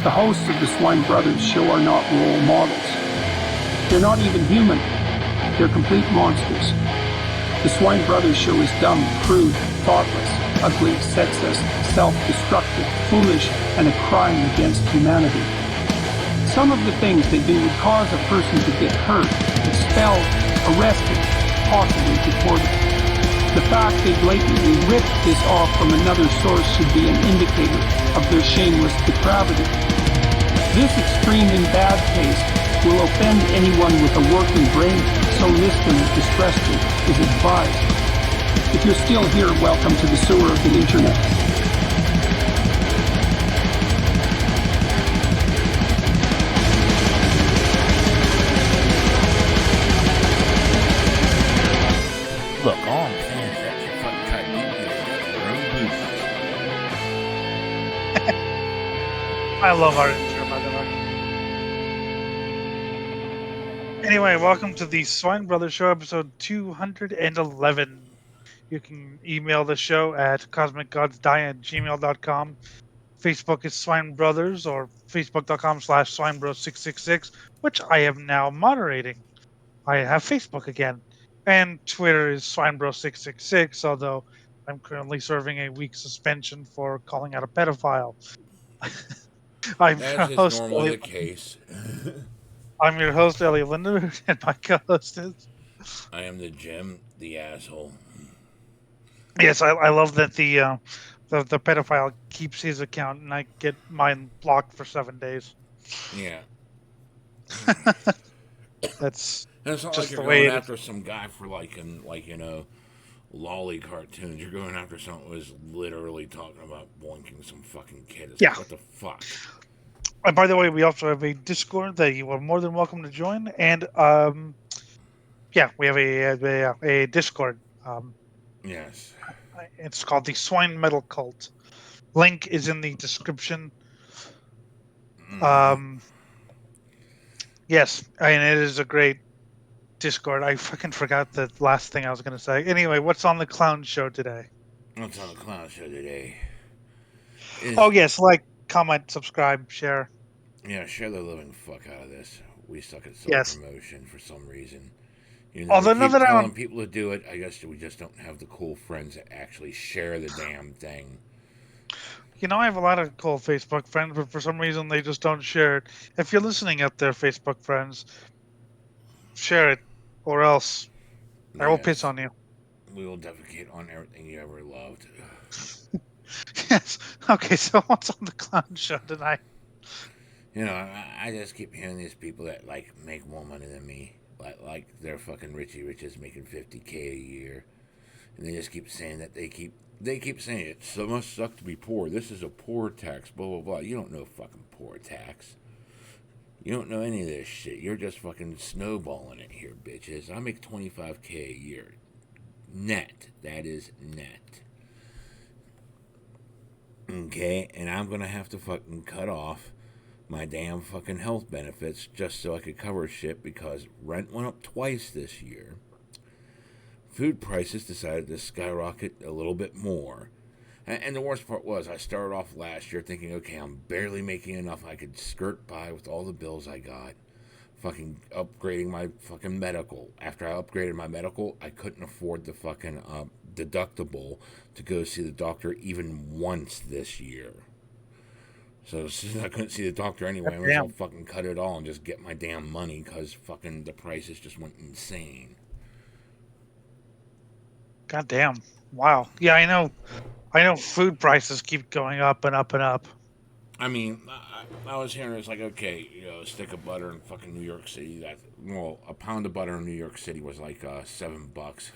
The hosts of the Swine Brothers show are not role models. They're not even human. They're complete monsters. The Swine Brothers show is dumb, crude, thoughtless, ugly, sexist, self-destructive, foolish, and a crime against humanity. Some of the things they do would cause a person to get hurt, expelled, arrested, possibly deported. The fact they blatantly ripped this off from another source should be an indicator of their shameless depravity. This extreme and bad taste will offend anyone with a working brain, so listener discretion is advised. If you're still here, welcome to the sewer of the internet. Look, all I'm saying is that you fucking try to keep your own boobies. I love our intro, by the way. Anyway, welcome to the Swine Brothers Show, episode 211. You can email the show at cosmicgodsdie@gmail.com. Facebook is Swine Brothers, or facebook.com/swinebros666, which I am now moderating. I have Facebook again. And Twitter is swinebros666, although I'm currently serving a week suspension for calling out a pedophile. As is normally the case. I'm your host, Elliott, and my co-host is... I am the Jim, the asshole. Yes, I love that the pedophile keeps his account and I get mine blocked for 7 days. Yeah. That's it's not just like the you're way going after some guy for lolly cartoons. You're going after someone who's literally talking about boinking some fucking kid. It's yeah. Like, what the fuck? And by the way, we also have a Discord that you are more than welcome to join. And we have a Discord. Yes. It's called the Swine Metal Cult. Link is in the description. Yes, and it is a great Discord. I fucking forgot the last thing I was going to say. Anyway, what's on the clown show today? What's on the clown show today? Oh, yes, like, comment, subscribe, share. Yeah, share the living fuck out of this. We suck at self-promotion for some reason. You know, Although we keep telling people to do it, I guess we just don't have the cool friends that actually share the damn thing. You know, I have a lot of cool Facebook friends, but for some reason they just don't share it. If you're listening out there, Facebook friends, share it, or else I will piss on you. We will defecate on everything you ever loved. Yes. Okay, so what's on the clown show tonight? You know, I just keep hearing these people that, like, make more money than me. Like they're fucking Richie Riches making $50K a year. And they just keep saying that they keep saying it must suck to be poor. This is a poor tax, blah, blah, blah. You don't know fucking poor tax. You don't know any of this shit. You're just fucking snowballing it here, bitches. I make $25K a year. Net. That is net. Okay? And I'm gonna have to fucking cut off my damn fucking health benefits just so I could cover shit because rent went up twice this year. Food prices decided to skyrocket a little bit more. And the worst part was I started off last year thinking, okay, I'm barely making enough I could skirt by with all the bills I got. Fucking upgrading my fucking medical. After I upgraded my medical, I couldn't afford the fucking deductible to go see the doctor even once this year. So since I couldn't see the doctor anyway, I might as well fucking cut it all and just get my damn money because fucking the prices just went insane. God damn. Wow. Yeah, I know food prices keep going up and up and up. I mean, I was hearing it's like, okay, you know, a stick of butter in fucking New York City, a pound of butter in New York City was like $7.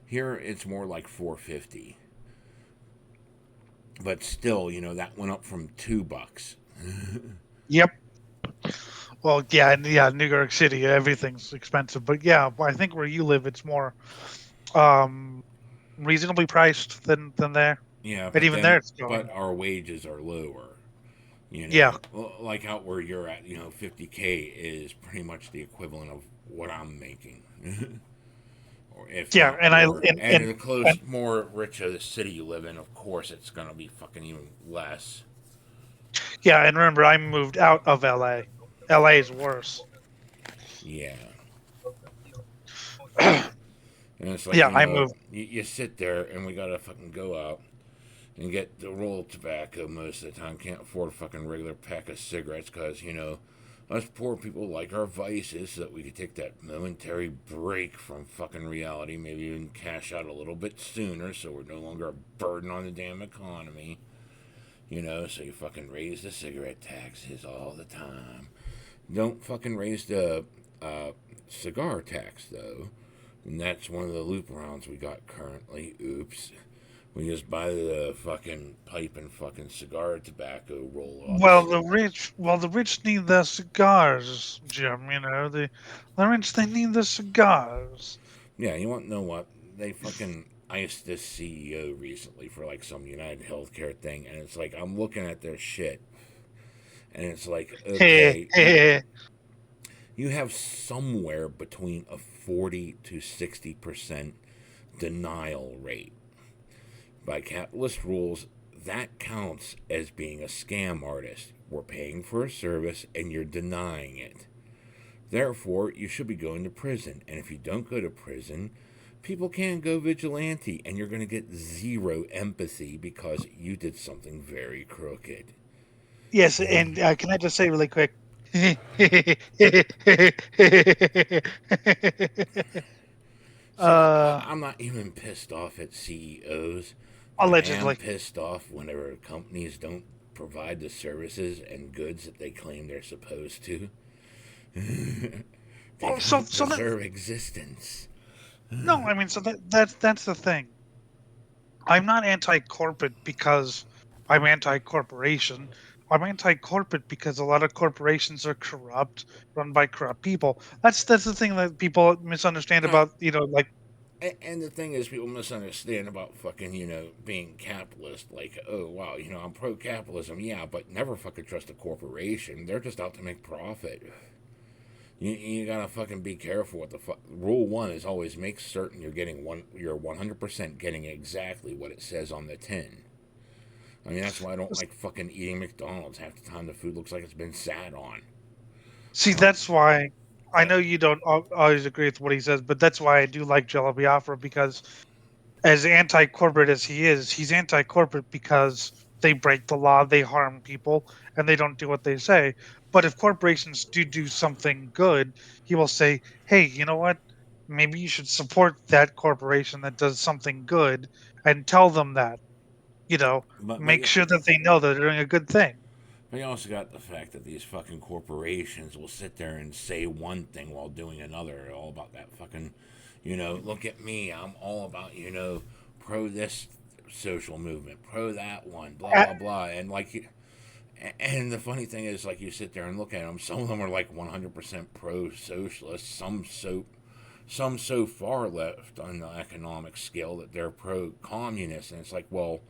Here it's more like $4.50. But still, you know, that went up from $2. Yep. Well, yeah, New York City, everything's expensive. But yeah, I think where you live, it's more reasonably priced than there. Yeah, but even there, it's going. But our wages are lower. You know, yeah. Like out where you're at, you know, $50K is pretty much the equivalent of what I'm making. Or if yeah, and more. And the more rich of the city you live in, of course, it's gonna be fucking even less. Yeah, and remember, I moved out of LA. LA is worse. Yeah. And it's like, Yeah, I moved. you sit there and we gotta fucking go out and get the roll of tobacco most of the time. Can't afford a fucking regular pack of cigarettes because, us poor people like our vices so that we could take that momentary break from fucking reality, maybe even cash out a little bit sooner so we're no longer a burden on the damn economy. So you fucking raise the cigarette taxes all the time. Don't fucking raise the cigar tax, though. And that's one of the loop arounds we got currently. Oops. We just buy the fucking pipe and fucking cigar tobacco roll Well, offs. the rich need their cigars, Jim. The rich they need the cigars. Yeah, you want to know what? They fucking iced this CEO recently for like some United Healthcare thing, and it's like I'm looking at their shit, and it's like, okay, you have somewhere between a 40 to 60% denial rate. By capitalist rules, that counts as being a scam artist. We're paying for a service and you're denying it. Therefore, you should be going to prison. And if you don't go to prison, people can go vigilante and you're going to get zero empathy because you did something very crooked. Yes, and can I just say really quick? See, uh, I'm not even pissed off at CEOs, but I am allegedly. pissed off whenever companies don't provide the services and goods that they claim they're supposed to. They Well, so don't so that deserve existence. no, I mean, so that's the thing. I'm not anti-corporate because I'm anti-corporation. I'm anti-corporate because a lot of corporations are corrupt, run by corrupt people. That's the thing that people misunderstand Right. about, like And the thing is, people misunderstand about fucking, being capitalist. Like, oh, wow, I'm pro capitalism, yeah, but never fucking trust a corporation. They're just out to make profit. You gotta fucking be careful with the rule one is always make certain you're 100% getting exactly what it says on the tin. I mean, that's why I don't like fucking eating McDonald's. Half the time the food looks like it's been sat on. see, Uh, that's why I but know you don't always agree with what he says, but that's why I do like Jello Biafra because as anti-corporate as he is, he's anti-corporate because they break the law, they harm people, and they don't do what they say. But if corporations do something good, he will say, "Hey, you know what? Maybe you should support that corporation that does something good and tell them that. You know, but but make yeah, sure that they know that they're doing a good thing." but you also got the fact that these fucking corporations will sit there and say one thing while doing another. All about that fucking, look at me. I'm all about, pro this social movement, pro that one, blah A- blah blah. And the funny thing is, like, you sit there and look at them. Some of them are like 100% pro-socialist. Some so far left on the economic scale that they're pro-communist. And it's like, well,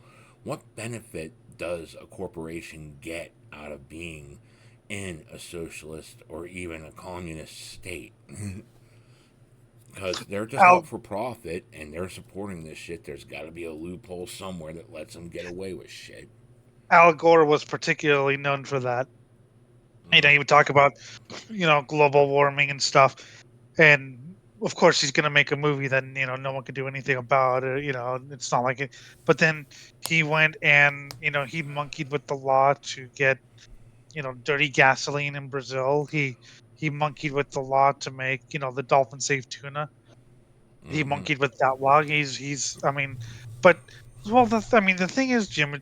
what benefit does a corporation get out of being in a socialist or even a communist state? Because they're just out Al for profit and they're supporting this shit. There's got to be a loophole somewhere that lets them get away with shit. Al Gore was particularly known for that. He would talk about global warming and stuff, and of course he's going to make a movie that no one can do anything about it. It's not like it. But then he went and he monkeyed with the law to get dirty gasoline in Brazil. He monkeyed with the law to make the dolphin safe tuna. He Mm-hmm. monkeyed with that law. He's I mean, but well, the thing is, Jim,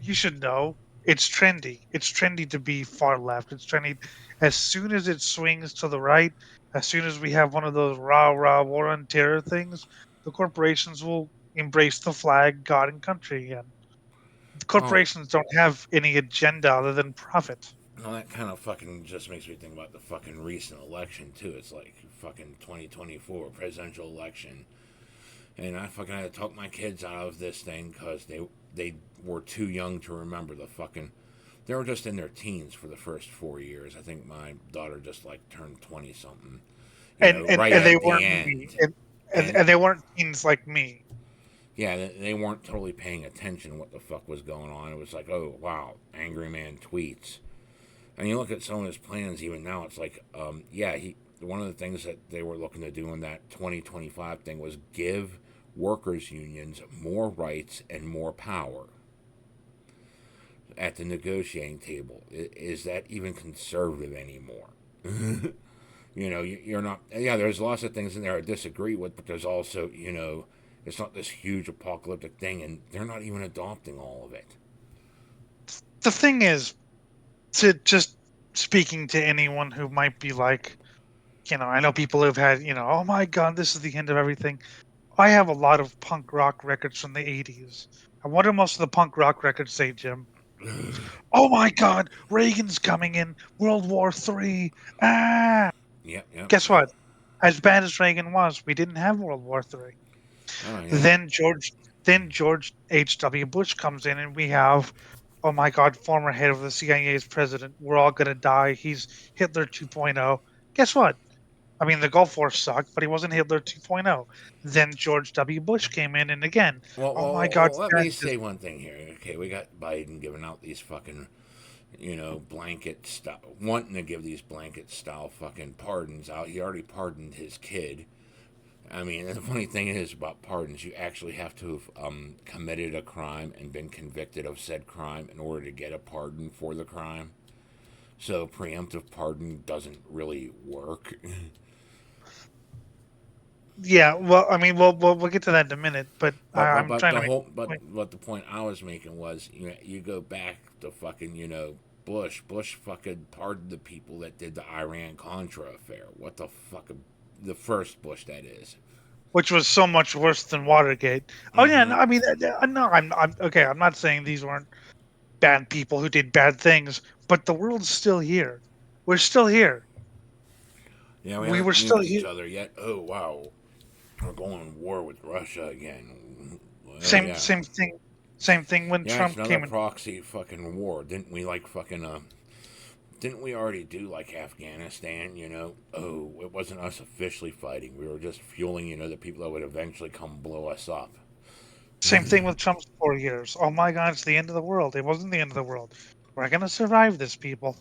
you should know it's trendy. It's trendy to be far left. It's trendy. As soon as it swings to the right, as soon as we have one of those rah war on terror things, the corporations will embrace the flag, God, and country again. The Well, corporations don't have any agenda other than profit. no, that kind of fucking just makes me think about the fucking recent election too. It's like fucking 2024 presidential election, and I fucking had to talk my kids out of this thing because they were too young to remember the fucking. They were just in their teens for the first 4 years. I think my daughter just like turned 20 something, And right they at the weren't me. end. And And they weren't teens like me. Yeah, they weren't totally paying attention to what the fuck was going on. It was like, oh wow, angry man tweets. And you look at some of his plans even now. It's like, yeah, he one of the things that they were looking to do in that 2025 thing was give workers unions more rights and more power at the negotiating table. Is that even conservative anymore? You're not. Yeah, there's lots of things in there I disagree with, but there's also, it's not this huge apocalyptic thing, and they're not even adopting all of it. The thing is, to just speaking to anyone who might be like, I know people who've had, oh my God, this is the end of everything. I have a lot of punk rock records from the 80s. And what do most of the punk rock records say, Jim? Oh my God, Reagan's coming in, World War III. Ah! Yep, yep, Guess yep. what? As bad as Reagan was, we didn't have World War III. Oh yeah. Then George H.W. Bush comes in, and we have, oh my God, former head of the CIA's president. We're all gonna die. He's Hitler 2.0. Guess what? I mean, the Gulf War sucked, but he wasn't Hitler 2.0. Then George W. Bush came in, and again, Well, oh well, my well, God, well, let me say one thing here. Okay, we got Biden giving out these fucking, blanket style, wanting to give these blanket style fucking pardons out. He already pardoned his kid. I mean, the funny thing is about pardons, you actually have to have committed a crime and been convicted of said crime in order to get a pardon for the crime. So preemptive pardon doesn't really work. yeah. Well, I mean, we'll get to that in a minute, but I'm But trying the to make whole a point. but the point I was making was, you go back to fucking, Bush fucking pardoned the people that did the Iran Contra affair. What the fuck, the first Bush, that is. Which was so much worse than Watergate. Oh yeah, Mm-hmm. no, I mean, no, I'm okay. I'm not saying these weren't bad people who did bad things, but the world's still here. We're still here. Yeah, we We haven't were still nuked each here. other yet. Oh wow, we're going to war with Russia again. Oh Same yeah, same thing. Same thing when yeah, it's Trump another came in. proxy fucking war. Didn't we like fucking Didn't we already do like Afghanistan? Oh, it wasn't us officially fighting. We were just fueling, the people that would eventually come blow us up. Same thing with Trump's 4 years. Oh my God, it's the end of the world. It wasn't the end of the world. We're gonna survive this, people.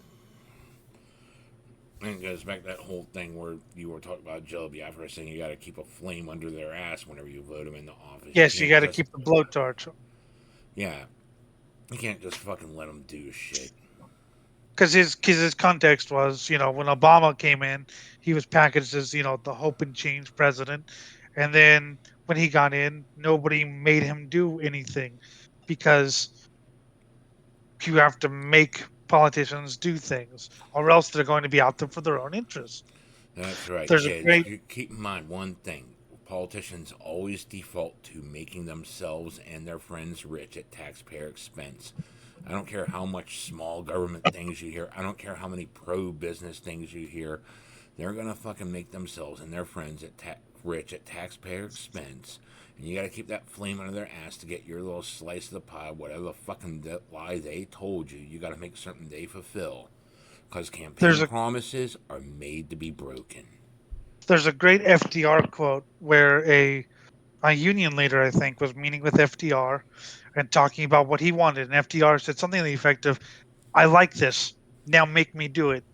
And it goes back to that whole thing where you were talking about Joe Biafra saying you got to keep a flame under their ass whenever you vote them into office. You Yes, you can't got to just, keep the blowtorch. yeah, you can't just fucking let them do shit. Because his context was, when Obama came in, he was packaged as, the hope and change president, and then when he got in, nobody made him do anything because you have to make politicians do things, or else they're going to be out there for their own interests. That's right, There's a kids. great You keep in mind one thing. Politicians always default to making themselves and their friends rich at taxpayer expense. I don't care how much small government things you hear. I don't care how many pro business things you hear. They're gonna fucking make themselves and their friends rich at taxpayer expense. And you gotta keep that flame under their ass to get your little slice of the pie, whatever the fucking lie they told you. You gotta make certain they fulfill. Because there's campaign a promises are made to be broken. there's a great FDR quote where a union leader, I think, was meeting with FDR and talking about what he wanted. And FDR said something to the effect of, I like this. Now make me do it.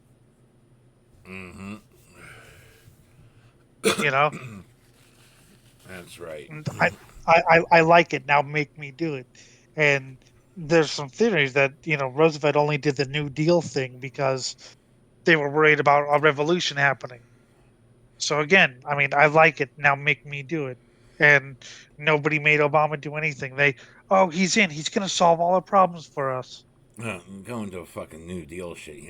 Mm-hmm. You know, That's right. and I like it. Now make me do it. And there's some theories that, Roosevelt only did the New Deal thing because they were worried about a revolution happening. So again, I mean, I like it. Now make me do it. And nobody made Obama do anything. Oh, he's in. He's going to solve all our problems for us. Going to a fucking New Deal shit,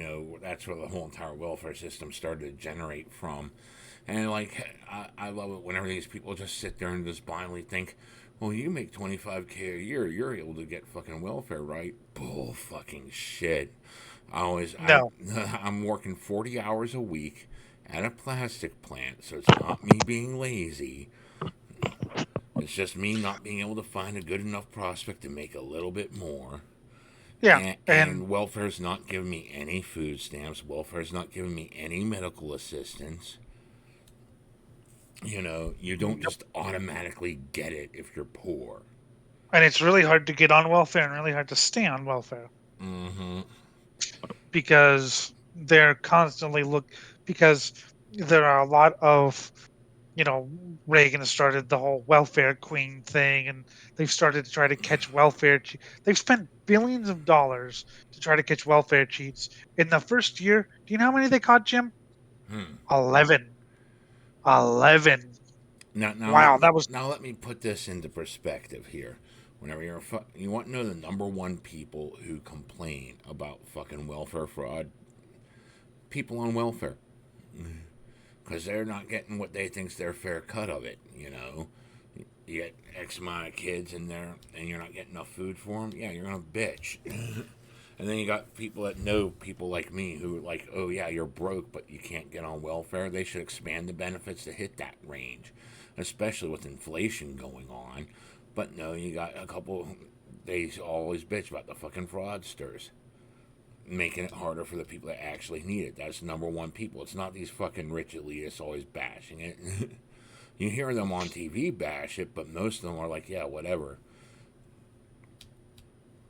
that's where the whole entire welfare system started to generate from. And, like, I love it whenever these people just sit there and just blindly think, well, you make 25K a year, you're able to get fucking welfare, right? Bull fucking shit. No, I'm working 40 hours a week at a plastic plant, so it's not me being lazy. It's just me not being able to find a good enough prospect to make a little bit more. yeah, and And welfare's not giving me any food stamps. Welfare's not giving me any medical assistance. You don't just automatically get it if you're poor. And it's really hard to get on welfare and really hard to stay on welfare Mm-hmm. because they're constantly because there are a lot of, you know, Reagan has started the whole welfare queen thing, and they've started to try to catch they've spent billions of dollars to try to catch welfare cheats. In the first year, do you know how many they caught, Jim? Hmm. 11. 11. Wow, that was. Now let me put this into perspective here. Whenever you want to know the number one people who complain about fucking welfare fraud, people on welfare, because they're not getting what they think's their fair cut of it. You get X amount of kids in there, and you're not getting enough food for them. Yeah, you're gonna bitch. And then you got people that know people like me who are like, oh yeah, you're broke, but you can't get on welfare. They should expand the benefits to hit that range, especially with inflation going on. But no, you got a couple. They always bitch about the fucking fraudsters, making it harder for the people that actually need it. That's number one people. It's not these fucking rich elitists always bashing it. You hear them on TV bash it, but most of them are like, yeah, whatever.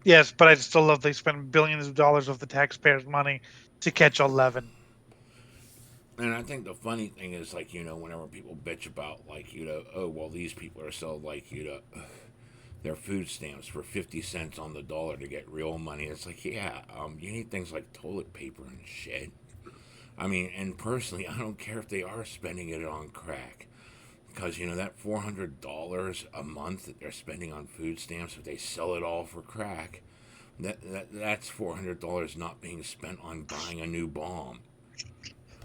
Yes, but I still love they spend billions of dollars of the taxpayers' money to catch 11. And I think the funny thing is, like, whenever people bitch about, like, oh, well, these people are so, like, their food stamps for 50 cents on the dollar to get real money. It's like, yeah, you need things like toilet paper and shit. I mean, and personally, I don't care if they are spending it on crack. Because, that $400 a month that they're spending on food stamps, if they sell it all for crack, that's $400 not being spent on buying a new bomb.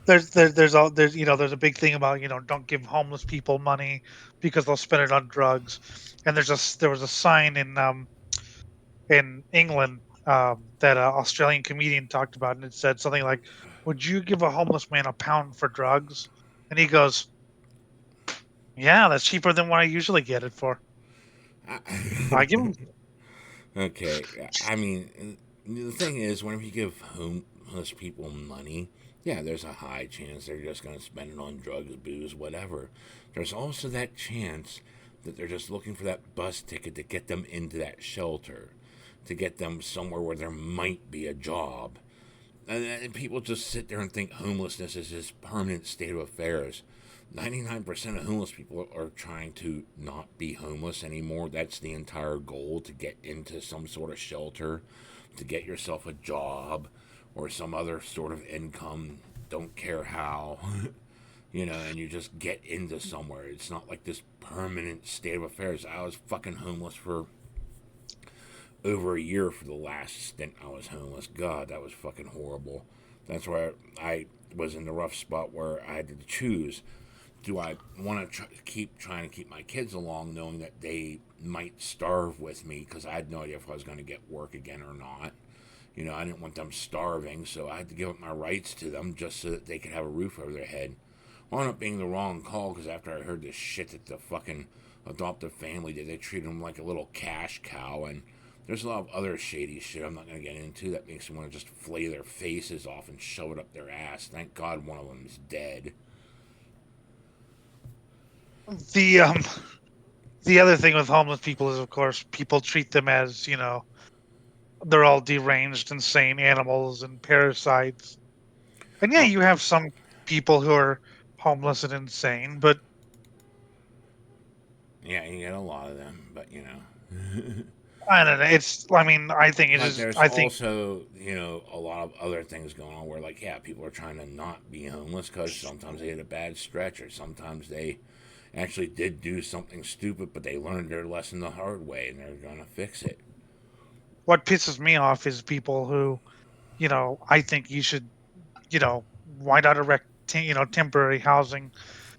There's a big thing about, don't give homeless people money because they'll spend it on drugs. And there was a sign in England that an Australian comedian talked about, and it said something like, "Would you give a homeless man a pound for drugs?" And he goes, "Yeah, that's cheaper than what I usually get it for. I give him." Okay, I mean, the thing is, whenever you give homeless people money, yeah, there's a high chance they're just going to spend it on drugs, booze, whatever. There's also that chance that they're just looking for that bus ticket to get them into that shelter, to get them somewhere where there might be a job. And people just sit there and think homelessness is this permanent state of affairs. 99% of homeless people are trying to not be homeless anymore. That's the entire goal, to get into some sort of shelter, to get yourself a job or some other sort of income. Don't care how. And you just get into somewhere. It's not like this permanent state of affairs. I was fucking homeless for over a year for the last stint I was homeless. God, that was fucking horrible. That's where I was in the rough spot where I had to choose. Do I want to keep trying to keep my kids along, knowing that they might starve with me because I had no idea if I was going to get work again or not? I didn't want them starving, so I had to give up my rights to them just so that they could have a roof over their head. Wound up being the wrong call because after I heard this shit that the fucking adoptive family did, they treated them like a little cash cow, and there's a lot of other shady shit I'm not going to get into that makes me want to just flay their faces off and shove it up their ass. Thank God one of them is dead. The the other thing with homeless people is, of course, people treat them as, they're all deranged, insane animals and parasites. And yeah, Oh, you have some people who are homeless and insane, but yeah, you get a lot of them, but I don't know. I mean, I think it But is. there's I think also, a lot of other things going on where, like, yeah, people are trying to not be homeless because sometimes they hit a bad stretch or sometimes they actually did do something stupid, but they learned their lesson the hard way and they're going to fix it. what pisses me off is people who, I think you should, why not erect, temporary housing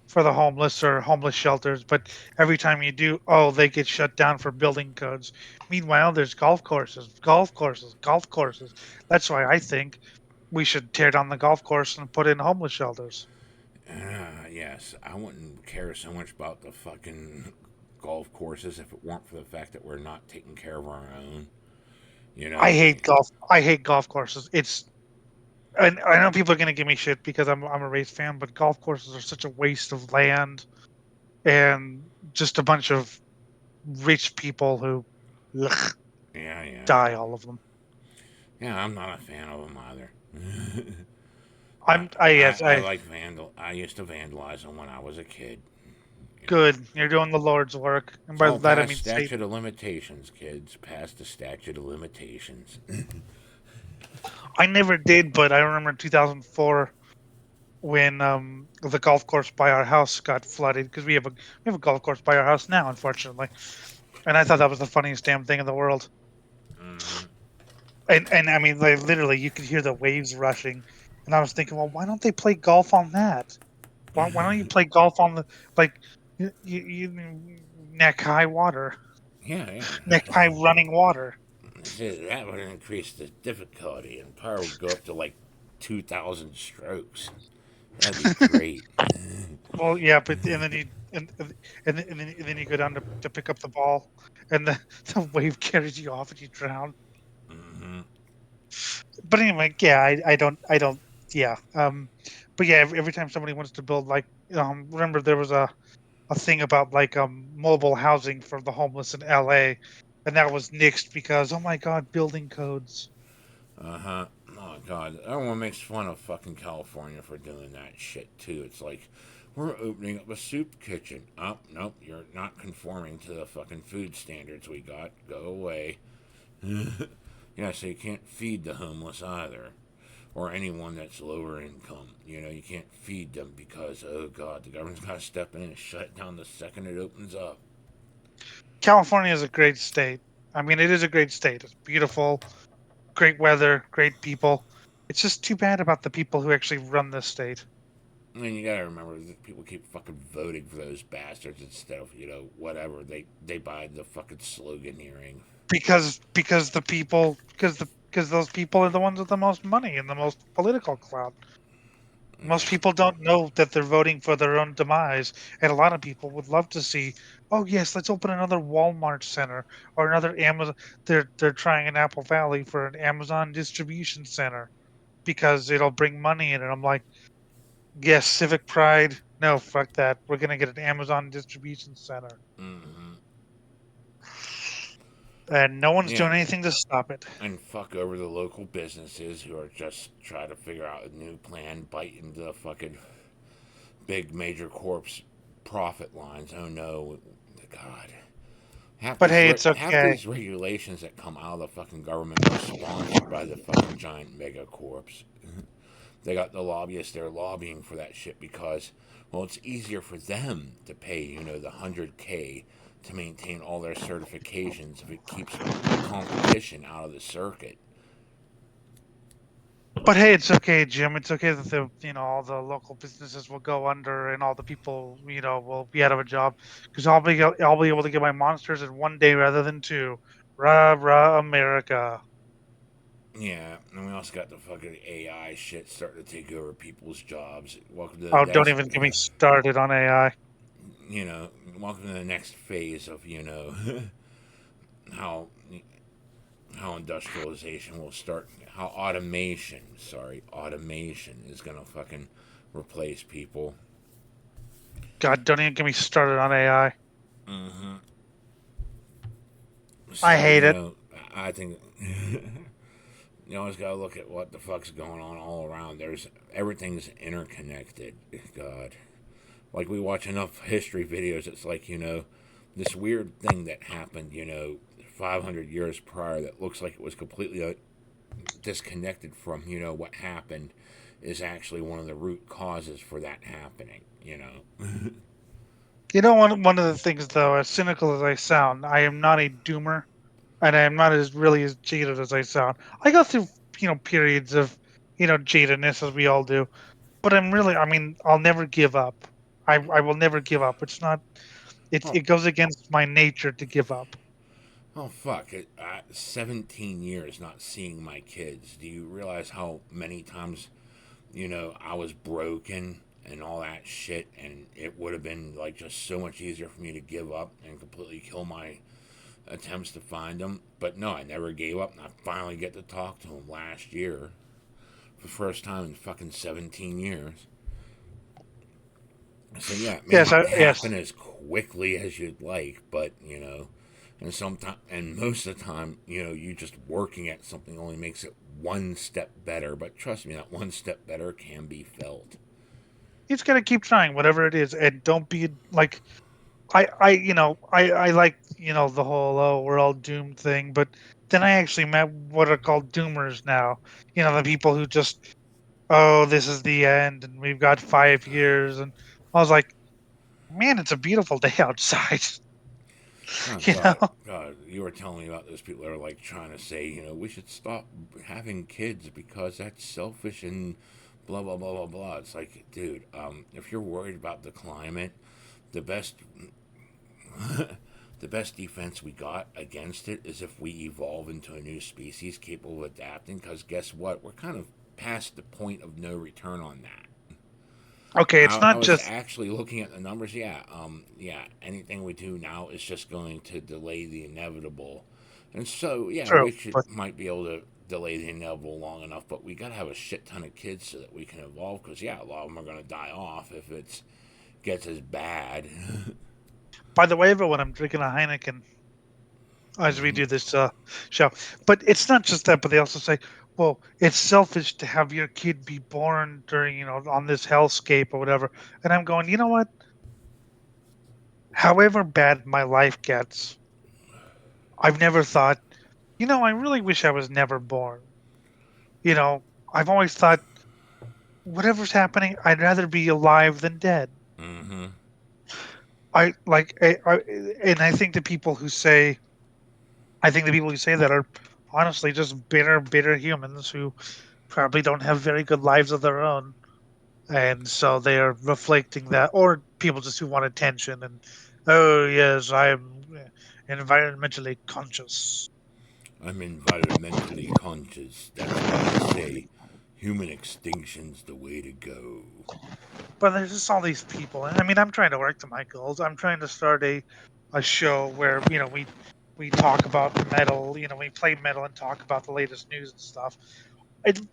for the homeless or homeless shelters? But every time you do, oh, they get shut down for building codes. Meanwhile, there's golf courses, golf courses, golf courses. That's why I think we should tear down the golf course and put in homeless shelters. Yes, I wouldn't care so much about the fucking golf courses if it weren't for the fact that we're not taking care of our own. You I know, hate golf. I hate golf courses. And I know people are going to give me shit because I'm a race fan, but golf courses are such a waste of land. and just a bunch of rich people who ugh, Yeah, yeah. die, all of them. Yeah, I'm not a fan of them either. Yes, I like vandal. I used to vandalize them when I was a kid. You know, good. You're doing the Lord's work, and it's by all that I past mean statute Satan. of limitations, kids. Past the statute of limitations. I never did, but I remember in 2004 when the golf course by our house got flooded because we have a golf course by our house now, unfortunately. And I thought that was the funniest damn thing in the world. Hmm. And I mean, like literally, you could hear the waves rushing, and I was thinking, well, why don't they play golf on that? Why don't you play golf on the like neck high water, Yeah, yeah. neck high running water? See, that would increase the difficulty, and power would go up to like 2,000 strokes. That'd be great. Well, yeah, but and then you and then you go down to pick up the ball, and the, the wave carries you off and you drown. Hmm. But anyway, yeah, I don't, yeah. But yeah, every time somebody wants to build like, remember there was a thing about like mobile housing for the homeless in LA, and that was nixed because oh my god, building codes. Uh huh. Oh god, everyone makes fun of fucking California for doing that shit too. It's like we're opening up a soup kitchen. Oh nope, you're not conforming to the fucking food standards we got. Go away. Yeah, so you can't feed the homeless either, or anyone that's lower income. You know, you can't feed them because oh god, the government's got to step in and shut it down the second it opens up. California is a great state. I mean, it is a great state. It's beautiful, great weather, great people. It's just too bad about the people who actually run this state. And you gotta remember that people keep fucking voting for those bastards instead of whatever they buy the fucking sloganeering. Because the people because those people are the ones with the most money and the most political clout. Most Yeah. people don't know that they're voting for their own demise, and a lot of people would love to see, oh yes, let's open another Walmart center or another Amazon. They're trying in Apple Valley for an Amazon distribution center because it'll bring money in. And I'm like, yes, civic pride. No, fuck that. We're gonna get an Amazon distribution center, Hmm. and no one's Yeah. doing anything to stop it. And fuck over the local businesses who are just trying to figure out a new plan, bite into the fucking big major corps profit lines. Oh no, God. But hey, it's Half okay. these regulations that come out of the fucking government are sponsored by the fucking giant mega corps. They got the lobbyists there lobbying for that shit because, well, it's easier for them to pay, the 100K to maintain all their certifications if it keeps competition out of the circuit. But hey, it's okay, Jim. It's okay that all the local businesses will go under and all the people, will be out of a job because I'll be able to get my monsters in one day rather than two. Rah rah, America. Yeah, and we also got the fucking AI shit starting to take over people's jobs. Welcome to the Oh, don't next, even get me started on AI. you know, welcome to the next phase of, how how industrialization will start, how automation is gonna fucking replace people. God, don't even get me started on AI. Hmm. I So hate it. I think you always gotta look at what the fuck's going on all around. Everything's interconnected. God, like we watch enough history videos, it's like this weird thing that happened, 500 years prior that looks like it was completely disconnected from what happened is actually one of the root causes for that happening. One of the things though, as cynical as I sound, I am not a doomer, and I am not as really as jaded as I sound. I go through periods of jadedness as we all do. But I mean, I'll never give up. I will never give up. It's not. Oh, It goes against my nature to give up. oh fuck! 17 years not seeing my kids. Do you realize how many times I was broken and all that shit, and it would have been like just so much easier for me to give up and completely kill my attempts to find them. But no, I never gave up, and I finally get to talk to him last year for the first time in fucking 17 years. So yeah, it may Yes, not yes. happen as quickly as you'd like, but and sometimes, and most of the time, you just working at something only makes it one step better. But trust me, that one step better can be felt. You just gotta keep trying, whatever it is, and don't be like I like the whole we're all doomed thing, but then I actually met what are called doomers now. The people who just this is the end, and we've got 5 years, and I was like, man, it's a beautiful day outside. Oh you know, God, God, you were telling me about those people that are like trying to say, we should stop having kids because that's selfish and blah blah blah blah blah. It's like, dude, if you're worried about the climate, the best the best defense we got against it is if we evolve into a new species capable of adapting. Because guess what? We're kind of past the point of no return on that. okay, it's I not was just actually looking at the numbers. Yeah. Anything we do now is just going to delay the inevitable, and so yeah, true, we should but might be able to delay the inevitable long enough. But we got to have a shit ton of kids so that we can evolve. Because yeah, a lot of them are going to die off if it gets as bad. by the way, everyone, I'm drinking a Heineken as we Hmm. do this show. But it's not just that, but they also say, well, it's selfish to have your kid be born during, on this hellscape or whatever. And I'm going, you know what? However bad my life gets, I've never thought, I really wish I was never born. You know, I've always thought, whatever's happening, I'd rather be alive than dead. Hmm. And I think the people who say, that are honestly just bitter humans who probably don't have very good lives of their own, and so they are reflecting that, or people just who want attention and, oh yes, I'm environmentally conscious. I'm environmentally conscious. That's why I say human extinction's the way to go. But there's just all these people, and I mean, I'm trying to work to my goals. I'm trying to start a show where we talk about metal. We play metal and talk about the latest news and stuff. And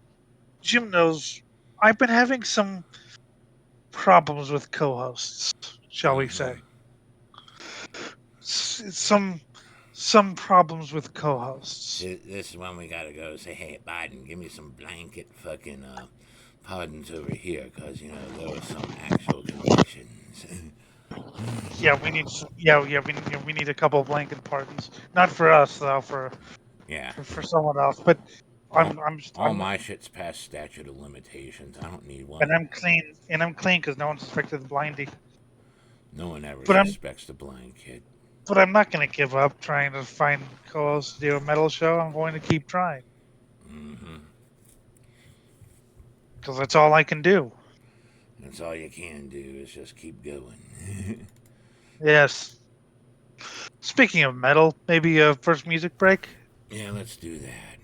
Jim knows I've been having some problems with co-hosts, shall we Hmm. say? Some problems with co-hosts. See, this is when we gotta go say, hey, Biden, give me some blanket fucking pardons over here, because, there were some actual convictions. Yeah, we need. We need a couple of blanket pardons. Not for us though, Yeah. for someone else. But All, all I'm my shit's past statute of limitations. I don't need and one. I'm clean because no one suspected the blindy. No one ever But I'm suspects the blind kid. but I'm not going to give up trying to find co-hosts to do a metal show. I'm going to keep trying Hmm. because that's all I can do. That's all you can do is just keep going. Yes. Speaking of metal, maybe a first music break. Yeah, let's do that.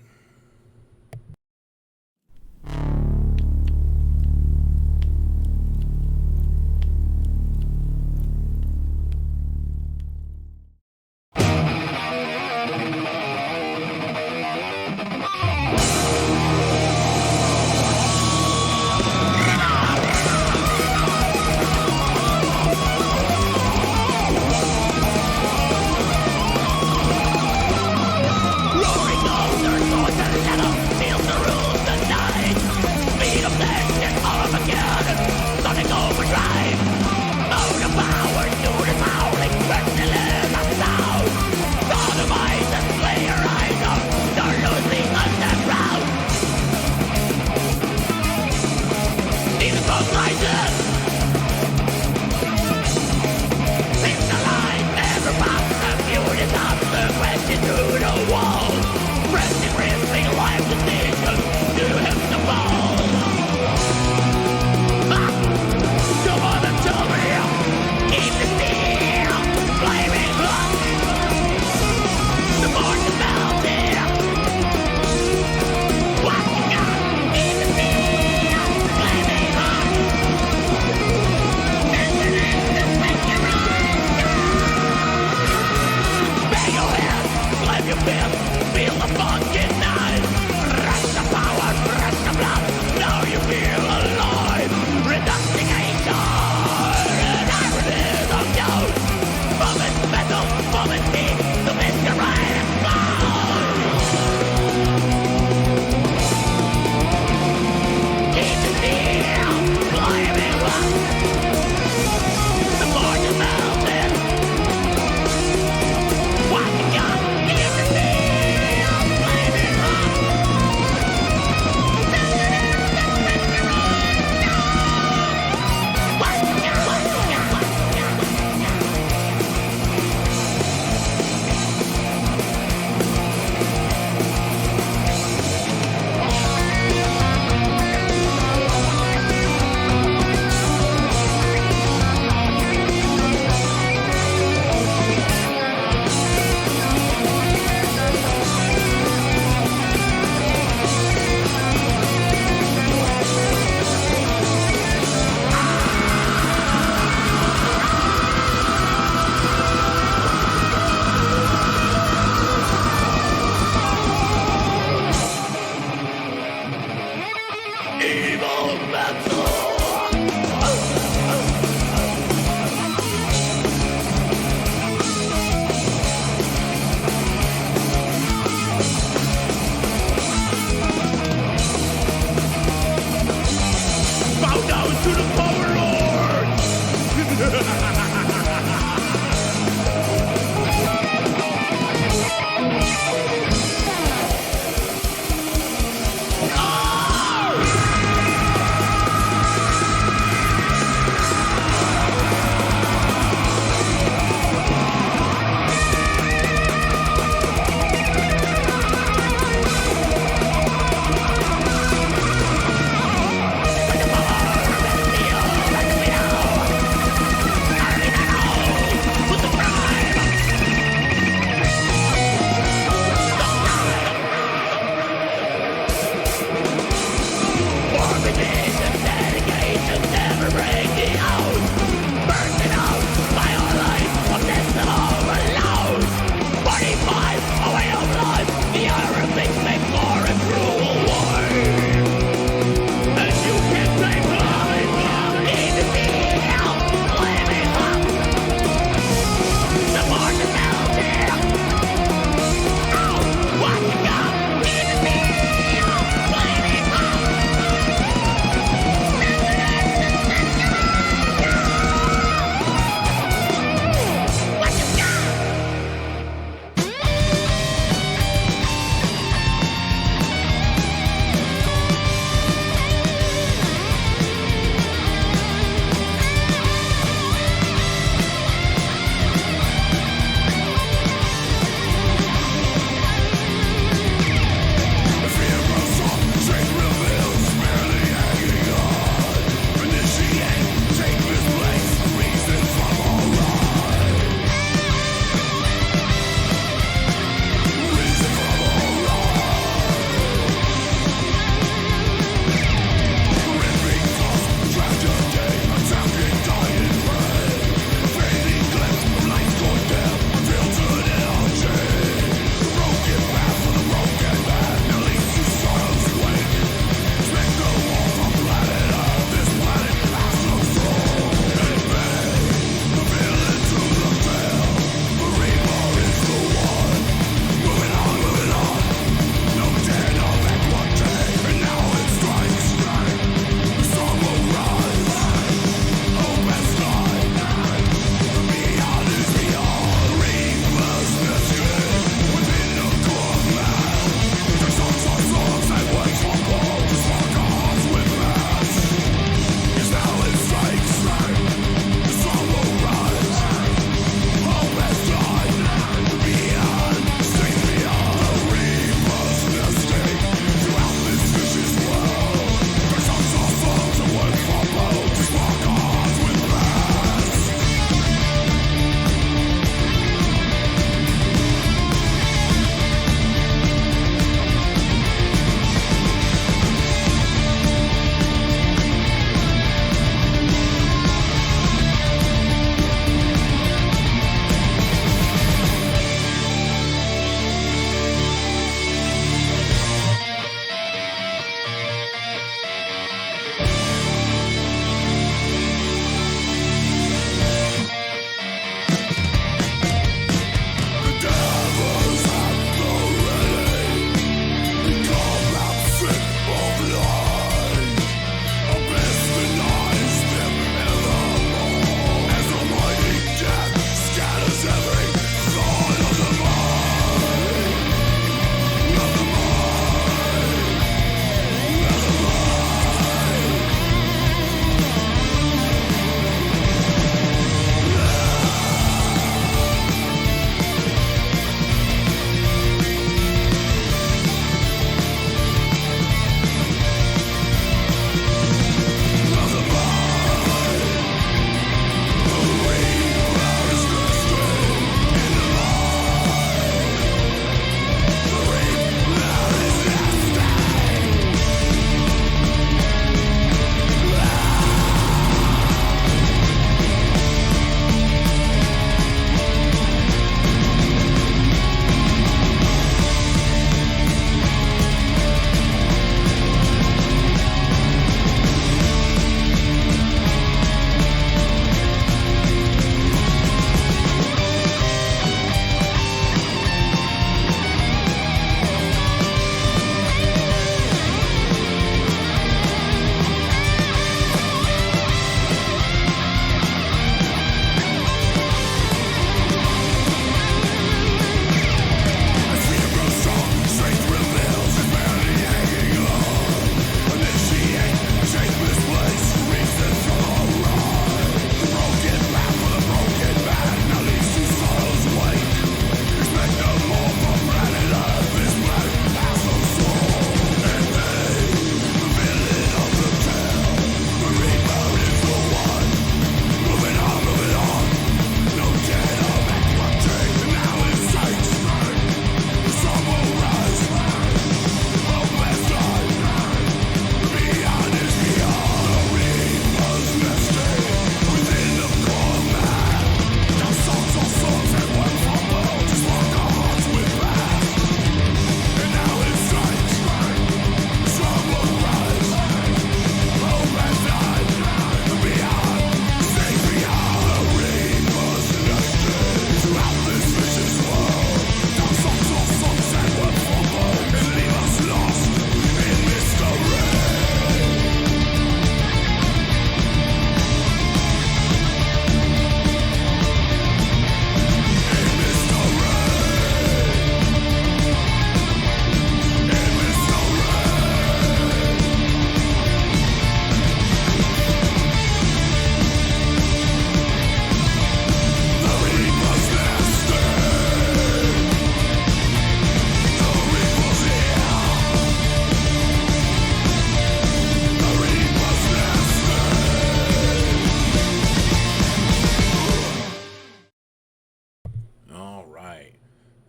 Roaring thunder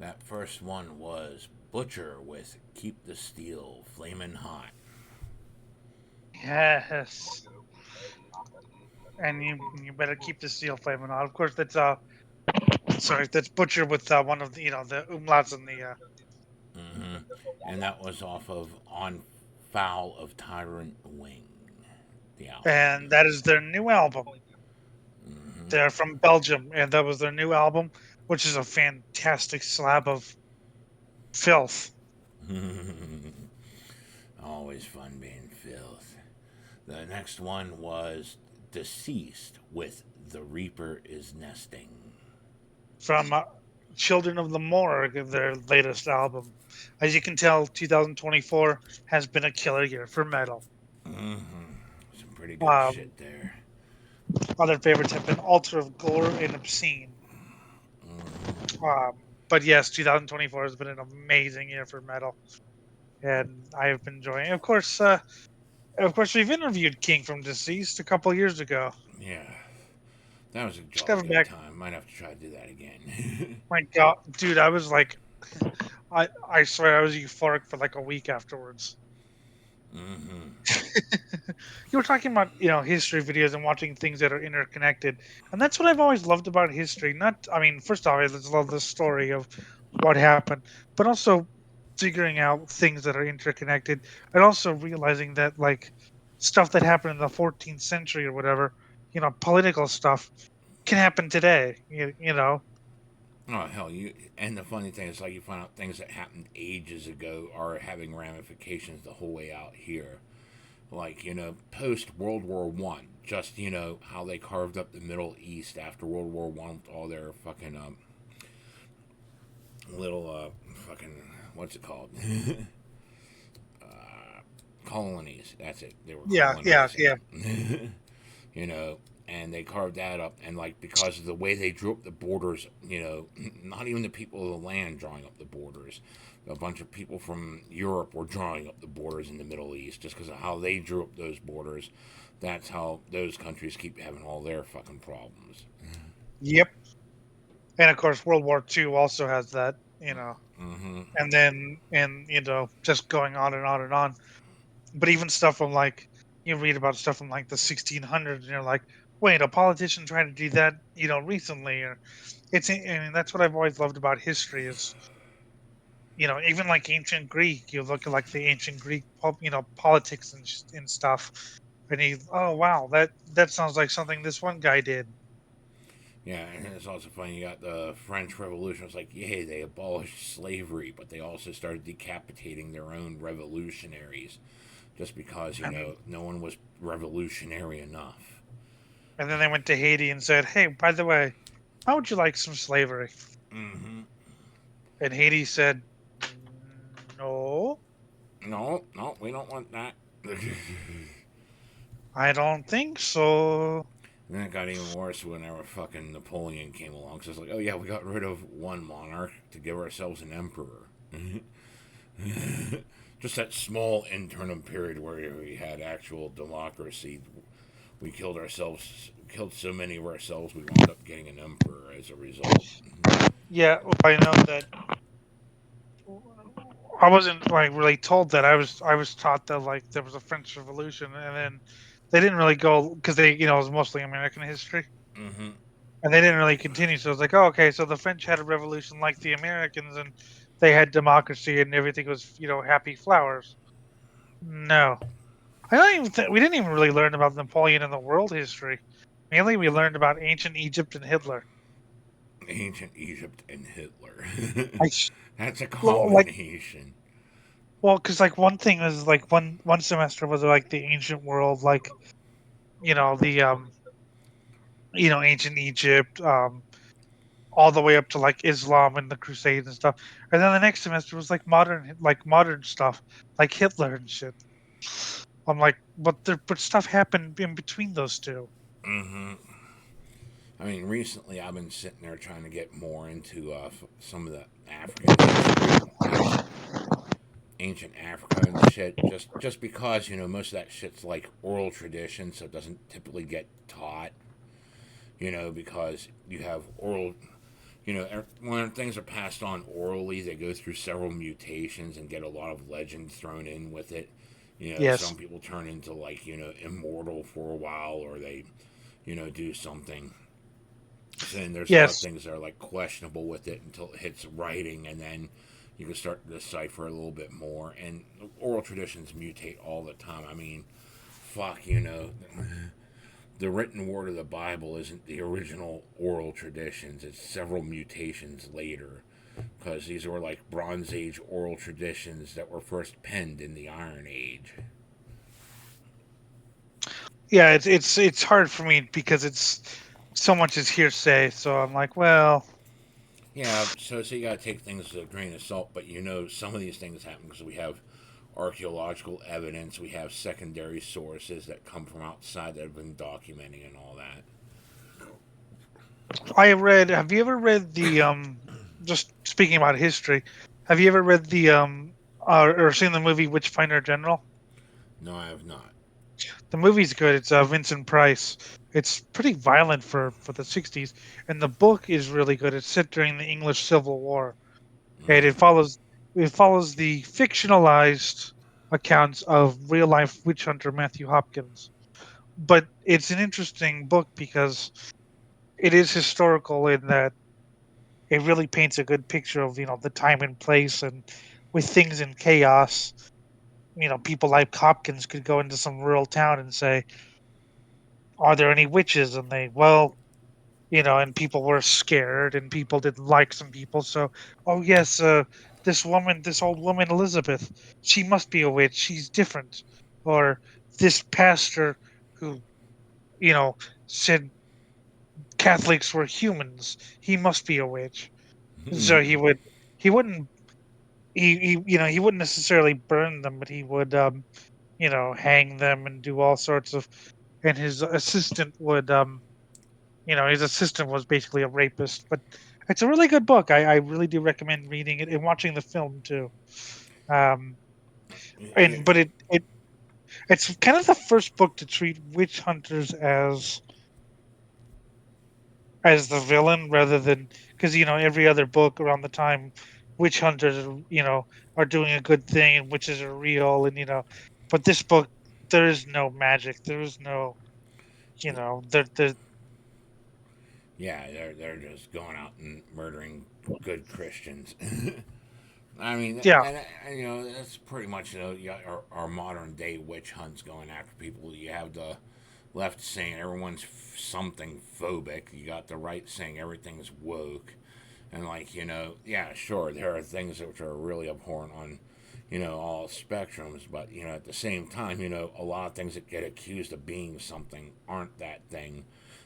That first one was Butcher with Keep the Steel Flamin' Hot. Yes. And you better keep the steel flaming on. Of course, that's sorry, that's Butcher with one of the the umlauts and the Hmm. And that was off of On Foul of Tyrant Wing, the album. and that is their new album. Hmm. They're from Belgium, and that was their new album, which is a fantastic slab of filth. Always fun being filth. The next one was Deceased with The Reaper is Nesting. From Children of the Morgue, their latest album. As you can tell, 2024 has been a killer year for metal. Hmm. Some pretty good Um, shit there. Other favorites have been Altar of Gore and Obscene. Hmm. Um, but yes, 2024 has been an amazing year for metal, and I have been enjoying. Of course, we've interviewed King from Deceased a couple years ago. Yeah, that was a Just jolly got him good back. time. Might have to try to do that again. My God, dude, I was like, I swear I was euphoric for like a week afterwards. Hmm. You were talking about history videos and watching things that are interconnected, and that's what I've always loved about history. Not, I mean, first off, I just love the story of what happened, but also figuring out things that are interconnected, and also realizing that like stuff that happened in the 14th century or whatever, political stuff can happen today. Oh hell, you and the funny thing is, like, you find out things that happened ages ago are having ramifications the whole way out here. Like, post World War I, just how they carved up the Middle East after World War I with all their fucking little fucking what's it called colonies. That's it. They were Yeah, yeah, colonizing yeah. them. you know, and they carved that up. And, like, because of the way they drew up the borders, not even the people of the land drawing up the borders. A bunch of people from Europe were drawing up the borders in the Middle East just because of how they drew up those borders. That's how those countries keep having all their fucking problems. Yep. And of course, World War II also has that. Hmm. And then just going on and on and on. But even stuff from like you read about stuff from like the 1600s, and you're like, wait, a politician tried to do that, recently, or I mean, that's what I've always loved about history is, even like ancient Greek. You look at like the ancient Greek, politics and stuff, and oh wow, that sounds like something this one guy did. Yeah, and it's also funny. You got the French Revolution. It's like, yay, they abolished slavery, but they also started decapitating their own revolutionaries just because, And no one was revolutionary enough. and then they went to Haiti and said, hey, by the way, how would you like some slavery? Hmm. And Haiti said, no, No, no, we don't want that. And I don't think so. then it got even worse whenever fucking Napoleon came along. So it's like, oh yeah, we got rid of one monarch to give ourselves an emperor. Just that small interim period where we had actual democracy, we killed so many of ourselves, we wound up getting an emperor as a result. Yeah, well, I know that I wasn't like really told that. I was taught that like there was a French Revolution, and then they didn't really go because they it was mostly American history, Hmm. and they didn't really continue. So it's like, oh, okay, so the French had a revolution like the Americans, and they had democracy, and everything was happy flowers. No, I don't even we didn't even really learn about Napoleon in the world history. Mainly, we learned about ancient Egypt and Hitler. Ancient Egypt and Hitler. I That's a like combination. well, because like one thing was like one semester was like the ancient world, like the ancient Egypt, all the way up to like Islam and the Crusades and stuff. And then the next semester was like modern stuff, like Hitler and shit. I'm like, but stuff happened in between those two. Hmm. I mean, recently I've been sitting there trying to get more into some of the African history, ancient Africa and shit. Just because most of that shit's like oral tradition, so it doesn't typically get taught. Because you have oral When things are passed on orally, they go through several mutations and get a lot of legends thrown in with it. Yes. Some people turn into like immortal for a while, or they do something. So then there's a lot of Yes. things that are like questionable with it until it hits writing, and then you can start to decipher a little bit more. And oral traditions mutate all the time. I mean, fuck, the written word of the Bible isn't the original oral traditions. It's several mutations later, because these were like Bronze Age oral traditions that were first penned in the Iron Age. Yeah, it's hard for me because it's so much is hearsay. So I'm like, well, Yeah, so you gotta take things with a grain of salt, but some of these things happen because we have archaeological evidence, we have secondary sources that come from outside that have been documenting and all that. I read. Have you ever read the Just speaking about history, have you ever read the or seen the movie Witchfinder General? No, I have not. The movie's good. It's Vincent Price. It's pretty violent for the '60s, and the book is really good. It's set during the English Civil War, and Mm. it follows the fictionalized accounts of real life witch hunter Matthew Hopkins. But it's an interesting book because it is historical in that it really paints a good picture of the time and place, and with things in chaos, people like Hopkins could go into some rural town and say, are there any witches? And they, well, and people were scared and people didn't like some people. So, oh, yes, this old woman, Elizabeth, she must be a witch. She's different. Or this pastor who, you know, said Catholics were humans, he must be a witch. So he wouldn't, he wouldn't necessarily burn them, but he would, hang them and do all sorts of, and his assistant was basically a rapist. But it's a really good book. I really do recommend reading it and watching the film too. Um, Yeah, and but it's kind of the first book to treat witch hunters as the villain rather than, because every other book around the time, witch hunters are doing a good thing and witches are real, and but this book, there is no magic. There is no, there yeah, they're just going out and murdering good Christians. I mean, yeah. that's pretty much you got our modern day witch hunts going after people. You have the left saying everyone's something phobic. You got the right saying everything's woke. And like, yeah, sure, there are things which are really abhorrent on, all spectrums, but at the same time, a lot of things that get accused of being something aren't that thing.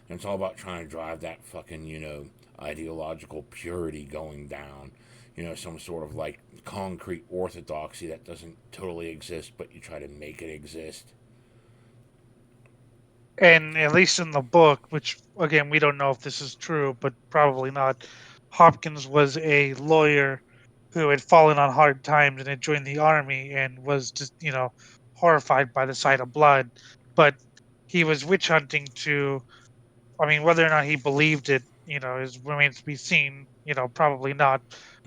And it's all about trying to drive that fucking, ideological purity going down. Some sort of like concrete orthodoxy that doesn't totally exist, but you try to make it exist. And at least in the book, which again we don't know if this is true, but probably not, Hopkins was a lawyer who had fallen on hard times and had joined the army and was just horrified by the sight of blood. But he was witch hunting to, I mean, whether or not he believed it, is remains to be seen. Probably not.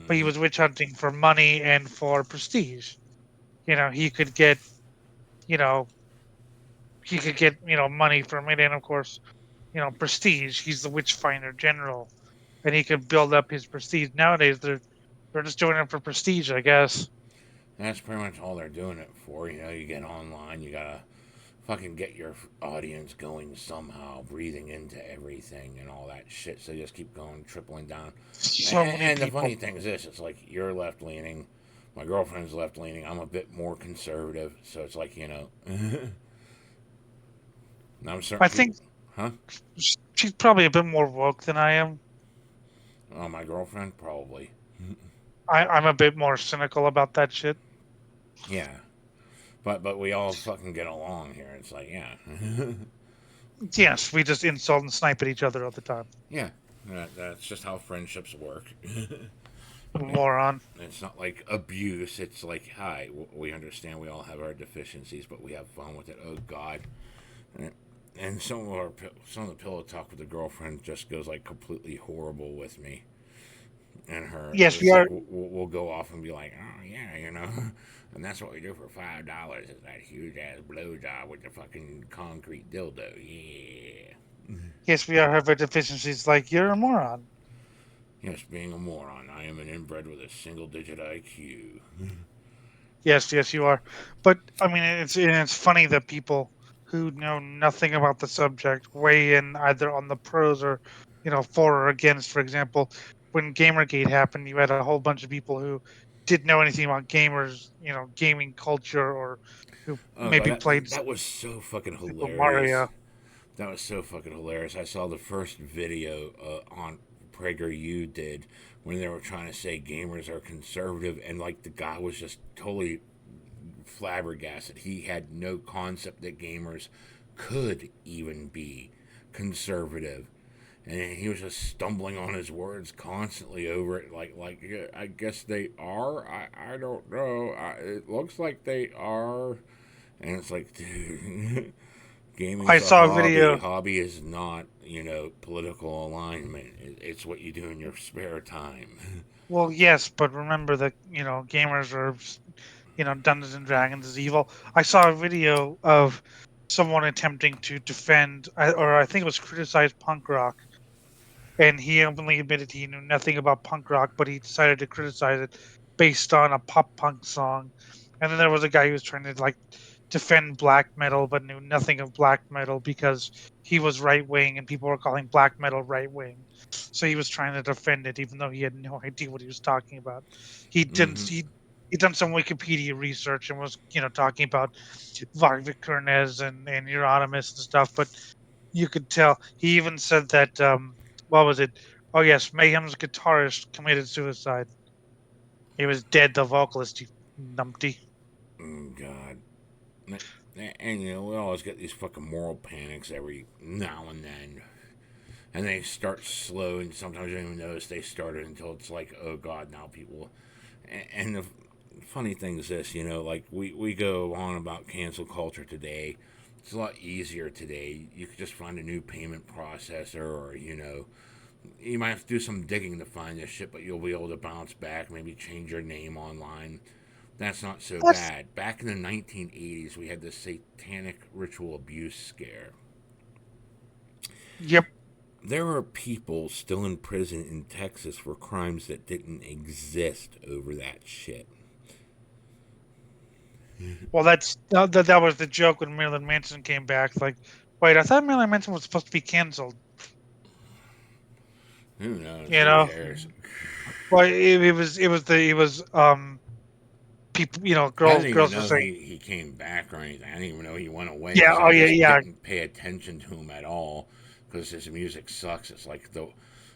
But he Mm-hmm. was witch hunting for money and for prestige. He could get, you know, money from it, and of course, prestige. He's the Witchfinder General, and he could build up his prestige. Nowadays, they're just doing it for prestige, I guess. That's pretty much all they're doing it for. You get online, you gotta fucking get your audience going somehow, breathing into everything and all that shit. So they just keep going, tripling down. So many And the people. funny thing is this: it's like you're left leaning, my girlfriend's left leaning. I'm a bit more conservative, so it's like I'm I certain people, think huh? she's probably a bit more woke than I am. Oh, my girlfriend probably, I'm a bit more cynical about that shit. yeah. But we all fucking get along here. It's like yeah, Yes, we just insult and snipe at each other all the time. yeah. That's just how friendships work. Moron. It's not like abuse. It's like, hi, we understand we all have our deficiencies, but we have fun with it. Oh God, and some of the pillow talk with the girlfriend just goes like completely horrible with me. and her, Yes, we it's like are. we'll go off and be like, oh yeah, and that's what we do for $5 is that huge ass blowjob with the fucking concrete dildo, yeah. Yes, we are have our deficiencies. Like you're a moron. Yes, being a moron, I am an inbred with a single digit IQ. Yes, yes, you are. But I mean, it's funny that people who know nothing about the subject weigh in either on the pros or, for or against. For example, when Gamergate happened, you had a whole bunch of people who didn't know anything about gamers, gaming culture, or who Oh god, maybe played that was so fucking Super hilarious. Mario. That was so fucking hilarious. I saw the first video on PragerU did when they were trying to say gamers are conservative, and like the guy was just totally flabbergasted. He had no concept that gamers could even be conservative, and he was just stumbling on his words constantly over it. Like yeah, I guess they are. I don't know. It looks like they are, and it's like, dude. I Gaming's a saw a hobby. video. Hobby is not, political alignment. It's what you do in your spare time. Well, yes, but remember that gamers are, Dungeons and Dragons is evil. I saw a video of someone attempting to defend, or I think it was criticize punk rock, and he openly admitted he knew nothing about punk rock, but he decided to criticize it based on a pop punk song. And then there was a guy who was trying to like defend black metal, but knew nothing of black metal because he was right wing, and people were calling black metal right wing. So he was trying to defend it, even though he had no idea what he was talking about. He didn't. Mm-hmm. He done some Wikipedia research and was, talking about Wagner Kernes and Euronymous and stuff, but you could tell. He even said that what was it? Oh yes, Mayhem's guitarist committed suicide. He was dead, the vocalist, you numpty. Oh, God. And, we always get these fucking moral panics every now and then. And they start slow, and sometimes you don't even notice they started until it's like, oh, God, now people. And the funny thing is this, like we go on about cancel culture today. It's a lot easier today. You could just find a new payment processor, or, you might have to do some digging to find this shit, but you'll be able to bounce back, maybe change your name online. That's not so That's bad. Back in the 1980s, we had the satanic ritual abuse scare. yep. There are people still in prison in Texas for crimes that didn't exist over that shit. Well, that was the joke when Marilyn Manson came back. Like, wait, I thought Marilyn Manson was supposed to be canceled. Who knows? You Who know, cares? well, it was people. I didn't even Girls were know saying, he came back or anything. I didn't even know he went away yeah, because oh I yeah, just yeah, didn't pay attention to him at all because his music sucks. It's like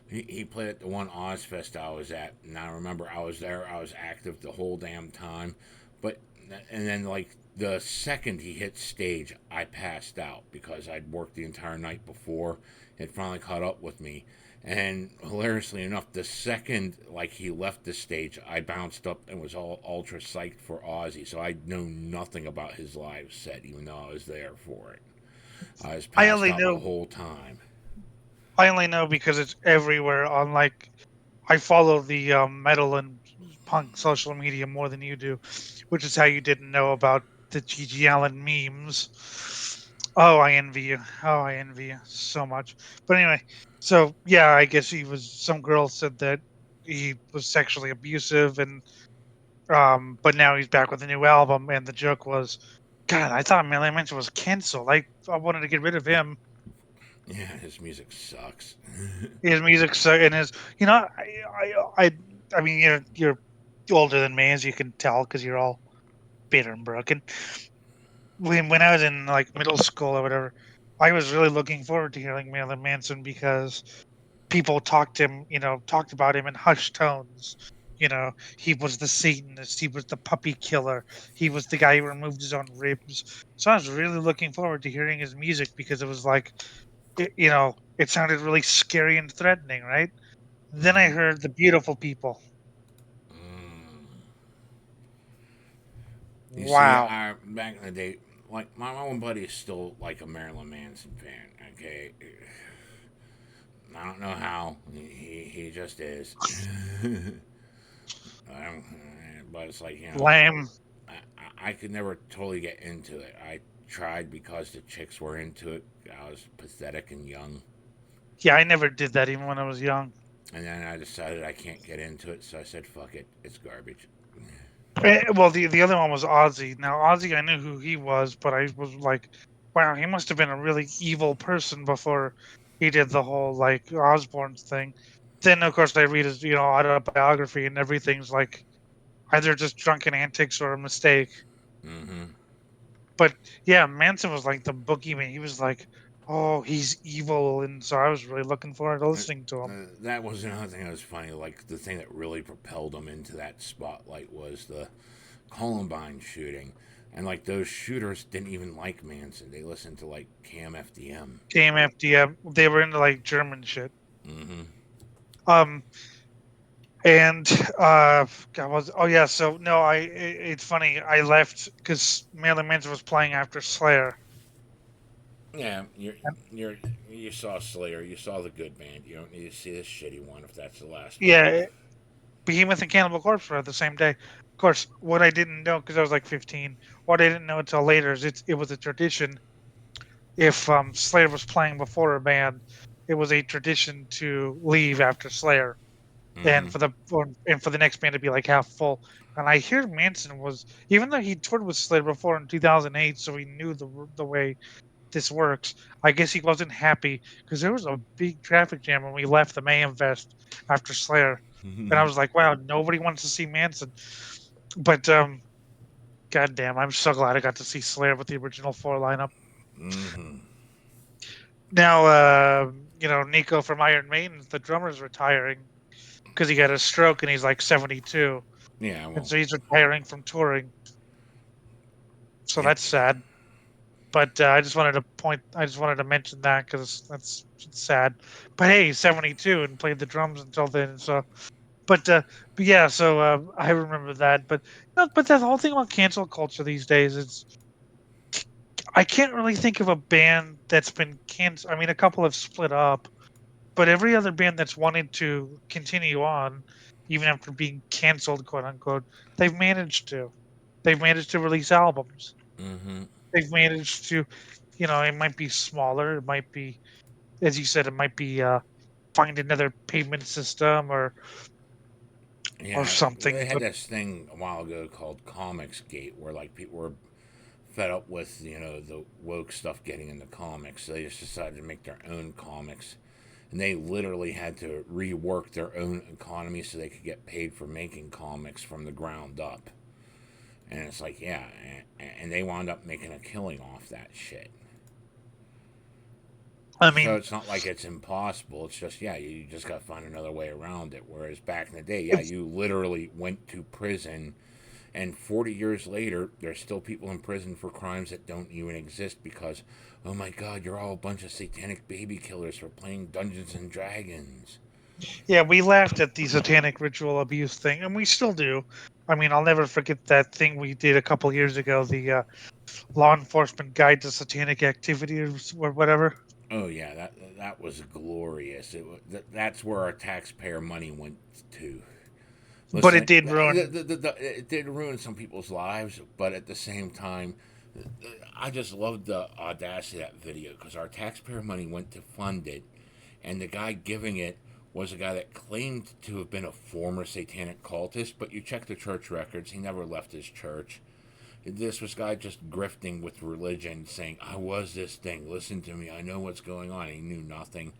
he played at the one Ozfest I was at, and I remember I was there. I was active the whole damn time, but and then like the second he hit stage, I passed out because I'd worked the entire night before. It finally caught up with me, and hilariously enough, the second like he left the stage, I bounced up and was all ultra psyched for Ozzy. So I know nothing about his live set, even though I was there for it. I was I passed only out the know, whole time. I only know because it's everywhere on like I follow the metal and punk social media more than you do, which is how you didn't know about the Gigi Allen memes. Oh, I envy you. Oh, I envy you so much. But anyway, so yeah, I guess he was. Some girl said that he was sexually abusive, and but now he's back with a new album, and the joke was, God, I thought Marilyn Manson was canceled. I wanted to get rid of him. Yeah, his music sucks. His music so and his, I mean, you're older than me, as you can tell, because you're all bitter and broken. When I was in like middle school or whatever, I was really looking forward to hearing Marilyn Manson because people talked about him in hushed tones. He was the Satanist, he was the puppy killer, he was the guy who removed his own ribs. So I was really looking forward to hearing his music because it was like, it sounded really scary and threatening, right? Then I Mm, heard the beautiful people. mm. You see, Wow. I back in the day, like my own buddy is still like a Marilyn Manson fan. Okay, I don't know how. He just is. um, but it's like, Lame. I could never totally get into it. I tried because the chicks were into it. I was pathetic and young. Yeah, I never did that even when I was young. And then I decided I can't get into it, so I said, fuck it. It's garbage. Well, the other one was Ozzy. Now Ozzy, I knew who he was, but I was like, wow, he must have been a really evil person before he did the whole like Osbourne thing. Then of course I read his autobiography, and everything's like either just drunken antics or a mistake. Mm-hmm. But yeah, Manson was like the boogeyman. He was like, oh, he's evil, and so I was really looking forward to listening to him. That was another thing that was funny. Like, the thing that really propelled him into that spotlight was the Columbine shooting. And, like, those shooters didn't even like Manson. They listened to, like, Cam FDM. KMFDM, they were into like German shit. Mm-hmm. Um, and God was oh yeah, so no, it's funny. I left because Marilyn Manson was playing after Slayer. Yeah, you saw Slayer. You saw the good band. You don't need to see this shitty one if that's the last one. Yeah, Behemoth and Cannibal Corpse were at the same day. Of course, what I didn't know because I was like 15, what I didn't know until later is it was a tradition. If Slayer was playing before a band, it was a tradition to leave after Slayer, Mm-hmm. and for the next band to be like half full. And I hear Manson was, even though he toured with Slayer before in 2008, so he knew the way this works. I guess he wasn't happy because there was a big traffic jam when we left the Mayhem Fest after Slayer, and I was like, wow, nobody wants to see Manson. But goddamn, I'm so glad I got to see Slayer with the original four lineup. Mm-hmm. Now, Nico from Iron Maiden, the drummer's retiring because he got a stroke and he's like 72, Yeah, and well, so he's retiring from touring. So yep. that's sad. But I just wanted to mention that because that's sad. But hey, he's 72 and played the drums until then. So, but yeah, so I remember that. But but that whole thing about cancel culture these days, I can't really think of a band that's been canceled. I mean, a couple have split up, but every other band that's wanted to continue on, even after being canceled, quote unquote, they've managed to. They've managed to release albums. Mm-hmm. They've managed to, it might be smaller. It might be, as you said, it might be find another payment system or Yeah, they something. had But this thing a while ago called Comics Gate, where like people were fed up with the woke stuff getting in the comics, so they just decided to make their own comics, and they literally had to rework their own economy so they could get paid for making comics from the ground up. And it's like, yeah, and they wound up making a killing off that shit. I So mean, it's not like it's impossible. It's just, yeah, you just got to find another way around it. Whereas back in the day, yeah, it's, you literally went to prison, and 40 years later, there's still people in prison for crimes that don't even exist because, oh my God, you're all a bunch of satanic baby killers for playing Dungeons and Dragons. yeah, we laughed at the satanic ritual abuse thing, and we still do. I mean, I'll never forget that thing we did a couple years ago, the law enforcement guide to satanic activities or whatever. Oh yeah, that was glorious. That's where our taxpayer money went to. But it Listen, did ruin. it did ruin some people's lives, but at the same time, I just loved the audacity of that video because our taxpayer money went to fund it, and the guy giving it was a guy that claimed to have been a former satanic cultist, but you check the church records, he never left his church. This was guy just grifting with religion, saying, I was this thing, listen to me, I know what's going on. He knew nothing.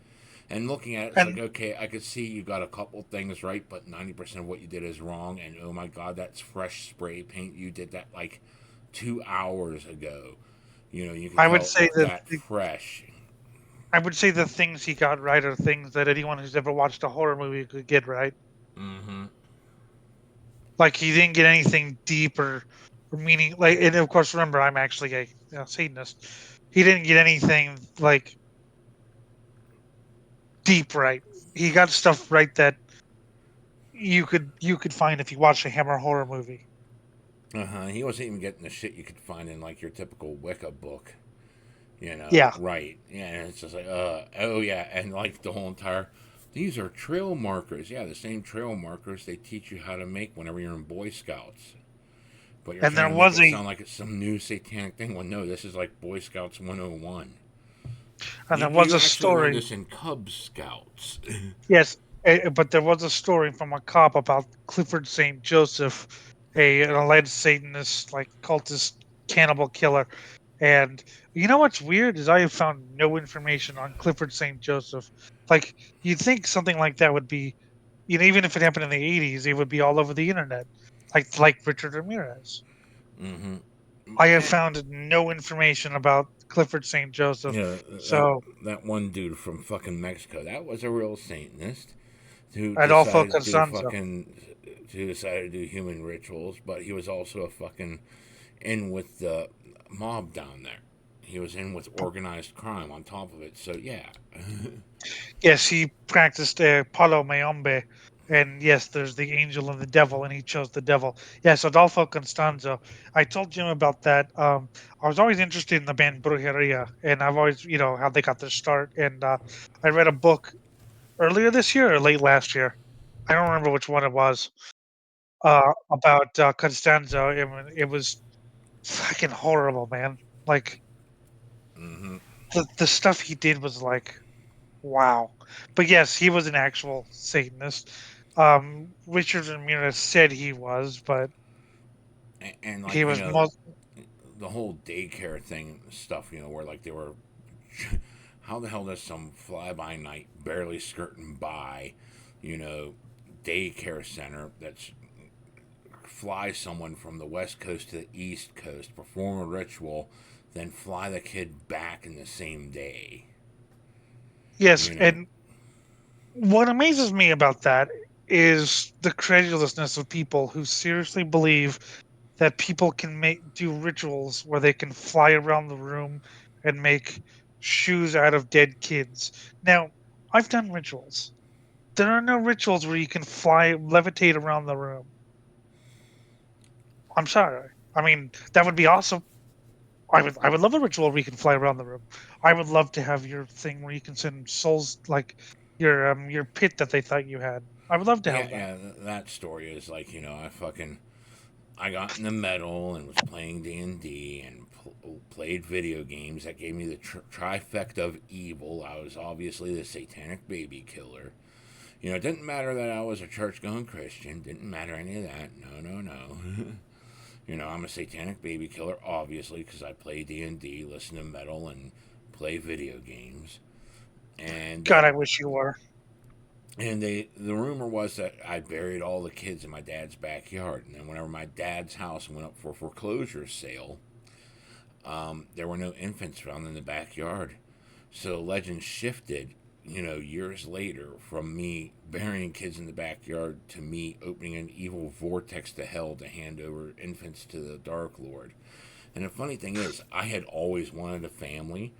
And looking at it, it's like, And okay, I could see you got a couple things right, but 90% of what you did is wrong. And oh my God, that's fresh spray paint. You did that like 2 hours ago. You can I would tell say it's that that fresh. I would say the things he got right are things that anyone who's ever watched a horror movie could get right. Mm-hmm. Like he didn't get anything deep or meaning. Like, and of course, remember, I'm actually a Satanist. He didn't get anything like deep right. He got stuff right that you could find if you watch a Hammer horror movie. Uh-huh. He wasn't even getting the shit you could find in like your typical Wicca book. Yeah. Right? Yeah, and it's just like, oh yeah, and like the whole entire. These are trail markers. Yeah, the same trail markers they teach you how to make whenever you're in Boy Scouts. But you're And trying there to make was it a sound like it's some new satanic thing. Well, no, this is like Boy Scouts 101. and there was You a actually learn story. this in Cub Scouts. Yes, but there was a story from a cop about Clifford St. Joseph, an alleged Satanist, like cultist cannibal killer. And you know what's weird is I have found no information on Clifford St. Joseph. Like you'd think something like that would be, even if it happened in the '80s, it would be all over the internet, like Richard Ramirez. Mm-hmm. I have found no information about Clifford St. Joseph. Yeah, that So that one dude from fucking Mexico, that was a real Satanist who Adolfo decided to do Costanzo. fucking who decided to do human rituals, but he was also a fucking in with the mob down there. He was in with organized crime on top of it. So yeah. Yes, he practiced Palo Mayombe. And yes, there's the angel and the devil, and he chose the devil. Yes, Adolfo Constanzo. I told Jim about that. I was always interested in the band Brujeria, and I've always, how they got their start. And I read a book earlier this year or late last year. I don't remember which one it was. About Constanzo. It was fucking horrible, man. Like Mm-hmm. the stuff he did was like, wow. But yes, he was an actual Satanist. Richard Ramirez said he was, but And he like was most. the whole daycare thing stuff, where like they were. How the hell does some fly by night, barely skirting by, you know, daycare center that's fly someone from the west coast to the east coast, perform a ritual, then fly the kid back in the same day? Yes, You know, and what amazes me about that is the credulousness of people who seriously believe that people can do rituals where they can fly around the room and make shoes out of dead kids. Now, I've done rituals. There are no rituals where you can levitate around the room. I'm sorry. I mean, that would be awesome. I would love a ritual where you can fly around the room. I would love to have your thing where you can send souls like your pit that they thought you had. I would love to yeah, have that. yeah, that story is like, I got in the metal and was playing D&D and played video games. That gave me the trifecta of evil. I was obviously the satanic baby killer. It didn't matter that I was a church going Christian. Didn't matter any of that. No, no, no. I'm a satanic baby killer, obviously, because I play D&D, listen to metal, and play video games. And God, I wish you were. the rumor was that I buried all the kids in my dad's backyard. And then whenever my dad's house went up for foreclosure sale, there were no infants found in the backyard. So legend shifted, years later from me burying kids in the backyard to me opening an evil vortex to hell to hand over infants to the Dark Lord. And the funny thing is, I had always wanted a family.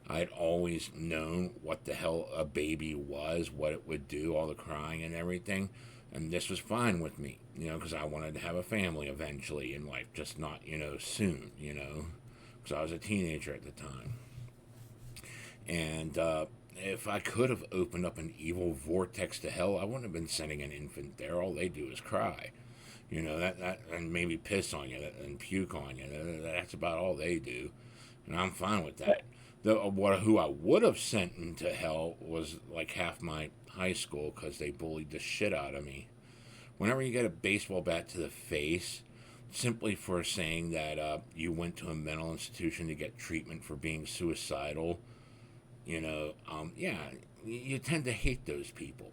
I had always known what the hell a baby was, what it would do, all the crying and everything. And this was fine with me, because I wanted to have a family eventually in life, just not, soon, because I was a teenager at the time. And if I could have opened up an evil vortex to hell, I wouldn't have been sending an infant there. All they do is cry, that and maybe piss on you and puke on you. That's about all they do, and I'm fine with that. Who I would have sent into hell was like half my high school because they bullied the shit out of me. Whenever you get a baseball bat to the face, simply for saying that you went to a mental institution to get treatment for being suicidal, yeah, you tend to hate those people.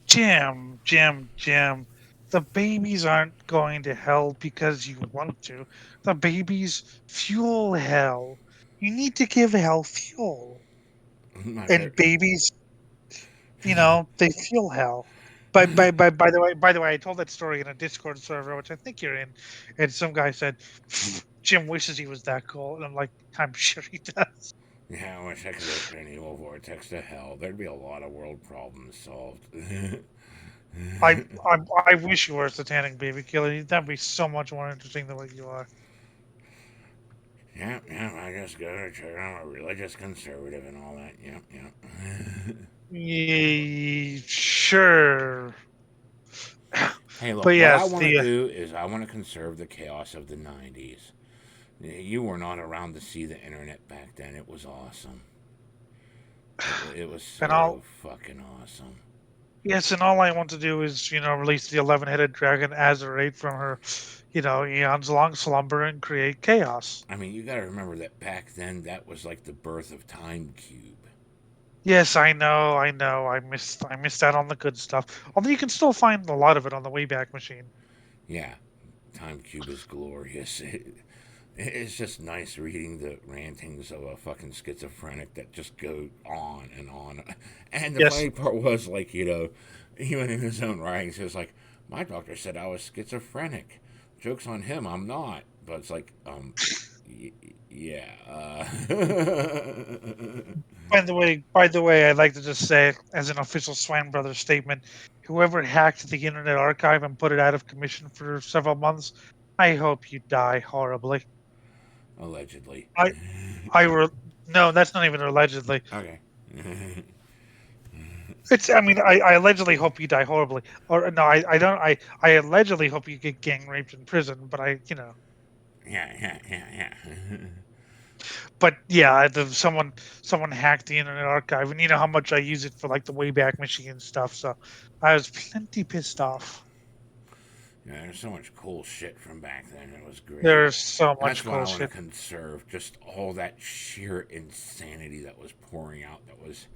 Jim. The babies aren't going to hell because you want to. The babies fuel hell. You need to give hell fuel. My And favorite. babies, they fuel hell. By the way, I told that story in a Discord server, which I think you're in, and some guy said, "Jim wishes he was that cool," and I'm like, "I'm sure he does." Yeah, I wish I could open an evil vortex to hell. There'd be a lot of world problems solved. I wish you were a satanic baby killer. That'd be so much more interesting than what you are. Yeah, I just go to church. I'm a religious conservative and all that. Sure. Hey, But look, what I yes, want to the do is I want to conserve the chaos of the 90s. You were not around to see the internet back then. It was awesome. It was and so all fucking awesome. yes, and all I want to do is, release the 11-headed dragon Azerate from her, eons long slumber and create chaos. I mean, you got to remember that back then, that was like the birth of Time Cube. Yes, I know, I know. I missed out on the good stuff. Although you can still find a lot of it on the Wayback Machine. Yeah, Time Cube is glorious. It's just nice reading the rantings of a fucking schizophrenic that just go on and on. And the Yes. funny part was, like, even in his own writings, he was like, my doctor said I was schizophrenic. Joke's on him, I'm not. But it's like, yeah. By the way, I'd like to just say, as an official Swine Brothers statement, whoever hacked the Internet Archive and put it out of commission for several months, I hope you die horribly. Allegedly. I, I re- no, that's not even allegedly. Okay. I allegedly hope you die horribly. Or no, I don't. I allegedly hope you get gang raped in prison. Yeah. But yeah, someone hacked the Internet Archive, and you know how much I use it for like the Wayback Machine and stuff. So I was plenty pissed off. Yeah, there's so much cool shit from back then. It was great. There's so That's much what cool I want to shit. conserve. Just all that sheer insanity that was pouring out. That was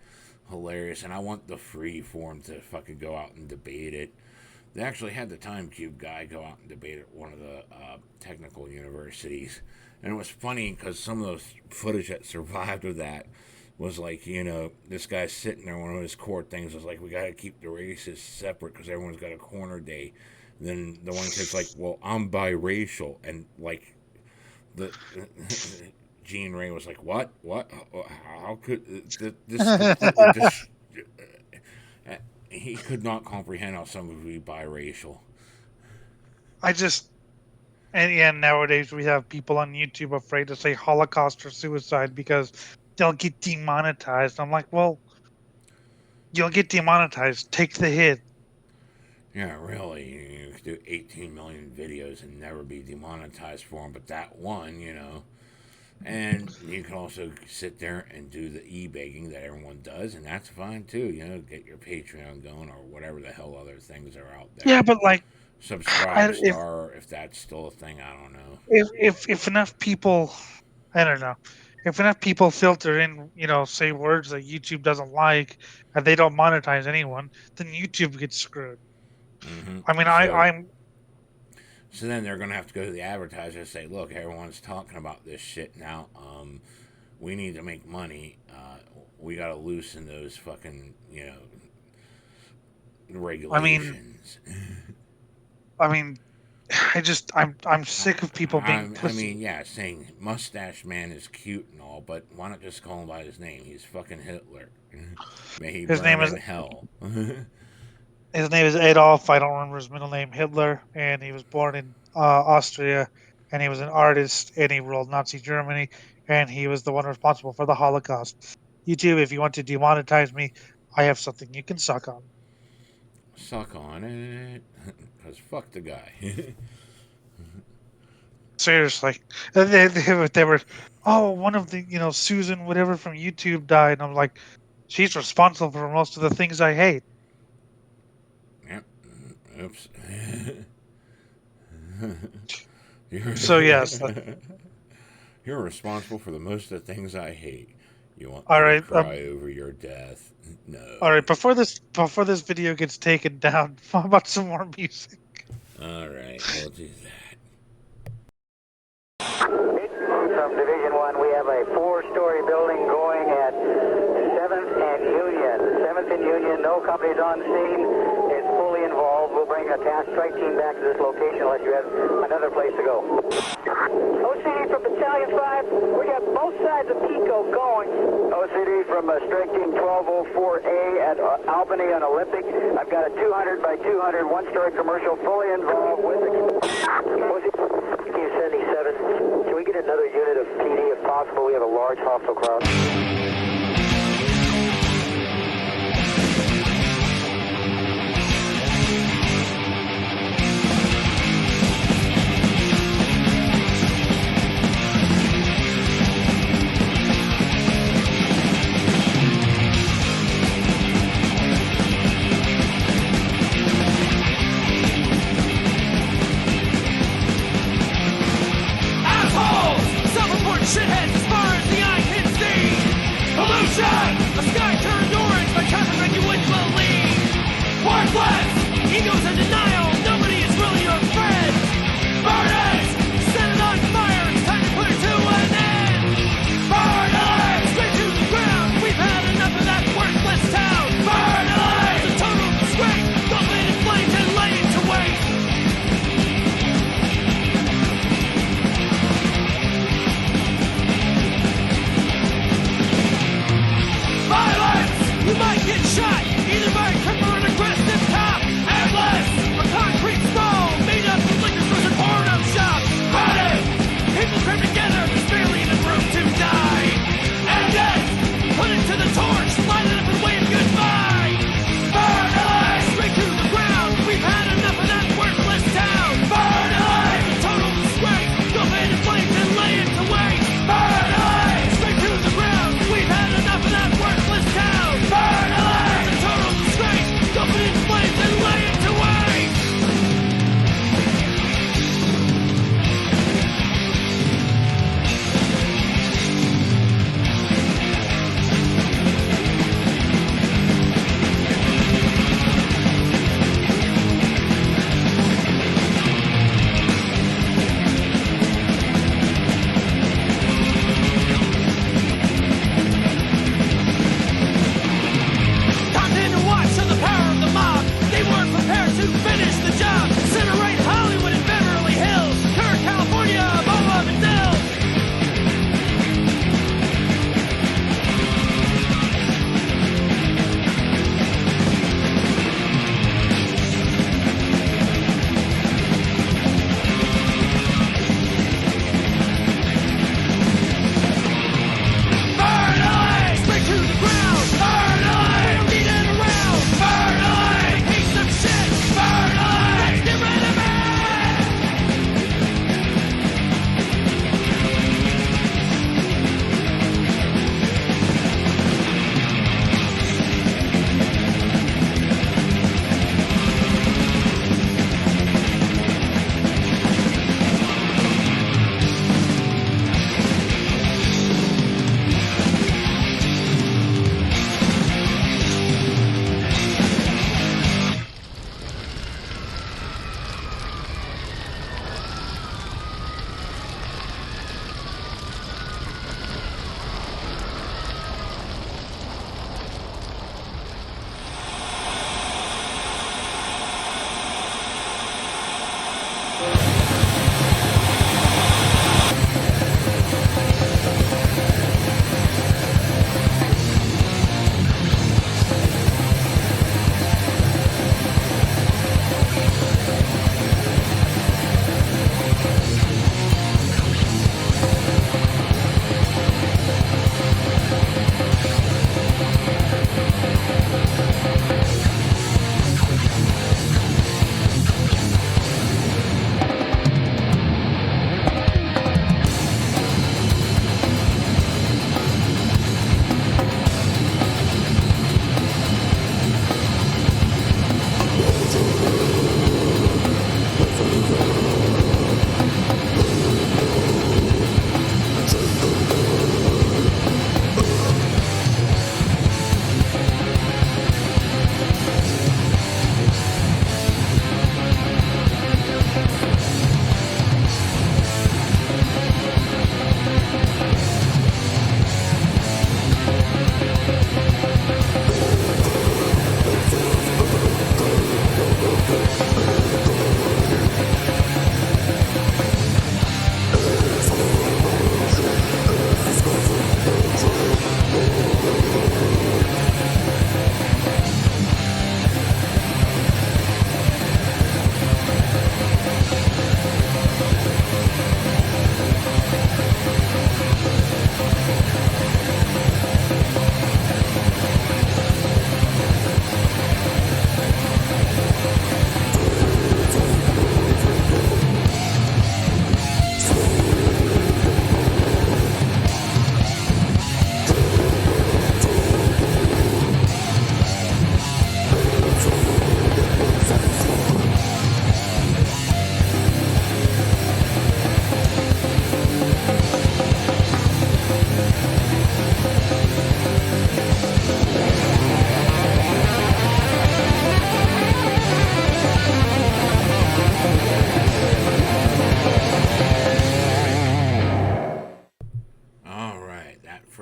hilarious. And I want the free form to fucking go out and debate it. They actually had the Time Cube guy go out and debate at one of the technical universities. And it was funny because some of those footage that survived of that was like, this guy's sitting there. One of his core things was like, we got to keep the races separate because everyone's got a corner day. Then the one kid's like, well, I'm biracial. And like, the Gene Ray was like, what? How could this completely just. He could not comprehend how someone would be biracial. I just and nowadays we have people on YouTube afraid to say Holocaust or suicide because they'll get demonetized. I'm like, well, you'll get demonetized. Take the hit. Yeah, really. You could do 18 million videos and never be demonetized for them, but that one. And you can also sit there and do the e-begging that everyone does, and that's fine too. Get your Patreon going or whatever the hell other things are out Yeah, there. but like, Subscribe I, Star, if that's still a thing, I don't know. if enough people, I don't know, if enough people filter in, say words that YouTube doesn't like, and they don't monetize anyone, then YouTube gets screwed. hmm I mean, So, I'm so then they're gonna have to go to the advertiser and say, "Look, everyone's talking about this shit now. We need to make money. We got to loosen those fucking I mean, regulations." I mean, I'm sick of people being I mean, pussy. yeah, saying mustache man is cute and all, but why not just call him by his name? He's fucking Hitler. May he His burn name is in hell. his name is Adolf. I don't remember his middle name. Hitler, and he was born in Austria, and he was an artist, and he ruled Nazi Germany, and he was the one responsible for the Holocaust. YouTube, if you want to demonetize me, I have something you can suck on. Suck on it, cause fuck the guy. Seriously, they were, oh, one of the Susan whatever from YouTube died, and I'm like, she's responsible for most of the things I hate. Yep. Oops. You're So yes, You're responsible for the most of the things I hate. You want all me to right. cry over your death? All No. right, before this video gets taken down, how about some more music? All right, we'll do that. From Division 1, we have a four-story building going at 7th and Union. 7th and Union, no companies on scene. It's fully involved. We'll bring a task strike team back to this location unless you have another place to go. OCD from Battalion 5, we got both sides of Pico going. OCD from strike team 1204A at Albany on Olympic. I've got a 200 by 200 one-story commercial fully involved with... OCD 77, can we get another unit of PD if possible. We have a large hostile crowd. Shitheads as far as the eye can see!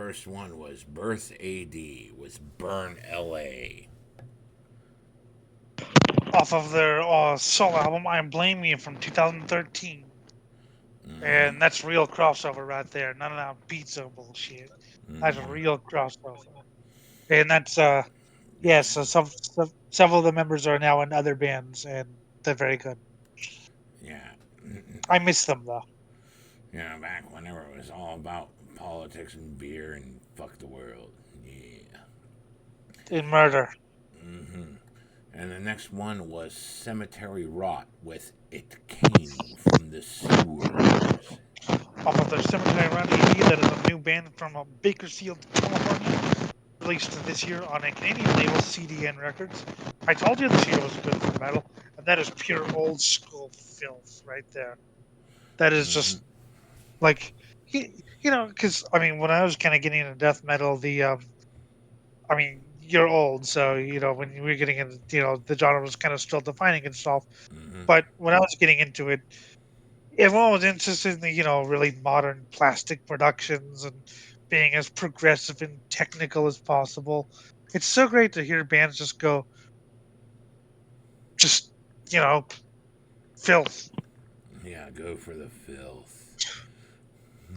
first one was Birth AD, was Burn LA. Off of their solo album, I Blame You from 2013. And that's real crossover right there. None of that pizza bullshit. That's a real crossover. And that's, yes, so several of the members are now in other bands, and they're very good. Yeah. I miss them, though. Yeah, back whenever it was all about politics and beer and fuck the world. Yeah. In Murder. And the next one was Cemetery Rot with It Came from the Sewers. Off of their Cemetery Run EP, that is a new band from Bakersfield, California. Released this year on a Canadian label, CDN Records. I told you this year was good for metal, and that is pure old school filth right there. That is just like, because I mean, when I was kind of getting into death metal, I mean, you're old, so when you were getting into, the genre was kind of still defining itself. But when I was getting into it, everyone was interested in the, really modern plastic productions and being as progressive and technical as possible. It's so great to hear bands just go, just, you know, filth. Yeah, go for the filth.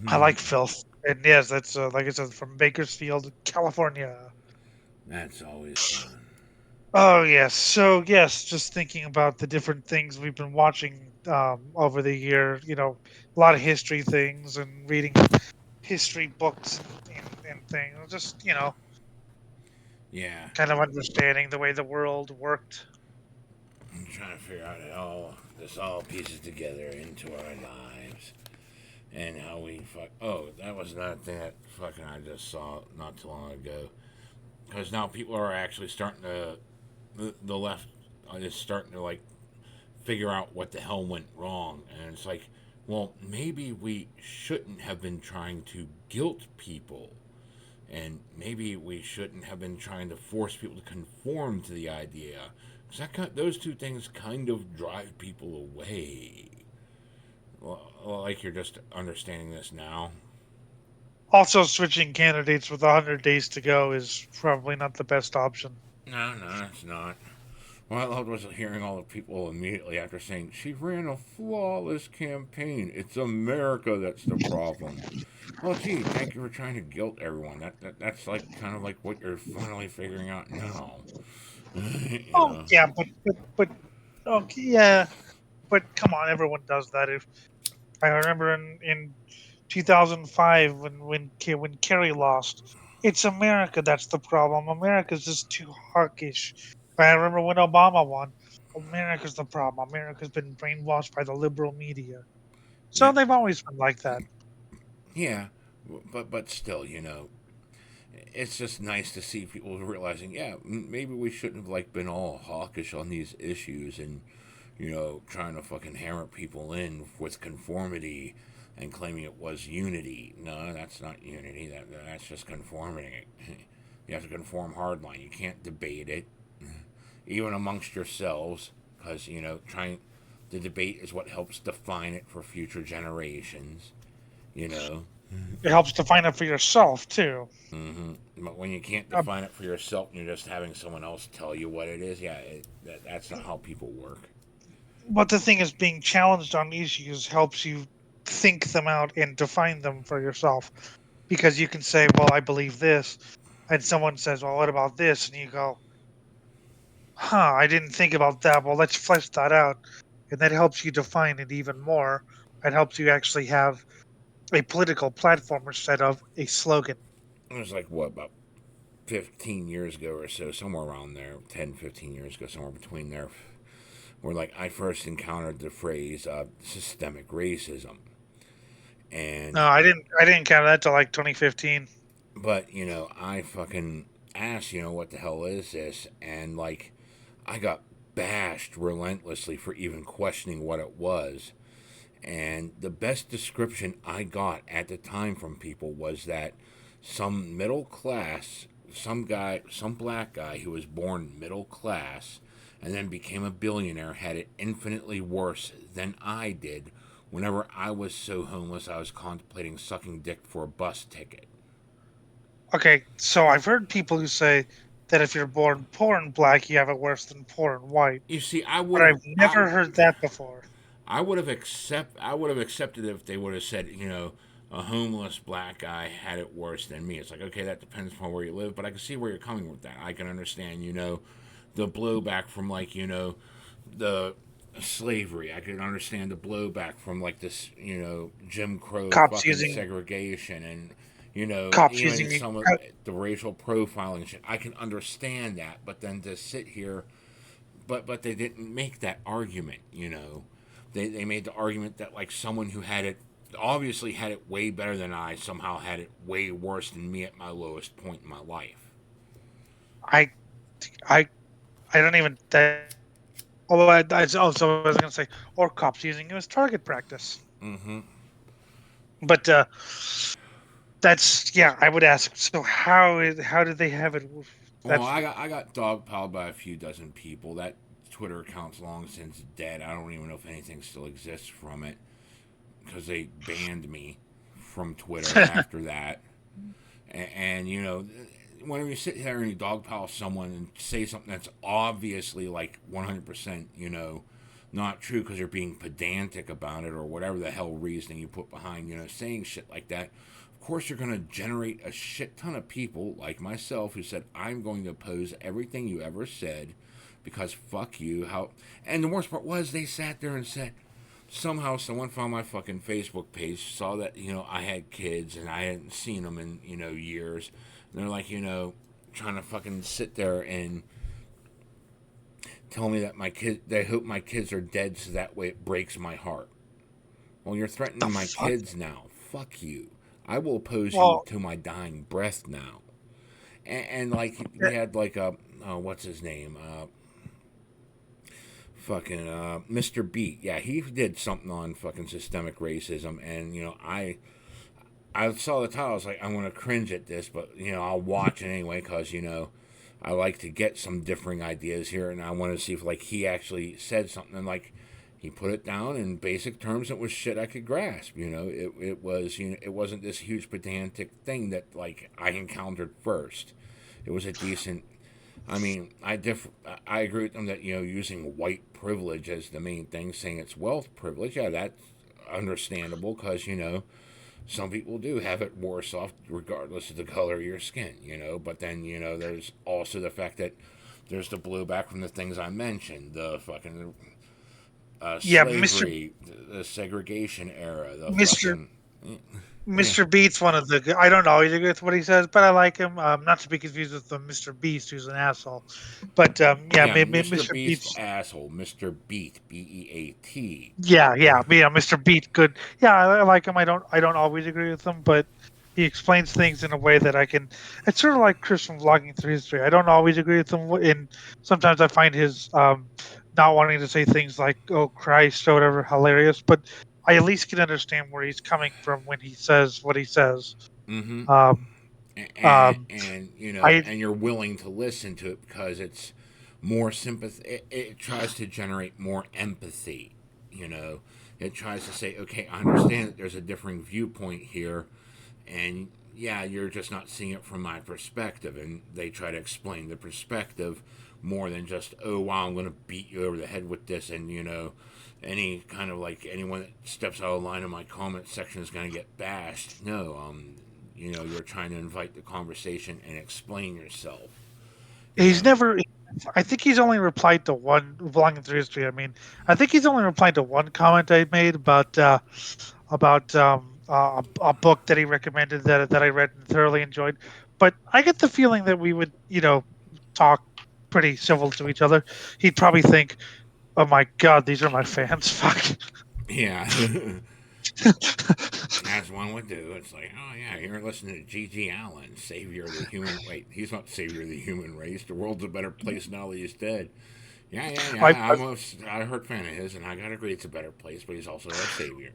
I like filth. And yes, that's, like I said, from Bakersfield, California. That's always fun. Oh, yes. So, yes, just thinking about the different things we've been watching over the year, a lot of history things and reading history books and things. Just, Yeah, kind of understanding the way the world worked. I'm trying to figure out how this all pieces together into our lives. And how we fuck. Oh, that was another thing that fucking I just saw not too long ago. Because now people are actually starting to. The left is starting to, like, figure out what the hell went wrong. And it's like, well, maybe we shouldn't have been trying to guilt people. And maybe we shouldn't have been trying to force people to conform to the idea. Because those two things kind of drive people away. Well, like you're just understanding this now. Also, switching candidates with 100 days to go is probably not the best option. No, it's not. What I loved was hearing all the people immediately after saying, she ran a flawless campaign. It's America that's the problem. Well, gee, thank you for trying to guilt everyone. That's like kind of like what you're finally figuring out now. you Oh, know. yeah, but okay, yeah, but come on, everyone does that. If I remember in 2005 when Kerry lost, it's America that's the problem. America's just too hawkish. I remember when Obama won, America's the problem. America's been brainwashed by the liberal media. So Yeah, they've always been like that. yeah, but still, it's just nice to see people realizing, yeah, maybe we shouldn't have like been all hawkish on these issues and trying to fucking hammer people in with conformity and claiming it was unity. No, that's not unity. That's just conformity. You have to conform hardline. You can't debate it, even amongst yourselves, because trying the debate is what helps define it for future generations. You know, It helps define it for yourself too. but when you can't Uh, define it for yourself and you're just having someone else tell you what it is, yeah, that's not how people work. but the thing is, being challenged on issues helps you think them out and define them for yourself. Because you can say, "Well, I believe this," and someone says, "Well, what about this?" and you go, "Huh, I didn't think about that. Well, let's flesh that out," and that helps you define it even more. It helps you actually have a political platform instead of a slogan. It was like, what, about 15 years ago or so, somewhere around there, 10, 15 years ago, somewhere between there, where like I first encountered the phrase systemic racism. No, And, I didn't count that till like 2015. but, I fucking asked, what the hell is this? And like, I got bashed relentlessly for even questioning what it was. And the best description I got at the time from people was that some middle class, some black guy who was born middle class and then became a billionaire had it infinitely worse than I did whenever I was so homeless I was contemplating sucking dick for a bus ticket. Okay, so I've heard people who say that if you're born poor and black, you have it worse than poor and white. You see, But I've never heard that before. I would have accepted it if they would have said, a homeless black guy had it worse than me. It's like, okay, that depends upon where you live, but I can see where you're coming with that. I can understand, the blowback from like, the slavery. I can understand the blowback from like this, Jim Crow Cops fucking using segregation and cops even using some of the racial profiling shit. I can understand that, but then to sit here, but they didn't make that argument, They made the argument that like someone who had it obviously had it way better than I somehow had it way worse than me at my lowest point in my life. I I I don't even. Although I also was going to say, or cops using it as target practice. Mm-hmm. But that's I would ask. So how did they have it? Well, That's I got dogpiled by a few dozen people. That Twitter account's long since dead. I don't even know if anything still exists from it because they banned me from Twitter after that. And whenever you sit there and you dogpile someone and say something that's obviously like 100%, not true because you're being pedantic about it or whatever the hell reasoning you put behind, saying shit like that. Of course, you're going to generate a shit ton of people like myself who said, I'm going to oppose everything you ever said because fuck you. And the worst part was they sat there and said, somehow someone found my fucking Facebook page, saw that, I had kids and I hadn't seen them in, years. And they're like, trying to fucking sit there and tell me that they hope my kids are dead so that way it breaks my heart. Well, you're threatening my kids now. Fuck you. I will oppose you to my dying breath now. And like, we had like what's his name? Fucking Mr. Beat. Yeah, he did something on fucking systemic racism. And, I saw the title. I was like, I'm going to cringe at this, but, I'll watch it anyway because, I like to get some differing ideas here. And I want to see if, like, he actually said something. And, like, he put it down in basic terms. It was shit I could grasp. It was, it wasn't this huge pedantic thing that, like, I encountered first. It was a decent. I mean, I agree with them that, using white privilege as the main thing, saying it's wealth privilege. Yeah, that's understandable because, some people do have it worse off regardless of the color of your skin, But then, there's also the fact that there's the blowback from the things I mentioned, the fucking slavery, the segregation era, the Mr. fucking. Mr. Beat's one of the. I don't always agree with what he says, but I like him. Not to be confused with the Mr. Beast, who's an asshole. But Yeah, Mr. Mr. Beast's Beat's. asshole. Mr. Beat, Beat. Yeah, Mr. Beat, good. Yeah, I like him. I don't always agree with him, but he explains things in a way that I can. It's sort of like Chris from Vlogging Through History. I don't always agree with him, and sometimes I find his not wanting to say things like "Oh Christ" or whatever hilarious, but I at least can understand where he's coming from when he says what he says. Mm-hmm. Um, And I and you're willing to listen to it because it's more sympathy. It tries to generate more empathy. It tries to say, okay, I understand that there's a differing viewpoint here, and yeah, you're just not seeing it from my perspective. And they try to explain the perspective more than just, oh wow, I'm going to beat you over the head with this, and any kind of like anyone that steps out of line in my comment section is going to get bashed. No, you're trying to invite the conversation and explain yourself. he's never. I think he's only replied to one Vlogging Through History. I mean, I think he's only replied to one comment I made about a book that he recommended that I read and thoroughly enjoyed. But I get the feeling that we would, talk pretty civil to each other. He'd probably think, "Oh my God, these are my fans." Fuck. Yeah. As one would do. It's like, oh yeah, you're listening to G.G. Allen, savior of the human. Wait, he's not savior of the human race. The world's a better place now that he's dead. Yeah. I, I heard fan of his, and I gotta agree it's a better place, but he's also our savior.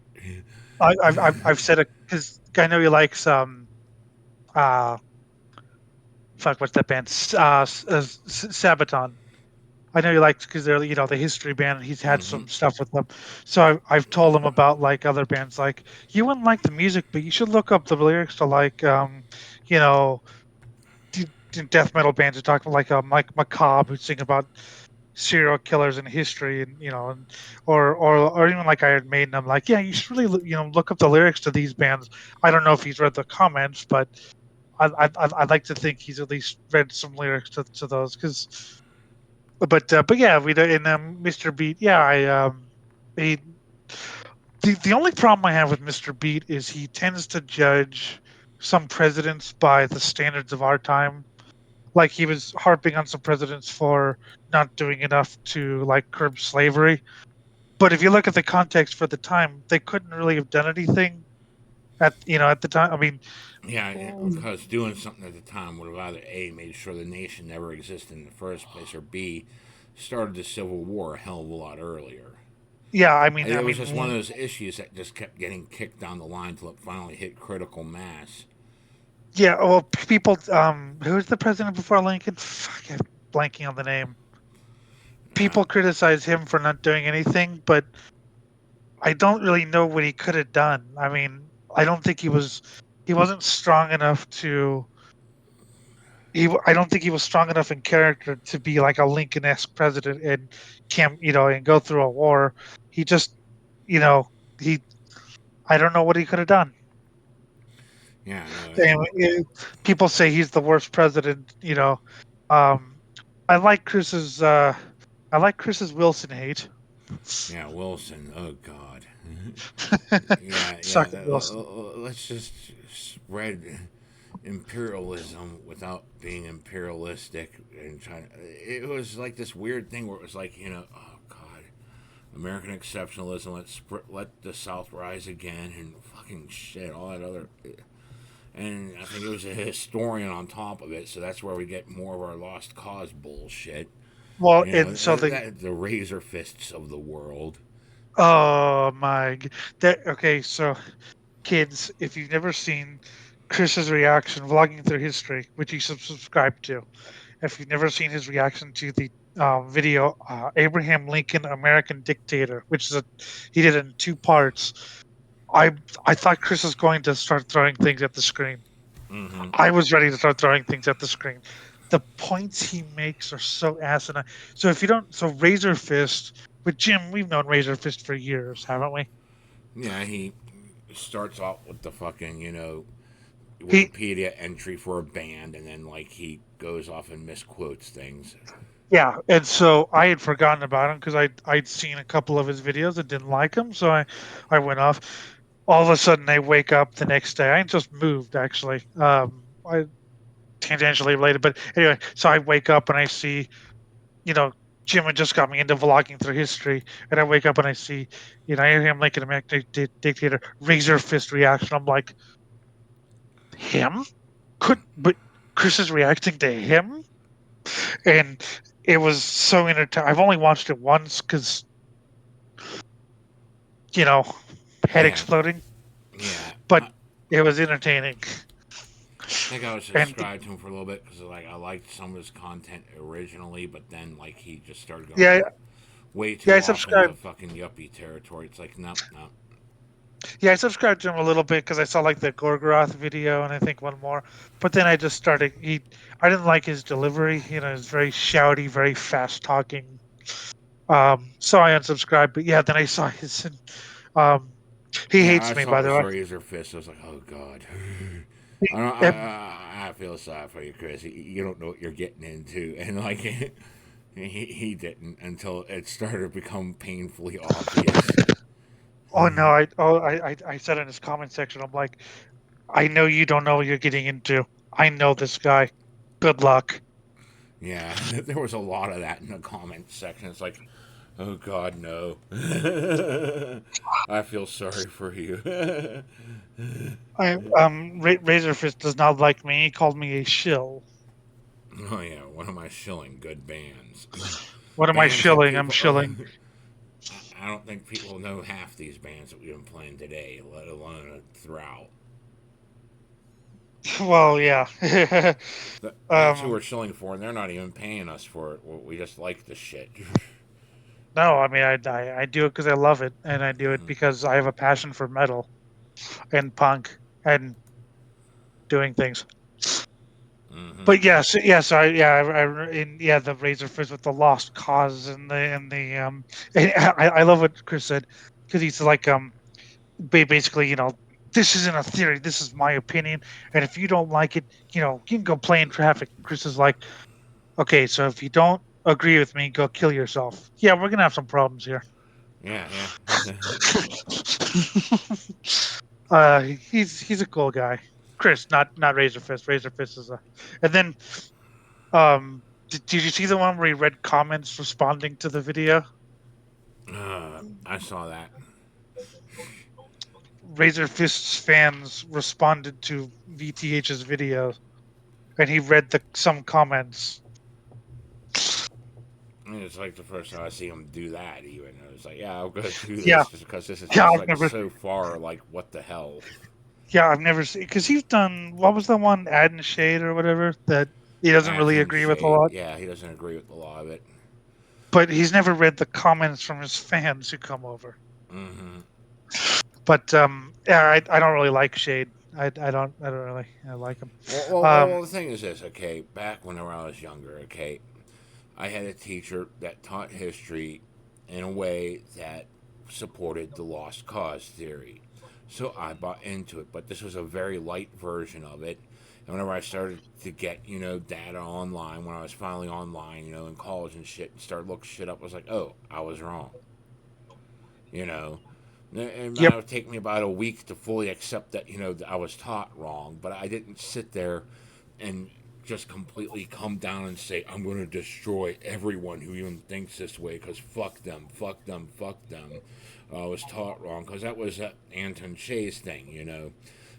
I've said it because I know he likes uh fuck, what's that band? Sabaton. I know he likes because they're the history band. And he's had Mm-hmm. some stuff with them, so I've told him about like other bands. Like you wouldn't like the music, but you should look up the lyrics to like you know death metal bands are talking like Mike Macabre, who's singing about serial killers in history, and or even like Iron Maiden. I'm like, yeah, you should really look up the lyrics to these bands. I don't know if he's read the comments, but I'd like to think he's at least read some lyrics to those, because. But yeah, we in Mr. Beat. Yeah, he the only problem I have with Mr. Beat is he tends to judge some presidents by the standards of our time. Like, he was harping on some presidents for not doing enough to like curb slavery. But if you look at the context for the time, they couldn't really have done anything at the time. I mean, Yeah, because doing something at the time would have either A, made sure the nation never existed in the first place, or B, started the Civil War a hell of a lot earlier. yeah, I mean, It was just one of those issues that just kept getting kicked down the line till it finally hit critical mass. yeah. Well, people, who was the president before Lincoln? Fuck, I'm blanking on the name. Uh, People criticize him for not doing anything, but I don't really know what he could have done. I mean, I don't think he wasn't strong enough to. I don't think he was strong enough in character to be like a Lincoln-esque president and and go through a war. He just, you know, he. I don't know what he could have done. yeah, no, And, people say he's the worst president. Um, I like Chris's. I like Chris's Wilson hate. yeah, Wilson. Oh God. Yeah, Suck yeah. at Wilson. Let's just spread imperialism without being imperialistic and trying. It was like this weird thing where it was like, oh God, American exceptionalism. Let the South rise again and fucking shit, all that other. And I think it was a historian on top of it, so that's where we get more of our lost cause bullshit. Well, and so The razor fists of the world. oh my, okay, so kids, if you've never seen Chris's reaction vlogging through history, which you subscribe to, if you've never seen his reaction to the video Abraham Lincoln American Dictator, which is he did it in two parts. I I thought Chris was going to start throwing things at the screen. Mm-hmm. I was ready to start throwing things at the screen. The points he makes are so asinine. So if you don't, so Razor Fist with Jim, we've known Razor Fist for years, haven't we? Yeah, he starts off with the fucking, He Wikipedia entry for a band, and then like he goes off and misquotes things. Yeah, and so I had forgotten about him because I'd seen a couple of his videos and didn't like him, so I went off. All of a sudden, I wake up the next day. I just moved actually. I tangentially related, but anyway, so I wake up and I see, you know, Jim had just got me into vlogging through history, and I wake up and I see, Abraham Lincoln, American Dictator, Razor Fist reaction. I'm like, him? But Chris is reacting to him, and it was so entertaining. I've only watched it once because, head Yeah, exploding, yeah. but it was entertaining. I think I was And subscribed to him for a little bit because like I liked some of his content originally, but then like he just started going yeah, way too yeah, I off into subscribed. fucking yuppie territory. It's like nope, nope. Yeah, I subscribed to him a little bit because I saw like the Gorgoroth video and I think one more. But then I just started. I didn't like his delivery. It's very shouty, very fast talking. So I unsubscribed. But yeah, then I saw his. Um, he Yeah, hates I me, saw by it the was way. Razor Fist. I was like, oh God. He- I don't. um, I feel sorry for you, Chris. You don't know what you're getting into, and like he didn't until it started to become painfully obvious. oh no! I said in his comment section, I'm like, I know you don't know what you're getting into. I know this guy. Good luck. Yeah, there was a lot of that in the comment section. It's like, oh God, no. I feel sorry for you. Razorfist does not like me. He called me a shill. Oh yeah, one of my shilling good bands. What am I Bands that shilling? I'm people. shilling. I don't think people know half these bands that we've been playing today, let alone throughout. Well, yeah. That's who we're shilling for, and they're not even paying us for it. We just like the shit. No, I mean, I do it because I love it, and I do it because I have a passion for metal and punk and doing things. But the Razor Fist with the lost cause and I love what Chris said because he's like basically this isn't a theory, this is my opinion, and if you don't like it, you can go play in traffic. Chris is like, okay, so if you don't agree with me, go kill yourself. Yeah, we're gonna have some problems here. Yeah, yeah. He's a cool guy. Chris, not Razor Fist. Razor Fist is a, and then did you see the one where he read comments responding to the video? I saw that. Razor Fist's fans responded to VTH's video, and he read some comments. I mean, it's like the first time I see him do that. Even it's like, yeah, I'll go do Yeah, this just because this is yeah, just I've like never, so far. Like, what the hell? yeah, I've never seen because he's done what was the one Ad and Shade or whatever that he doesn't Ads really and agree with a shade. lot, Yeah, he doesn't agree with a lot of it. but he's never read the comments from his fans who come over. Mm-hmm. But yeah, I don't really like Shade. I don't really like him. Well, the thing is this, okay? Back whenever I was younger, okay, I had a teacher that taught history in a way that supported the lost cause theory. So I bought into it, but this was a very light version of it. And whenever I started to get, data online, when I was finally online, in college and shit, and started looking shit up, I was like, oh, I was wrong. You know, and Yep. that would take me about a week to fully accept that, that I was taught wrong. But I didn't sit there and just completely come down and say, I'm going to destroy everyone who even thinks this way because fuck them, fuck them, fuck them. I was taught wrong because that was Anton Che's thing.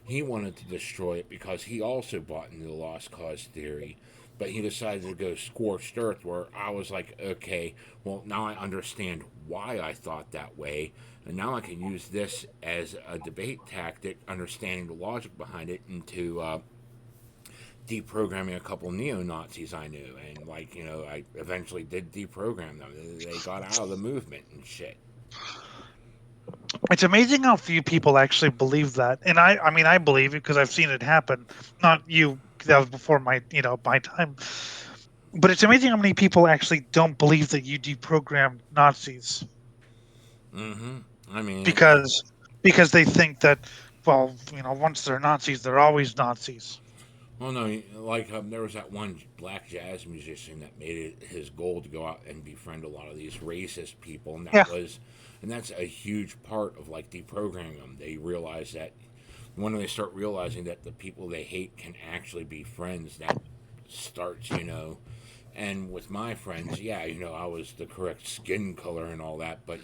He wanted to destroy it because he also bought into the lost cause theory. But he decided to go scorched earth, where I was like, okay, well, now I understand why I thought that way. And now I can use this as a debate tactic, understanding the logic behind it, into deprogramming a couple neo-Nazis I knew. And, I eventually did deprogram them. They got out of the movement and shit. It's amazing how few people actually believe that, and I mean, I believe it because I've seen it happen. Not you, that was before my time. But it's amazing how many people actually don't believe that you deprogrammed Nazis Mm-hmm. I mean, because they think that, well, once they're Nazis, they're always Nazis. well, no, there was that one black jazz musician that made it his goal to go out and befriend a lot of these racist people, and Yeah. that's a huge part of deprogramming them. They realize that when they start realizing that the people they hate can actually be friends, that starts, And with my friends, yeah, I was the correct skin color and all that, but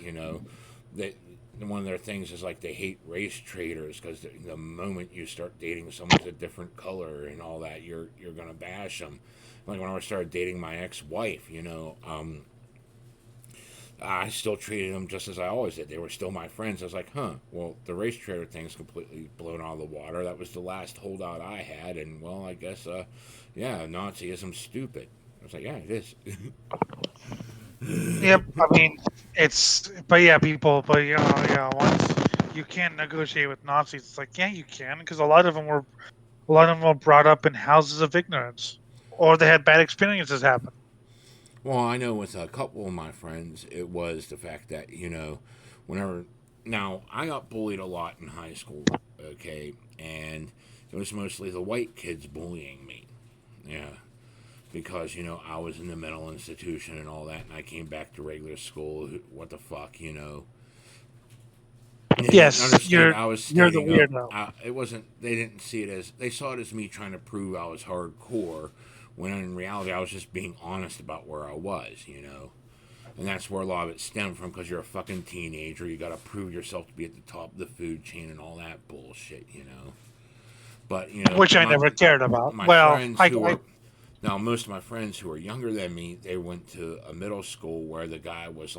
they, one of their things is they hate race traders because the moment you start dating someone who's a different color and all that, you're gonna bash them. Like when I started dating my ex-wife, I still treated them just as I always did. They were still my friends. I was like, huh, well, the race trader thing's completely blown out of the water. That was the last holdout I had, and well, I guess, yeah, Nazism's stupid. I was like, yeah, it is. Yep. I mean, but yeah, but once you can't negotiate with Nazis, it's like, yeah, you can, because a lot of them were brought up in houses of ignorance, or they had bad experiences happen. Well, I know with a couple of my friends, it was the fact that, whenever. Now, I got bullied a lot in high school, okay? And it was mostly the white kids bullying me. Yeah. Because, I was in the mental institution and all that, and I came back to regular school. What the fuck, They didn't Yes, understand I was you're the standing up. weirdo. It wasn't. They didn't see it as. They saw it as me trying to prove I was hardcore, when in reality I was just being honest about where I was. And that's where a lot of it stemmed from. Because you're a fucking teenager, you got to prove yourself to be at the top of the food chain and all that bullshit. But Which I never cared about. My Well, friends who were now most of my friends who were younger than me, they went to a middle school where the guy was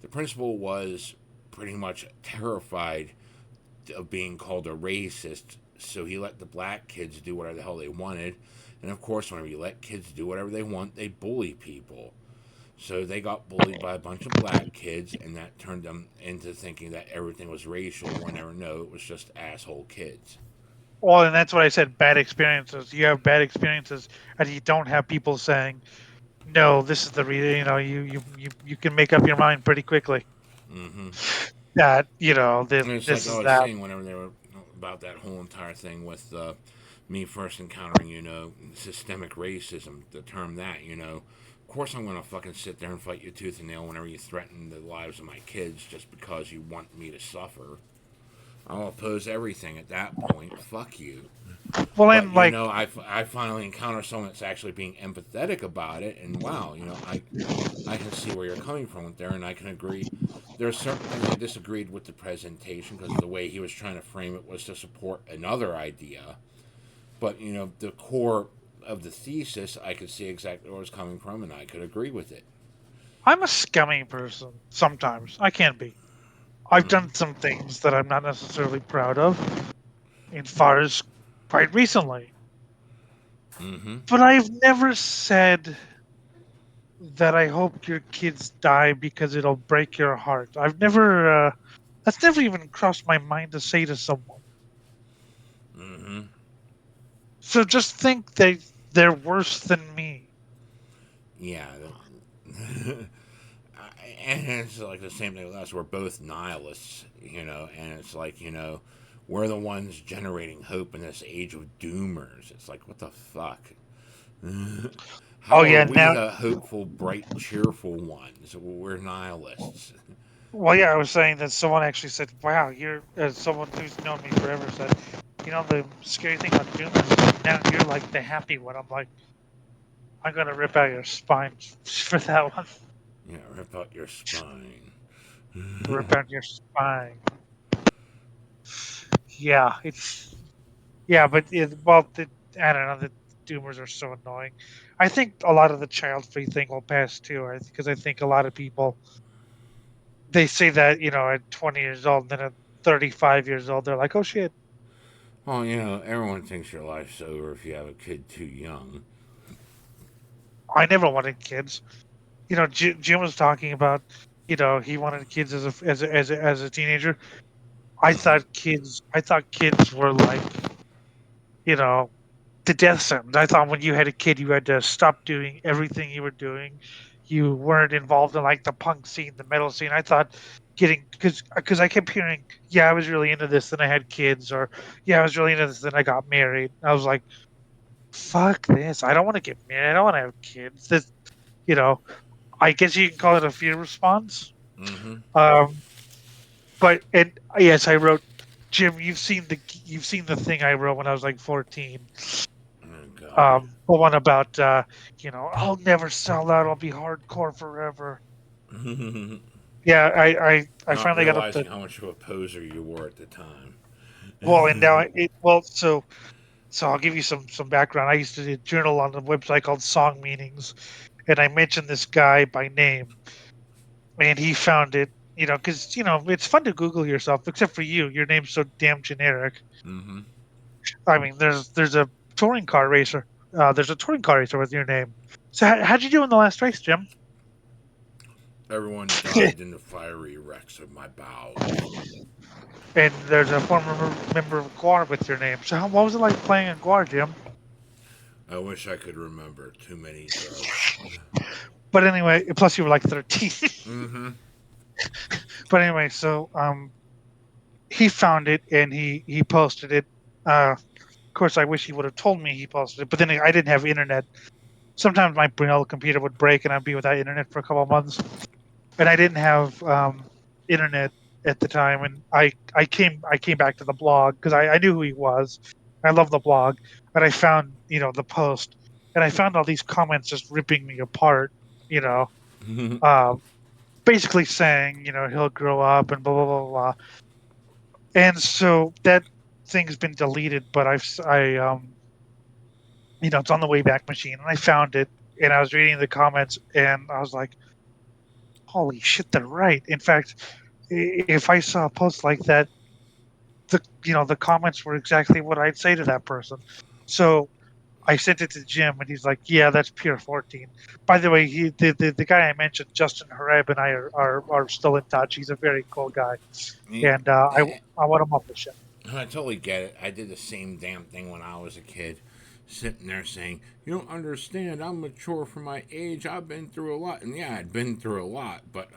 the principal was pretty much terrified of being called a racist, so he let the black kids do whatever the hell they wanted. And of course, whenever you let kids do whatever they want, they bully people. So they got bullied by a bunch of black kids, and that turned them into thinking that everything was racial, whenever no, it was just asshole kids. Well, and that's what I said. Bad experiences. You have bad experiences, and you don't have people saying, "No, this is the reason." You can make up your mind pretty quickly Mm-hmm. that And it's this like I is was that. saying whenever they were about that whole entire thing with me first encountering, systemic racism, the term that, of course I'm going to fucking sit there and fight you tooth and nail whenever you threaten the lives of my kids just because you want me to suffer. I'll oppose everything at that point. Fuck you. Well, But and like I finally encounter someone that's actually being empathetic about it, and wow, I can see where you're coming from with there, and I can agree. There are certain things I disagreed with the presentation because the way he was trying to frame it was to support another idea. But the core of the thesis, I could see exactly where it was coming from, and I could agree with it. I'm a scummy person. Sometimes I can be. I've done some things that I'm not necessarily proud of, as far as quite recently. Mm-hmm. But I've never said that I hope your kids die because it'll break your heart. I've never. That's never even crossed my mind to say to someone. Mm-hmm. So just think they're worse than me. Yeah. And it's like the same thing with us. We're both nihilists, and it's like, we're the ones generating hope in this age of doomers. It's like, what the fuck? Oh How are yeah, we now. the hopeful, bright, cheerful ones? We're nihilists. Well, yeah, I was saying that someone actually said, "Wow, you're someone who's known me forever said, the scary thing about Doom is now you're like the happy one." I'm like, I'm gonna rip out your spine for that one. Yeah, rip out your spine. Rip out your spine. Yeah, but I don't know. The Doomers are so annoying. I think a lot of the child free thing will pass too. Because I think a lot of people they say that at 20 years old, and then at 35 years old, they're like, "Oh shit." Well, everyone thinks your life's over if you have a kid too young. I never wanted kids. Jim was talking about, he wanted kids as a teenager. Mm-hmm. I thought kids were like, you know, the death sentence. I thought when you had a kid, you had to stop doing everything you were doing. You weren't involved in like the punk scene, the metal scene. I thought getting because I kept hearing, yeah, I was really into this, then I had kids, or yeah, I was really into this, then I got married. I was like, fuck this. I don't want to get married. I don't want to have kids. This, you know, I guess you can call it a fear response. Mm-hmm. Um, but and yes, I wrote, Jim. You've seen the thing I wrote when I was like 14. Oh God. The one about I'll never sell out. I'll be hardcore forever. Yeah, I Not finally got up realizing to how much of a poser you were at the time. well, and now so I'll give you some background. I used to do a journal on a website called Song Meanings, and I mentioned this guy by name, and he found it. Because it's fun to Google yourself, except for you. Your name's so damn generic. Mm-hmm. I mean, there's a touring car racer. There's a touring car racer with your name. So how'd you do in the last race, Jim? Everyone died in the fiery wrecks of my bowels. And there's a former member of Guar with your name. So what was it like playing in Guar, Jim? I wish I could remember. Too many drugs. But anyway, plus you were like 13. Mm-hmm. But anyway, so he found it and he posted it. Of course, I wish he would have told me he posted it, but then I didn't have internet. Sometimes my Brunel computer would break and I'd be without internet for a couple of months, and I didn't have internet at the time. And I came back to the blog because I knew who he was. I love the blog, and I found the post, and I found all these comments just ripping me apart. You know, uh, basically saying he'll grow up and blah blah blah blah. And so that thing's been deleted, but it's on the Wayback Machine, and I found it, and I was reading the comments, and I was like, holy shit, they're right. In fact, if I saw a post like that, the comments were exactly what I'd say to that person. So I sent it to Jim, and he's like, "Yeah, that's pure 14." By the way, the guy I mentioned, Justin Hareb, and I are still in touch. He's a very cool guy, and I want him on the show. I totally get it. I did the same damn thing when I was a kid, sitting there saying, "You don't understand. I'm mature for my age. I've been through a lot." And yeah, I'd been through a lot, but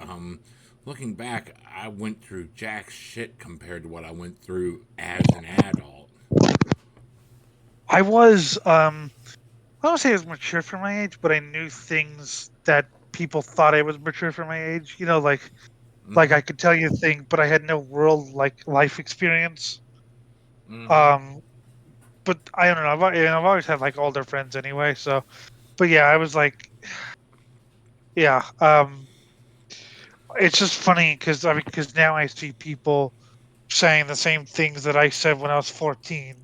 looking back, I went through jack shit compared to what I went through as an adult. I was I don't say I was mature for my age, but I knew things that people thought I was mature for my age. You know, like Mm-hmm. I could tell you things, but I had no world like life experience. Mm-hmm. Um, but I don't know. I've always had like older friends anyway. So, but yeah, I was like, yeah. It's just funny because because now I see people saying the same things that I said when I was 14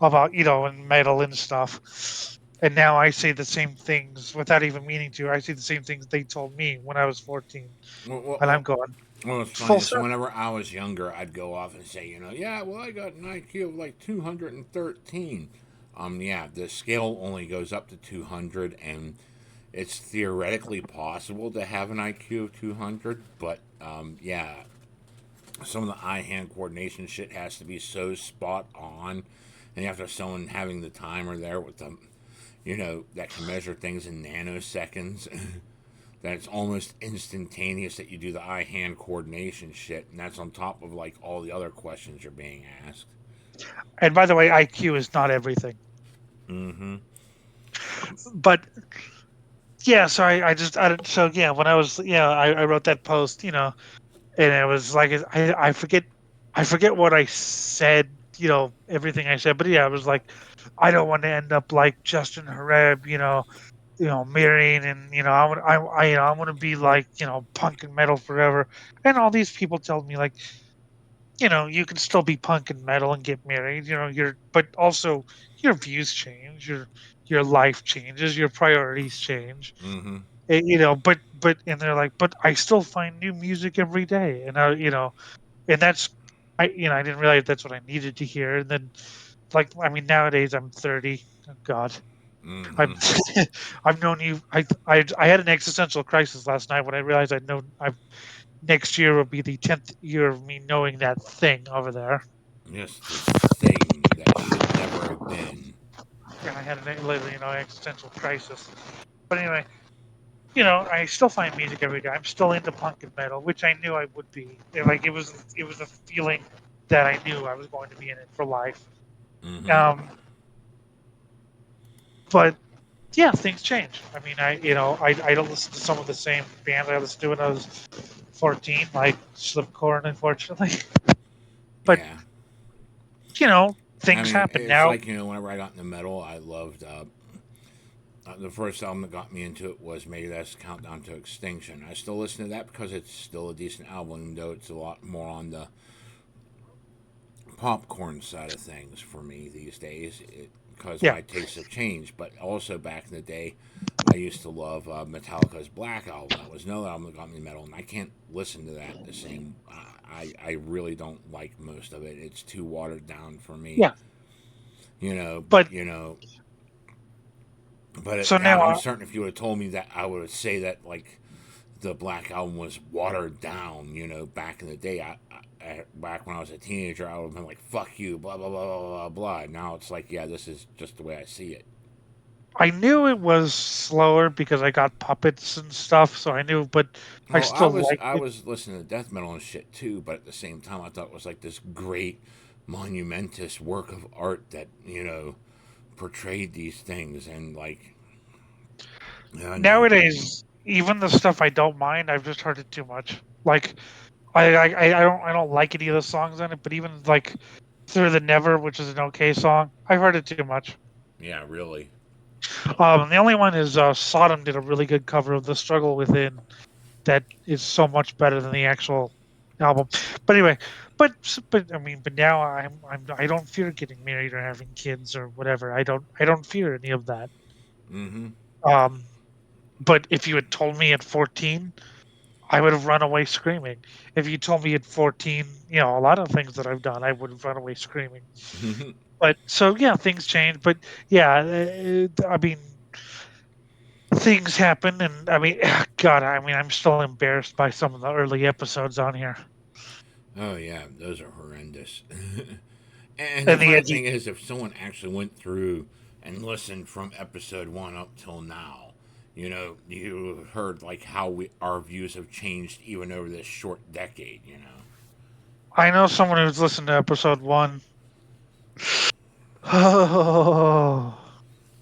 about and metal and stuff. And now I say the same things without even meaning to. I say the same things they told me when I was 14, Well, well, and I'm well, going well, it's it's full funny. So circle. whenever I was younger, I'd go off and say, yeah, well, I got an IQ of like 213. Yeah, the scale only goes up to 200, and it's theoretically possible to have an IQ of 200, but yeah, some of the eye-hand coordination shit has to be so spot on, and you have to have someone having the timer there with them, that can measure things in nanoseconds. That it's almost instantaneous that you do the eye-hand coordination shit, and that's on top of like all the other questions you're being asked. And by the way, IQ is not everything. Mm-hmm. But yeah, so so yeah, when I was I wrote that post, and it was like I forget what I said, everything I said, but yeah, it was like I don't want to end up like Justin Hareb, marrying and I want to be like punk and metal forever, and all these people tell me like you can still be punk and metal and get married, but also your views change, your life changes, your priorities change, Mm-hmm. but and they're like, but I still find new music every day, and and that's I didn't realize that's what I needed to hear, and then like I mean nowadays I'm 30. Oh God. I'm Mm-hmm. I've known you. I had an existential crisis last night when I realized I've next year will be the 10th year of me knowing that thing over there. Yes, this thing that should never have been. And I had literally existential crisis. But anyway, I still find music every day. I'm still into punk and metal, which I knew I would be. Like it was a feeling that I knew I was going to be in it for life. Mm-hmm. Um, but yeah, things change. I mean, I don't listen to some of the same bands I listened to when I was 14, like Slipknot, unfortunately. But Yeah. I things mean, happen it's now. like, whenever I got into metal, I loved the first album that got me into it was Megadeth's Countdown to Extinction. I still listen to that because it's still a decent album, though it's a lot more on the popcorn side of things for me these days, because Yeah, my tastes have changed. But also back in the day, I used to love Metallica's Black Album. That was another album that got me metal, and I can't listen to that the same. I really don't like most of it. It's too watered down for me. yeah. You know, But but you know, but so now, I'm certain if you would have told me that, I would say that like the Black Album was watered down. Back in the day, back when I was a teenager, I would have been like, "Fuck you," blah blah blah blah blah blah. Now it's like, yeah, this is just the way I see it. I knew it was slower because I got puppets and stuff. So I knew, but I Well, I still was liked I it. was listening to death metal and shit too, but at the same time, I thought it was like this great, monumentous work of art that portrayed these things, and like, and Nowadays, even the stuff I don't mind, I've just heard it too much. Like I don't like any of the songs on it, but even like Through the Never, which is an okay song, I've heard it too much. yeah, really. The only one is Sodom did a really good cover of The Struggle Within that is so much better than the actual album. But anyway, but I mean, but now I don't fear getting married or having kids or whatever. I don't fear any of that. Mm-hmm. Um, but if you had told me at 14, I would have run away screaming. If you told me at 14, a lot of things that I've done, I would have run away screaming. But so yeah, things change. But yeah, I mean, things happen, and I mean, God, I mean, I'm still embarrassed by some of the early episodes on here. Oh yeah, those are horrendous. And the And the funny edgy. thing is, if someone actually went through and listened from episode 1 up till now, you heard like how our views have changed even over this short decade. I know someone who's listened to episode 1. Oh,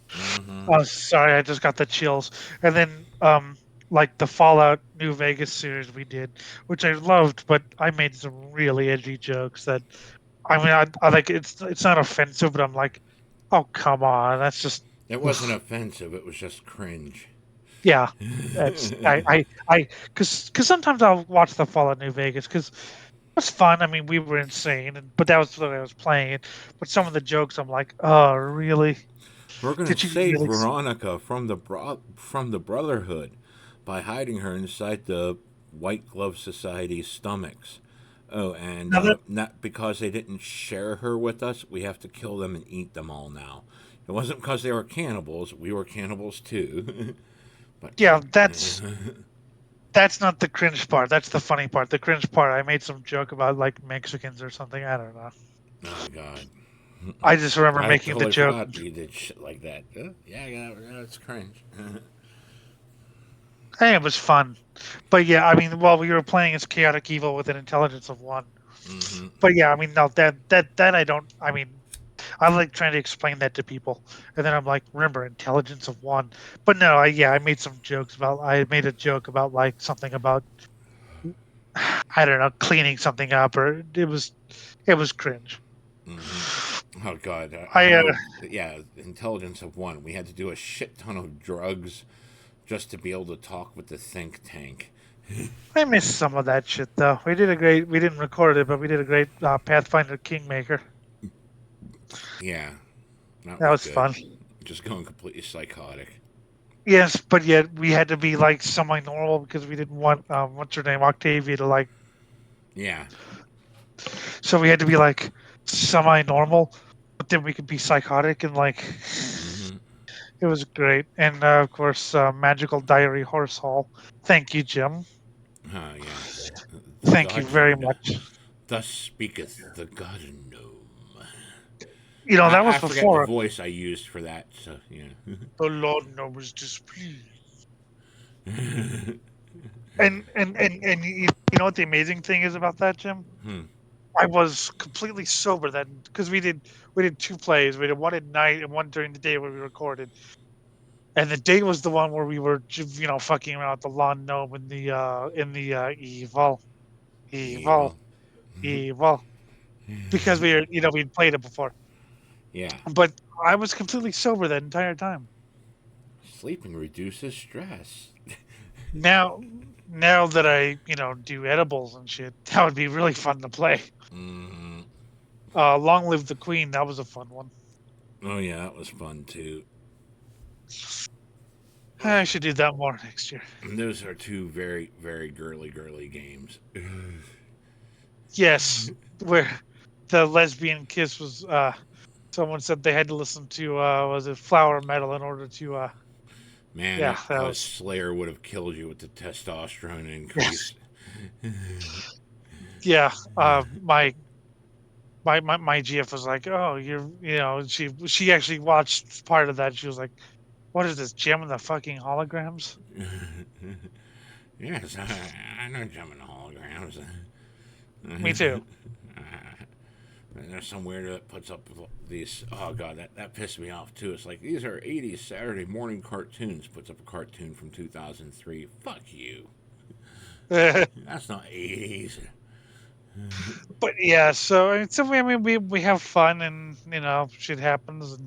Mm-hmm. oh, sorry, I just got the chills. And then, like the Fallout New Vegas series we did, which I loved, but I made some really edgy jokes that, I mean, I like it's not offensive, but I'm like, oh come on, that's just, It wasn't offensive; it was just cringe. yeah, that's because sometimes I'll watch the Fallout New Vegas because was fun. I mean, we were insane, but that was the way I was playing it. But some of the jokes, I'm like, oh, really? We're gonna Did you save really? Veronica from the Brotherhood by hiding her inside the White Glove Society's stomachs. Oh, and Now that, not because they didn't share her with us, we have to kill them and eat them all now. It wasn't because they were cannibals; we were cannibals too. but yeah, that's not the cringe part. That's the funny part. The cringe part, I made some joke about like Mexicans or something. I don't know. oh God, I just remember I making the totally joke. forgot that you did shit like that. Yeah, it's cringe. Hey, it was fun, but yeah, I mean, while we were playing as chaotic evil with an intelligence of 1. hmm But yeah, I mean, no, that I don't. I mean, I like trying to explain that to people, and then I'm like, remember, intelligence of 1. But no, I made some jokes about. I made a joke about like something about I don't know, cleaning something up, or it was cringe. hmm Oh God, I yeah, intelligence of 1. We had to do a shit ton of drugs just to be able to talk with the think tank. I miss some of that shit though. We did a great. We didn't record it, but we did a great Pathfinder Kingmaker. Yeah, that That was was good. fun. Just going completely psychotic. Yes, but yet we had to be like semi-normal because we didn't want what's her name, Octavia, to like. Yeah. So we had to be like semi-normal, but then we could be psychotic and like. hmm It was great, and of course, Magical Diary Horse Hall. Thank you, Jim. Yeah. The Thank you god, very much. thus speaketh the god gnome. You know, that was I forget the before voice I used for that. So yeah. the Lord was displeased. And you know what the amazing thing is about that, Jim? hmm. I was completely sober then because we did 2 plays. We did one at night and one during the day when we recorded. And the day was the one where we were, fucking around with the lawn gnome in the evil, evil, Evil. evil, because we'd played it before. Yeah. But I was completely sober that entire time. Sleeping reduces stress. Now, now that I do edibles and shit, that would be really fun to play. hmm Long Live the Queen, that was a fun one. Oh yeah, that was fun too. I should do that more next year. And those are 2 very, very girly games. Yes, where the lesbian kiss was. Someone said they had to listen to was it Flower Metal in order to. Man, Yeah, that a was. Slayer would have killed you with the testosterone Yes, increase. yeah. My GF was like, oh, she actually watched part of that. She was like, what is this, jamming the fucking holograms? Yes, I know jumping holograms. Me too. There's some weirdo that puts up these. Oh god, that pissed me off too. It's like these are '80s Saturday morning cartoons. Puts up a cartoon from 2003. Fuck you. That's not '80s. But yeah, I mean, we have fun and shit happens.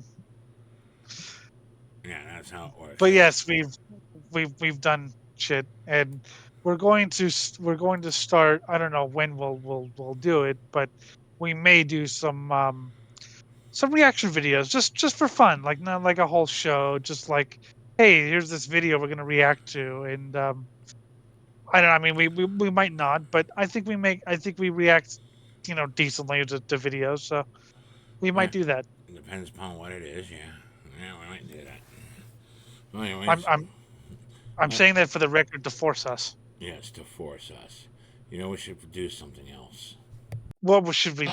Yeah, that's how it works. But Yeah. yes, we've done shit, and we're going to start. I don't know when we'll do it, but we may do some reaction videos just for fun, like not like a whole show, just like, hey, here's this video we're gonna react to, and I don't know. I mean, we might not, but I think we react, decently to videos, so we Yeah. might do that. It depends upon what it is. Yeah. Yeah, we might do that. Well, I'm anyways, I'm I'm uh, saying that for the record to force us. yes, to force us. We should do something else. What should we do?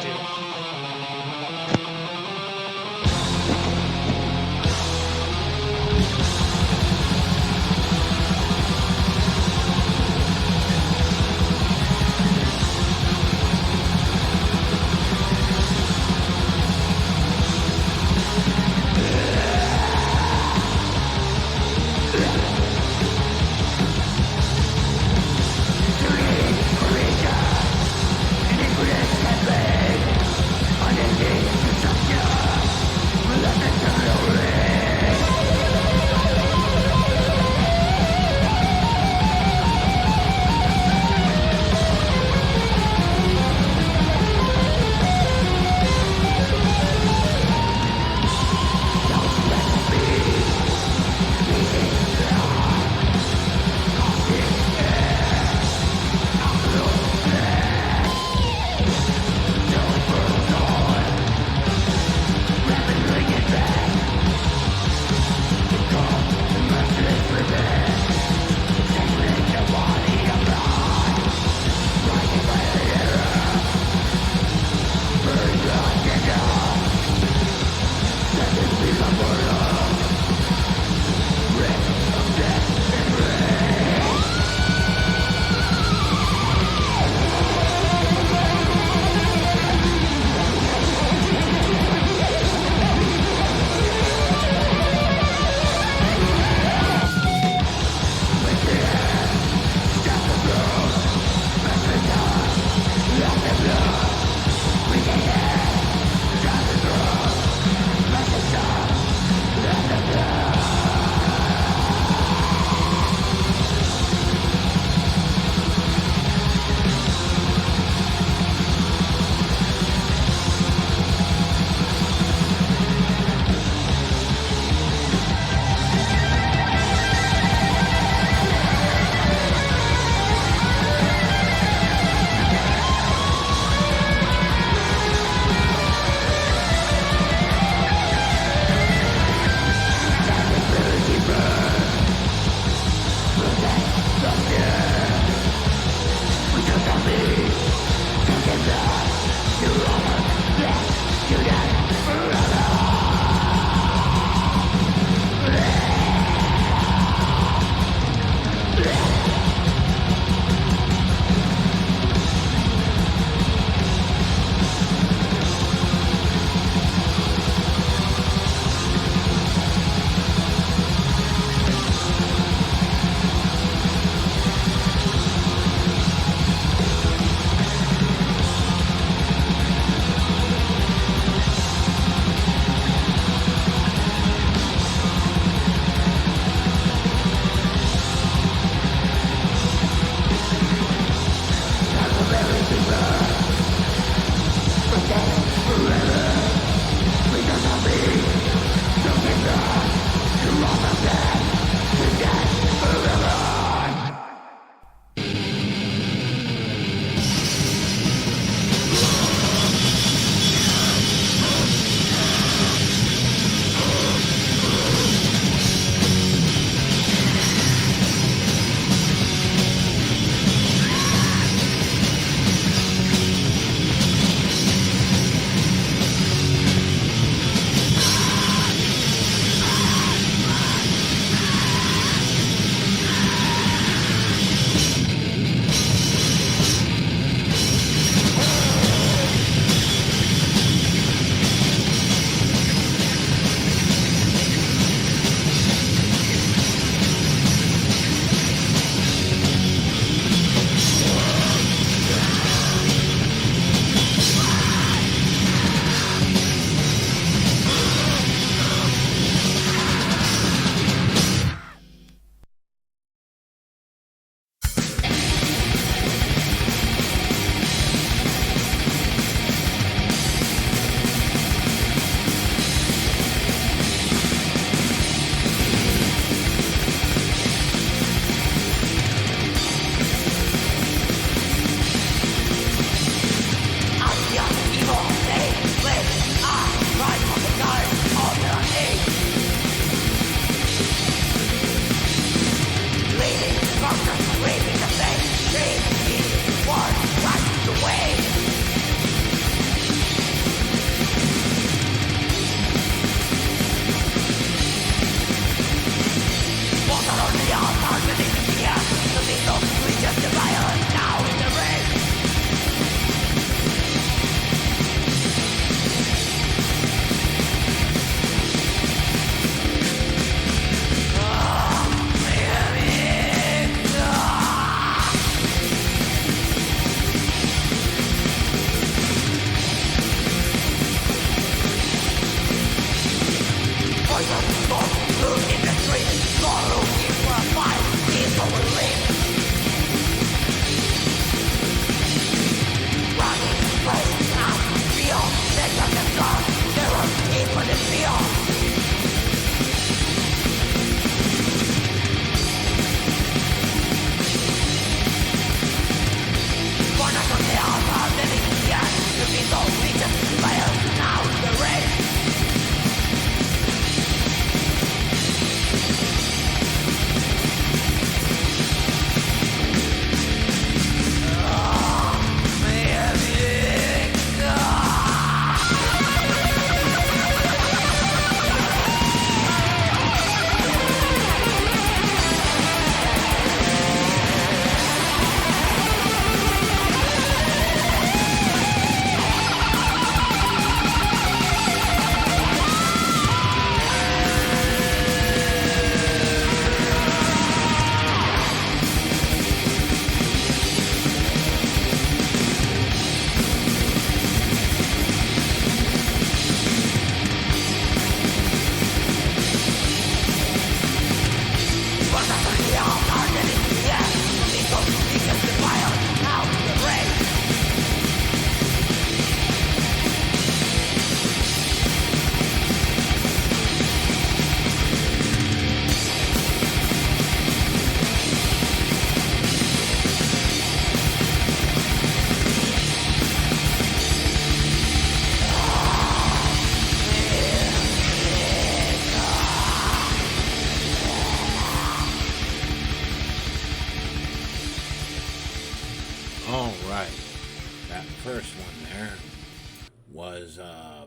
was a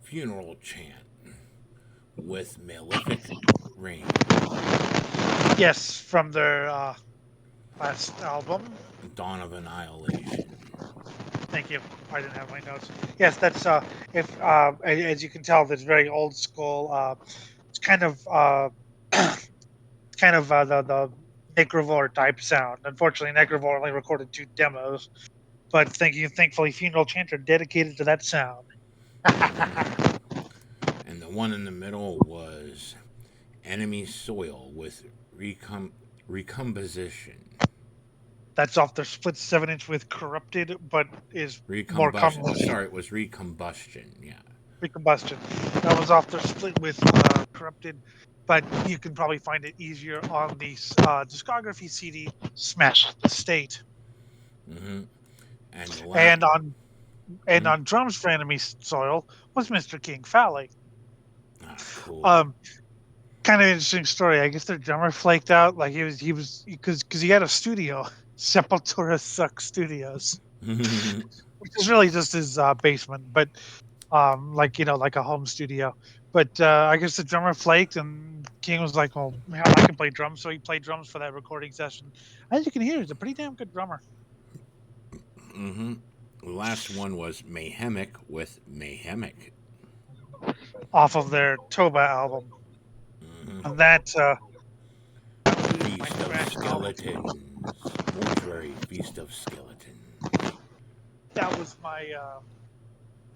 funeral chant with Malefic Rain. Yes, from their last album. Dawn of Annihilation. Thank you. I didn't have my notes. Yes, that's if as you can tell, that's very old school. It's kind of the Necrovore type sound. Unfortunately, Necrovore only recorded 2 demos, but thankfully, Funeral Chant are dedicated to that sound. And the one in the middle was Enemy Soil with Recomposition. That's off their split 7-inch with Corrupted, but is more Recombustion. commonly Sorry, it was Recombustion. Yeah. Recombustion. That was off their split with Corrupted, but you can probably find it easier on the discography CD Smash the State. Mm-hmm. And Mm-hmm. on drums for Enemy Soil was Mr. King Fowley. Ah, cool. Kind of interesting story. I guess their drummer flaked out. Like he was because he had a studio, Sepultura Suck Studios, which is really just his basement, but like like a home studio. But I guess the drummer flaked, and King was like, "Well, hell, I can play drums," so he played drums for that recording session. As you can hear, he's a pretty damn good drummer. Mm-hmm. The last one was Mayhemic with Mayhemic. Off of their Toba album. Mm-hmm. And that Feast of Skeletons. Mortuary Feast of Skeletons. that was my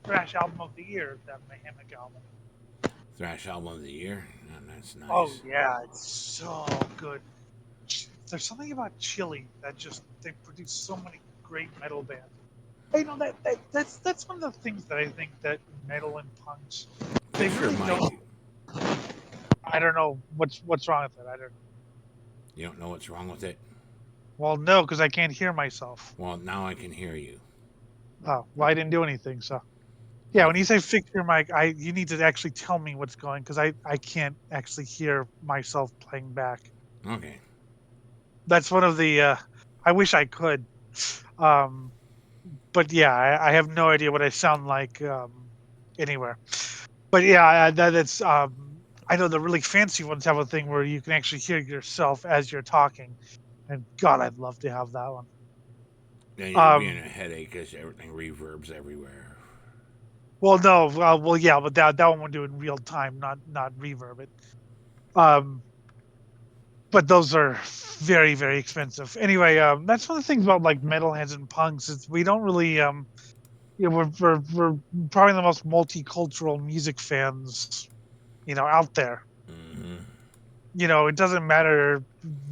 thrash album of the year, that Mayhemic album. Thrash album of the year. Oh, that's nice. Oh yeah, it's so good. There's something about Chile that just they produce so many great metal bands. You know that's one of the things that I think that metal and punks they really don't. I don't know what's wrong with it. I don't know. You don't know what's wrong with it? Well, no, because I can't hear myself. Well, now I can hear you. Oh, well, I didn't do anything. So, yeah, when you say fix your mic, you need to actually tell me what's going because I can't actually hear myself playing back. Okay. That's one of the. I wish I could, but yeah, I have no idea what I sound like anywhere. But yeah, that's. I know the really fancy ones have a thing where you can actually hear yourself as you're talking, and God, I'd love to have that one. Then you're being a headache because everything reverbs everywhere. Well, no, well, yeah, but that one would do it in real time, not reverb it. But those are very very expensive. Anyway, that's one of the things about like metalheads and punks is we don't really we're probably the most multicultural music fans out there. Mm-hmm. It doesn't matter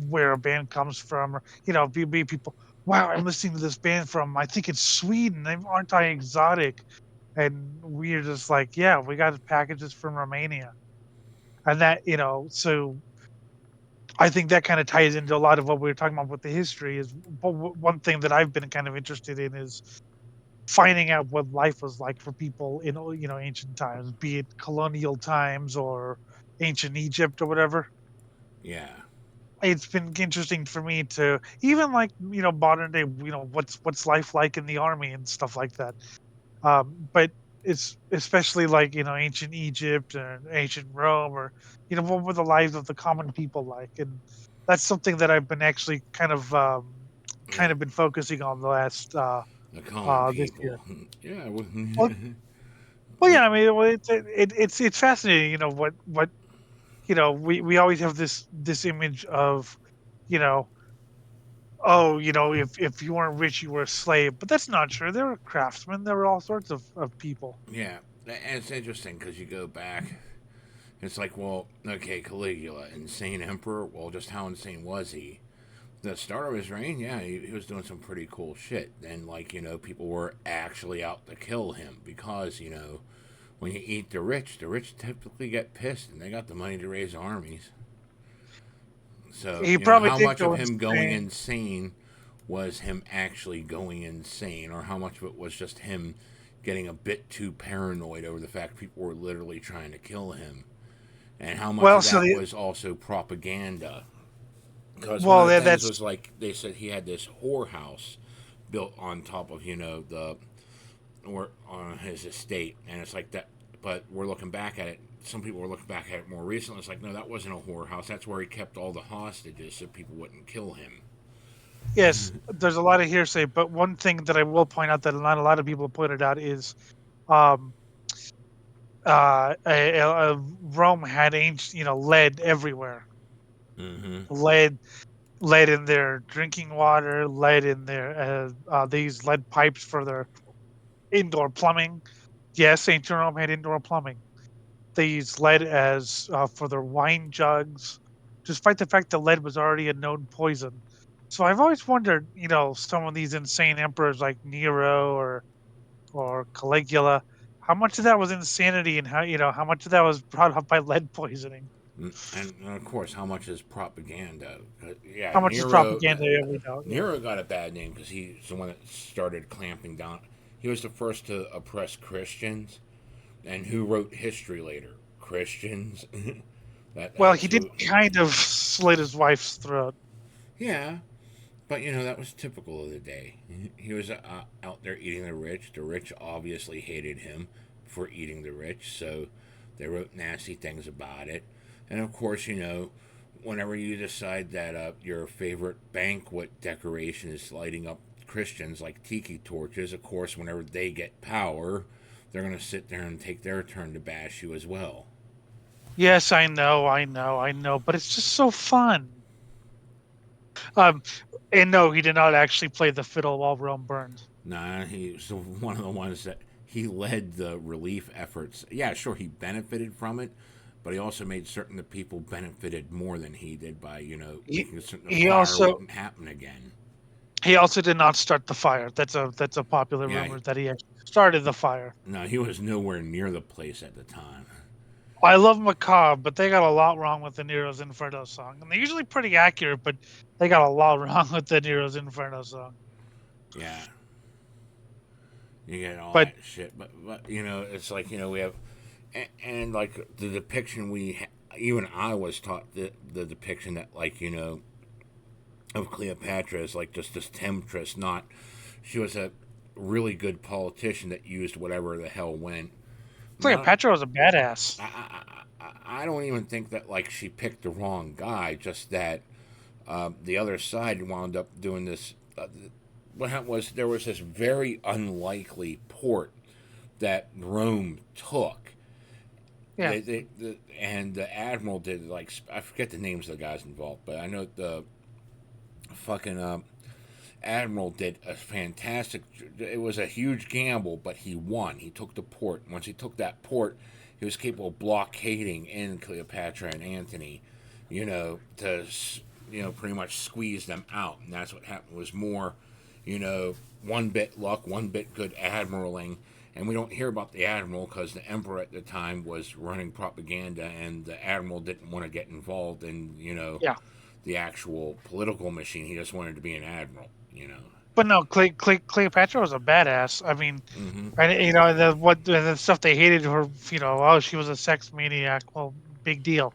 where a band comes from, or be people. Wow, I'm listening to this band from I think it's Sweden. Aren't I exotic? And we're just like, yeah, we got packages from Romania, and that so I think that kind of ties into a lot of what we were talking about with the history. Is one thing that I've been kind of interested in is finding out what life was like for people in ancient times, be it colonial times or ancient Egypt or whatever. Yeah. It's been interesting for me to even like modern day what's life like in the army and stuff like that. But it's especially like ancient Egypt and ancient Rome, or what were the lives of the common people like, and that's something that I've been actually kind of been focusing on the last The common this people. year. Yeah. Well, yeah, I mean, it's fascinating. What we always have this image of, you know, oh, if you weren't rich, you were a slave, but that's not true. There were craftsmen. There were all sorts of people. Yeah. And it's interesting because you go back. It's like, well, okay, Caligula, insane emperor. Well, just how insane was he? The start of his reign, yeah, he was doing some pretty cool shit. And, like, people were actually out to kill him because, when you eat the rich typically get pissed and they got the money to raise armies. So, He probably how did much go of him insane. going insane was him actually going insane, or how much of it was just him getting a bit too paranoid over the fact people were literally trying to kill him, and how much of that was also propaganda. Because one of the things was like they said he had this whorehouse built on top of or on his estate, and it's like that. But we're looking back at it. Some people were looking back at it more recently. It's like, no, that wasn't a whorehouse. That's where he kept all the hostages so people wouldn't kill him. Yes, there's a lot of hearsay, but one thing that I will point out that not a lot of people pointed out is, um, Rome had ancient, lead everywhere. Mm-hmm. Lead, lead in their drinking water, lead in their they use lead pipes for their indoor plumbing. Yes, ancient Rome had indoor plumbing. They used lead as for their wine jugs, despite the fact that lead was already a known poison. So I've always wondered, some of these insane emperors like Nero or Caligula, how much of that was insanity and how much of that was brought up by lead poisoning? And of course, how much is propaganda? Yeah, How much is propaganda? Yeah, we don't. Yeah. Nero got a bad name because he's the one that started clamping down. He was the first to oppress Christians, and who wrote history later? Christians. Well, he That's did who. kind of slit his wife's throat. Yeah, but that was typical of the day. He was out there eating the rich. The rich obviously hated him for eating the rich, so they wrote nasty things about it. And of course, whenever you decide that your favorite banquet decoration is lighting up Christians like tiki torches, of course, whenever they get power, they're going to sit there and take their turn to bash you as well. Yes, I know, but it's just so fun. Um, and no, he did not actually play the fiddle while Rome burned. Nah, he's one of the ones that he led the relief efforts. Yeah, sure, he benefited from it, but he also made certain that people benefited more than he did by, He, making certain the he fire also wouldn't happen again. he also did not start the fire. That's a popular Yeah, rumor that he actually started the fire. no, he was nowhere near the place at the time. I love Macabre, but they got a lot wrong with the Nero's Inferno song. And they're usually pretty accurate, but they got a lot wrong with the Nero's Inferno song. Yeah, you get all But that shit, but it's like we have, and like the depiction even I was taught the depiction that like of Cleopatra is like just this temptress, not she was a really good politician that used whatever the hell went. Not Cleopatra was a badass. I don't even think that like she picked the wrong guy. Just that the other side wound up doing this. What happened was there was this very unlikely port that Rome took. Yeah. And the admiral did like I forget the names of the guys involved, but I know the fucking admiral did a fantastic. It was a huge gamble, but he won. He took the port. Once he took that port, he was capable of blockading in Cleopatra and Antony, to pretty much squeeze them out. And that's what happened. Was more, one bit luck, one bit good admiraling. And we don't hear about the admiral because the emperor at the time was running propaganda, and the admiral didn't want to get involved in Yeah. the actual political machine. He just wanted to be an admiral. But no, Cleopatra was a badass. I mean, Mm-hmm. and the stuff they hated her, oh, she was a sex maniac. Well, big deal.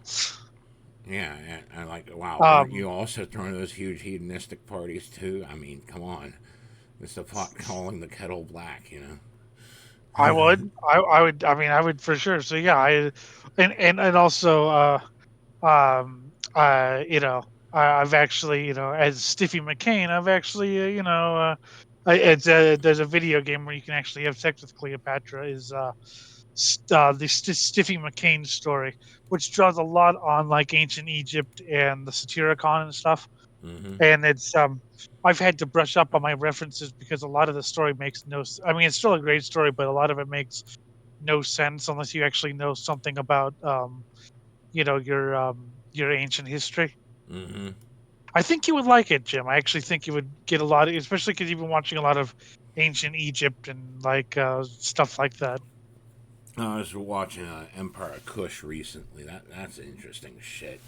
Yeah, and I like, wow, weren't Um, you also throwing those huge hedonistic parties too? I mean, come on. It's the pot calling the kettle black. I would, I would, I mean, I would for sure. So yeah, and also, I've actually, as Stiffy McCain, I've actually, there's a video game where you can actually have sex with Cleopatra. Is the Stiffy McCain story, which draws a lot on like ancient Egypt and the Satyricon and stuff. Mm-hmm. And it's I've had to brush up on my references because a lot of the story makes no. I mean, it's still a great story, but a lot of it makes no sense unless you actually know something about your ancient history. Mm-hmm. I think you would like it, Jim. I actually think you would get a lot, especially because you've been watching a lot of ancient Egypt and like stuff like that. I was watching Empire of Kush recently. That's interesting shit.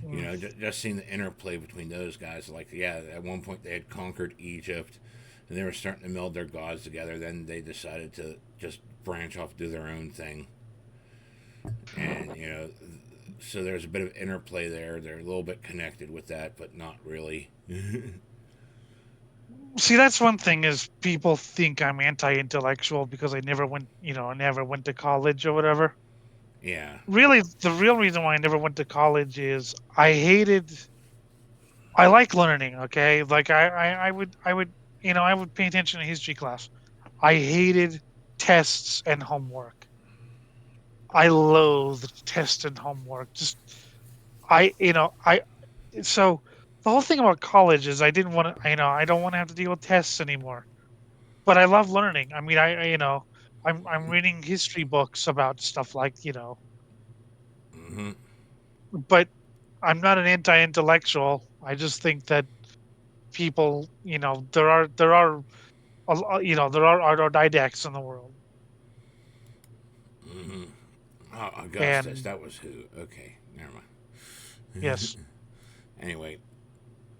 Mm. Just seeing the interplay between those guys. Like, yeah, at one point they had conquered Egypt, and they were starting to meld their gods together. Then they decided to just branch off, do their own thing, and so there's a bit of interplay there. They're a little bit connected with that, but not really. See, that's one thing is people think I'm anti-intellectual because I never went to college or whatever. Yeah. Really, the real reason why I never went to college is I like learning, okay? Like I would pay attention to history class. I hated tests and homework. I loathed tests and homework. Just I you know I so the whole thing about college is I didn't want to I don't want to have to deal with tests anymore. But I love learning. I mean, I'm reading history books about stuff like Hmm. but I'm not an anti-intellectual. I just think that people, there are there are autodidacts in the world, Hmm. Oh, Augustus, and that was who? Okay, never mind. yes, Anyway,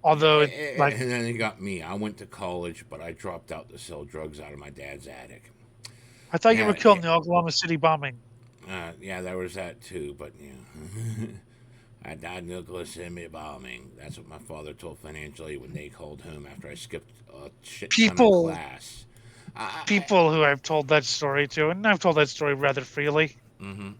although it like and then he got me. I went to college, but I dropped out to sell drugs out of my dad's attic. I thought you were Yeah, killed in the Oklahoma City bombing. yeah, there was that too. But yeah, I died in the Oklahoma City bombing. That's what my father told financial aid when they called home after I skipped a shit ton of People, class. I people who I've told that story to, and I've told that story rather freely. mm-hmm.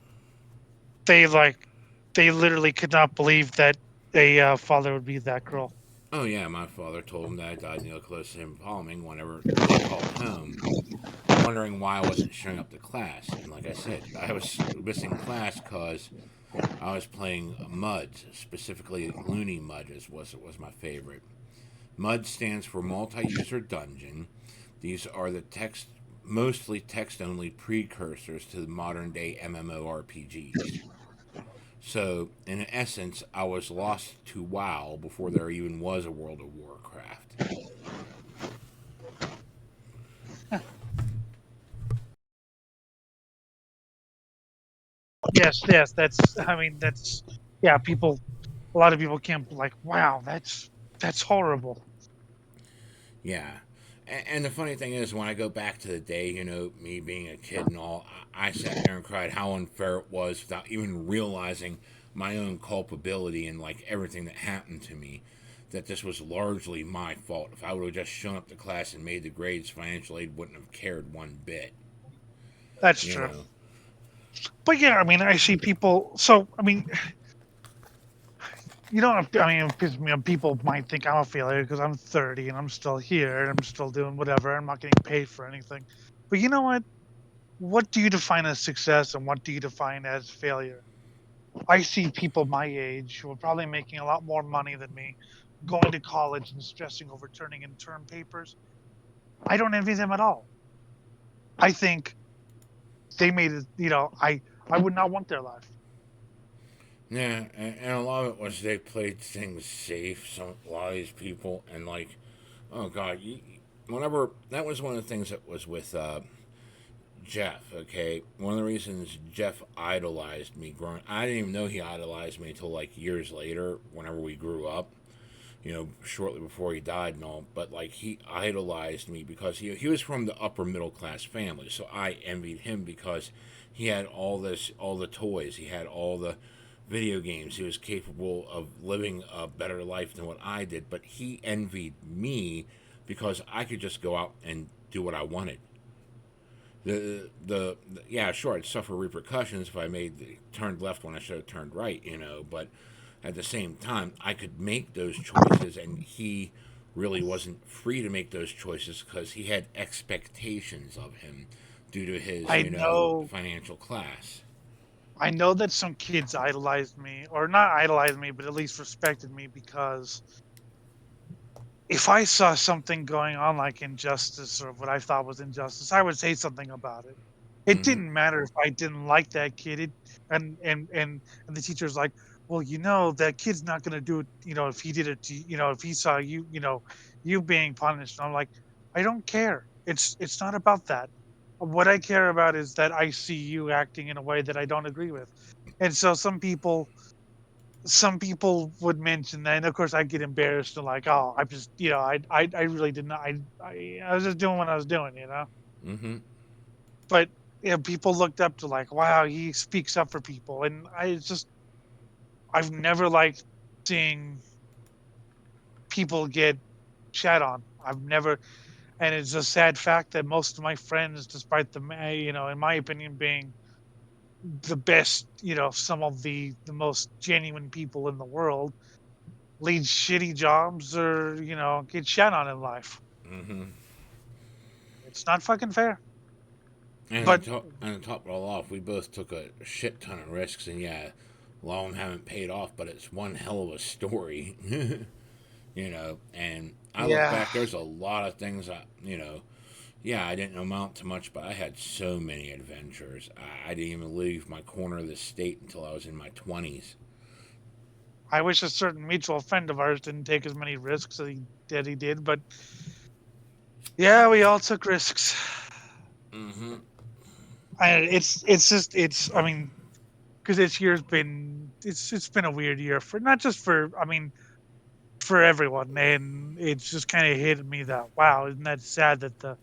They like, they literally could not believe that a father would be that cruel. Oh yeah, my father told him that I died in the Oklahoma City bombing whenever they called home, wondering why I wasn't showing up to class. And like I said, I was missing class because I was playing Mud, specifically Looney Mud was my favorite. Mud stands for Multi-User Dungeon. These are the mostly text-only precursors to the modern-day MMORPGs. So, in essence, I was lost to WoW before there even was a World of Warcraft. Yes, yes, that's. I mean, that's. Yeah, people. A lot of people can't like. Wow, that's horrible. Yeah. And the funny thing is, when I go back to the day, me being a kid and all, I sat there and cried how unfair it was without even realizing my own culpability and like everything that happened to me. That this was largely my fault. If I would have just shown up to class and made the grades, financial aid wouldn't have cared one bit. That's You true. know. But yeah, I mean, I see people. So I mean, because people might think I'm a failure because I'm 30 and I'm still here and I'm still doing whatever. I'm not getting paid for anything. But you know what? What do you define as success and what do you define as failure? I see people my age who are probably making a lot more money than me, going to college and stressing over turning in term papers. I don't envy them at all. I think they made it. I would not want their life. Yeah, and a lot of it was they played things safe. A lot of these people, and like, oh god, whenever that was one of the things that was with Jeff. Okay, one of the reasons Jeff idolized me growing, I didn't even know he idolized me until like years later. Whenever we grew up, shortly before he died and all. But like he idolized me because he was from the upper middle class family, so I envied him because he had all the toys, he had all the video games, he was capable of living a better life than what I did. But he envied me because I could just go out and do what I wanted. Yeah, sure, I'd suffer repercussions if I turned left when I should have turned right, but at the same time I could make those choices, and he really wasn't free to make those choices because he had expectations of him due to his I know financial class. I know that some kids idolized me, or not idolized me, but at least respected me because if I saw something going on like injustice or what I thought was injustice, I would say something about it. It Hmm. didn't matter if I didn't like that kid. And the teacher's like, well, that kid's not going to do it. If he did it to if he saw you, you being punished. And I'm like, I don't care. It's not about that. What I care about is that I see you acting in a way that I don't agree with. And so some people would mention that, and of course I get embarrassed and like, oh, I just, I really didn't, I was just doing what I was doing. Hmm. But people looked up to like, wow, he speaks up for people, and I've never liked seeing people get shat on. I've never, and it's a sad fact that most of my friends, despite them, in my opinion, being the best, some of the most genuine people in the world, lead shitty jobs or get shot on in life. Mm-hmm. It's not fucking fair. And But to top it all off, we both took a shit ton of risks, and yeah, a lot of them haven't paid off, but it's one hell of a story, And I look yeah, back, there's a lot of things yeah, I didn't amount to much, but I had so many adventures. I didn't even leave my corner of the state until I was in my 20s. I wish a certain mutual friend of ours didn't take as many risks as he did. But yeah, we all took risks. Mm-hmm. It's I mean, because this year's been it's been a weird year for not just for for everyone, and it's just kind of hit me that wow, isn't that sad that the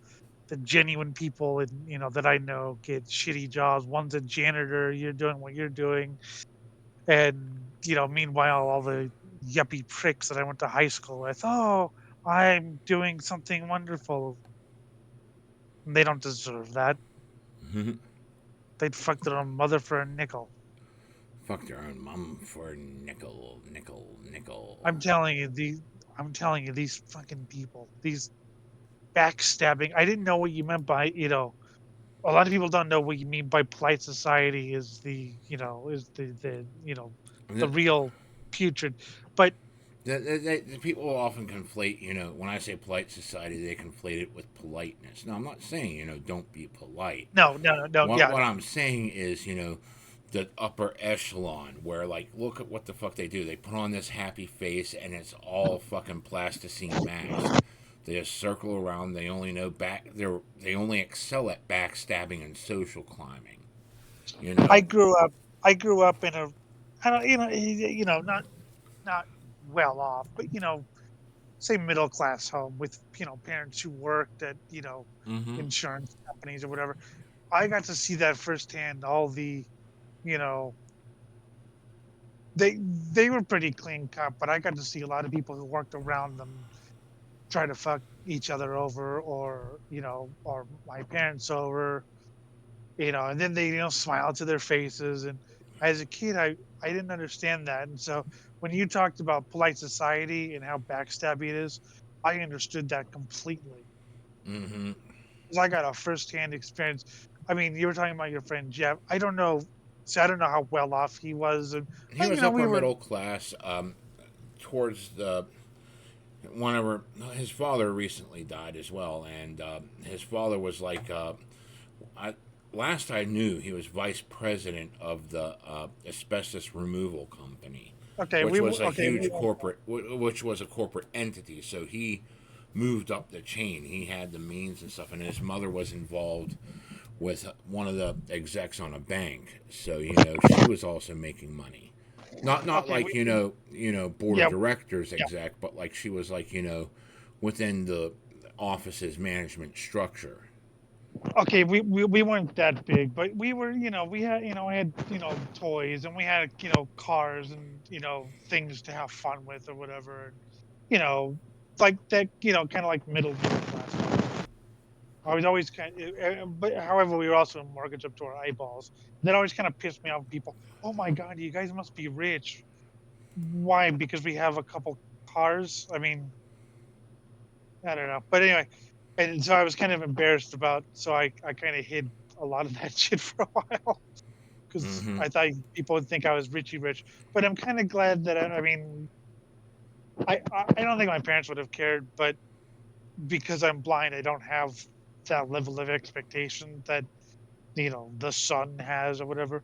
genuine people and that I know get shitty jobs. One's a janitor, you're doing what you're doing, and meanwhile all the yuppie pricks that I went to high school with, oh, I'm doing something wonderful. And they don't deserve that. Mm-hmm. They'd fuck their own mother for a nickel. Fuck their own mom for a nickel, nickel, nickel. I'm telling you, these fucking people, these backstabbing. I didn't know what you meant by, a lot of people don't know what you mean by polite society is the real putrid. But The people often conflate, when I say polite society, they conflate it with politeness. Now, I'm not saying, don't be polite. no, no, no, no, yeah, What no. I'm saying is, the upper echelon, where, like, look at what the fuck they do. They put on this happy face, and it's all fucking plasticine mask. They just circle around. They only know they only excel at backstabbing and social climbing. You I know. grew up. I grew up in a, I don't, not well off, but say middle class home with parents who worked at Mm-hmm. insurance companies or whatever. I got to see that firsthand. All the you know they were pretty clean cut, but I got to see a lot of people who worked around them try to fuck each other over, or or my parents over, and then they smile to their faces. And as a kid, I didn't understand that, and so when you talked about polite society and how backstabby it is, I understood that completely. Mm-hmm. 'Cause I got a firsthand experience. I mean, you were talking about your friend Jeff. I don't know. See, I don't know how well off he was, and He was we upper were middle class. Towards the whenever his father recently died as well, and his father was like, I, last I knew, he was vice president of the asbestos removal company, okay. which was a Okay. huge corporate, which was a corporate entity. So he moved up the chain. He had the means and stuff, and his mother was involved with one of the execs on a bank. So she was also making money. Not Okay. like board of Yeah. directors Yeah. exec, but like she was like within the office's management structure. Okay. We weren't that big, but we were. We had. I had. Toys, and we had. Cars, and things to have fun with or whatever. And, you know, like that. Kind of like middle class. I was always but however, we were also mortgaged up to our eyeballs. That always kind of pissed me off. People, oh my god, you guys must be rich. Why? Because we have a couple cars. I mean, I don't know. But anyway, and so I was kind of embarrassed about. So I kind of hid a lot of that shit for a while because Mm-hmm. I thought people would think I was richy rich. But I'm kind of glad that I mean, I don't think my parents would have cared, but because I'm blind, I don't have that level of expectation that the son has or whatever.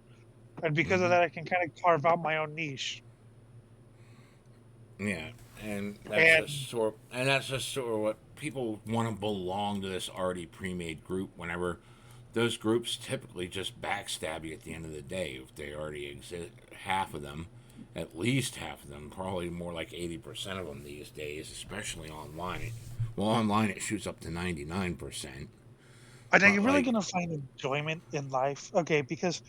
And because of Mm-hmm. that, I can kind of carve out my own niche. Yeah, and And that's just sort of what people want to belong to this already pre-made group. Whenever those groups typically just backstab you at the end of the day, if they already exist, half of them, at least half of them, probably more like 80% of them these days, especially online. Well, online it shoots up to 99%, are you but really like going to find enjoyment in life? Okay, because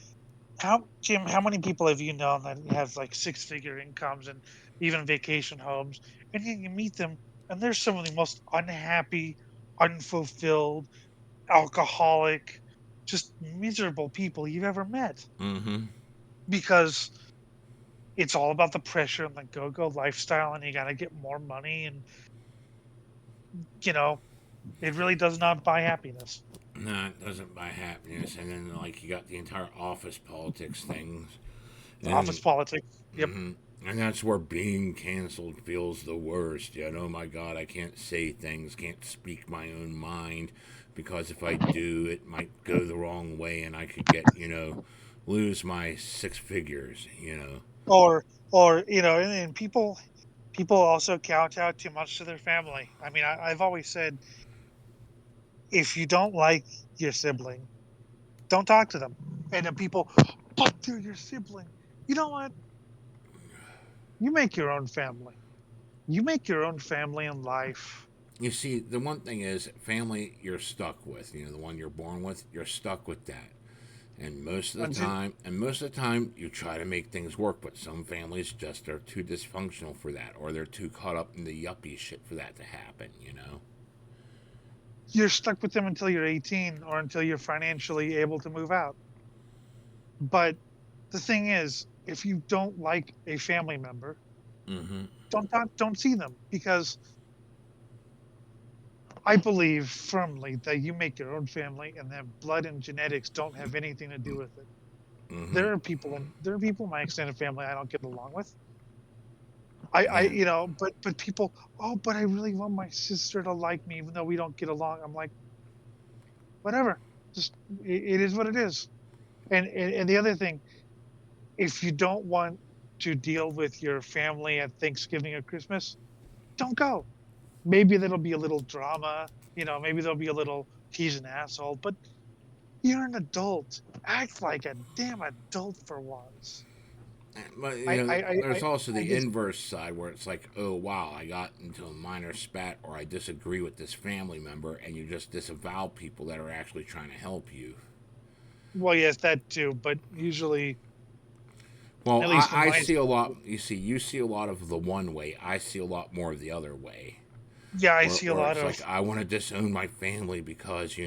Jim, how many people have you known that has like six-figure incomes and even vacation homes, and then you meet them And there's some of the most unhappy, unfulfilled, alcoholic, just miserable people you've ever met Mm-hmm. because it's all about the pressure and the go-go lifestyle, and you got to get more money, and you know it really does not buy happiness. No, it doesn't buy happiness. And then, like, you got the entire office politics things. Office And, politics. Yep. hmm and that's where being canceled feels the worst. Oh my God, I can't say things, can't speak my own mind, because if I do, it might go the wrong way and I could get, lose my six figures. Or and people also count out too much to their family. I mean, I've always said, if you don't like your sibling, don't talk to them. And then people, but they're your sibling. You know what? You make your own family. You make your own family in life. You see, the one thing is, family you're stuck with, the one you're born with, you're stuck with that. Until And most of the time, you try to make things work, but some families just are too dysfunctional for that, or they're too caught up in the yuppie shit for that to happen. you're stuck with them until you're 18 or until you're financially able to move out. But the thing is, if you don't like a family member, Mm-hmm. don't see them, because I believe firmly that you make your own family, and that blood and genetics don't have anything to do with it. Mm-hmm. There are people in my extended family I don't get along with. I Yeah. but people, oh, but I really want my sister to like me even though we don't get along. I'm like, whatever. Just it is what it is. And the other thing, if you don't want to deal with your family at Thanksgiving or Christmas, don't go. Maybe there'll be a little drama, maybe there'll be a little, he's an asshole, but you're an adult. Act like a damn adult for once. But I there's also I the just inverse side where it's like, oh wow, I got into a minor spat, or I disagree with this family member, and you just disavow people that are actually trying to help you. Well, yes, that too, but usually, Well, at least in I my see a lot. experience, You see a lot of the one way. I see a lot more of the other way, yeah, I where see a where lot it's of like, I want to disown my family because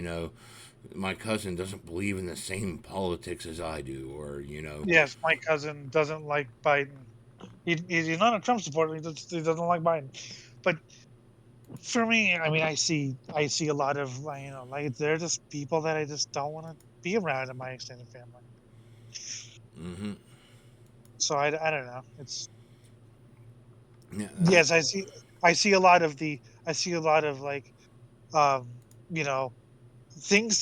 my cousin doesn't believe in the same politics as I do, or. yes, my cousin doesn't like Biden. He's not a Trump supporter. He doesn't like Biden. But for me, I mean, I see a lot of, like, they're just people that I just don't want to be around in my extended family. Mm-hmm. So I don't know. It's Yeah, Yes, I see a lot of, like, um, you know, things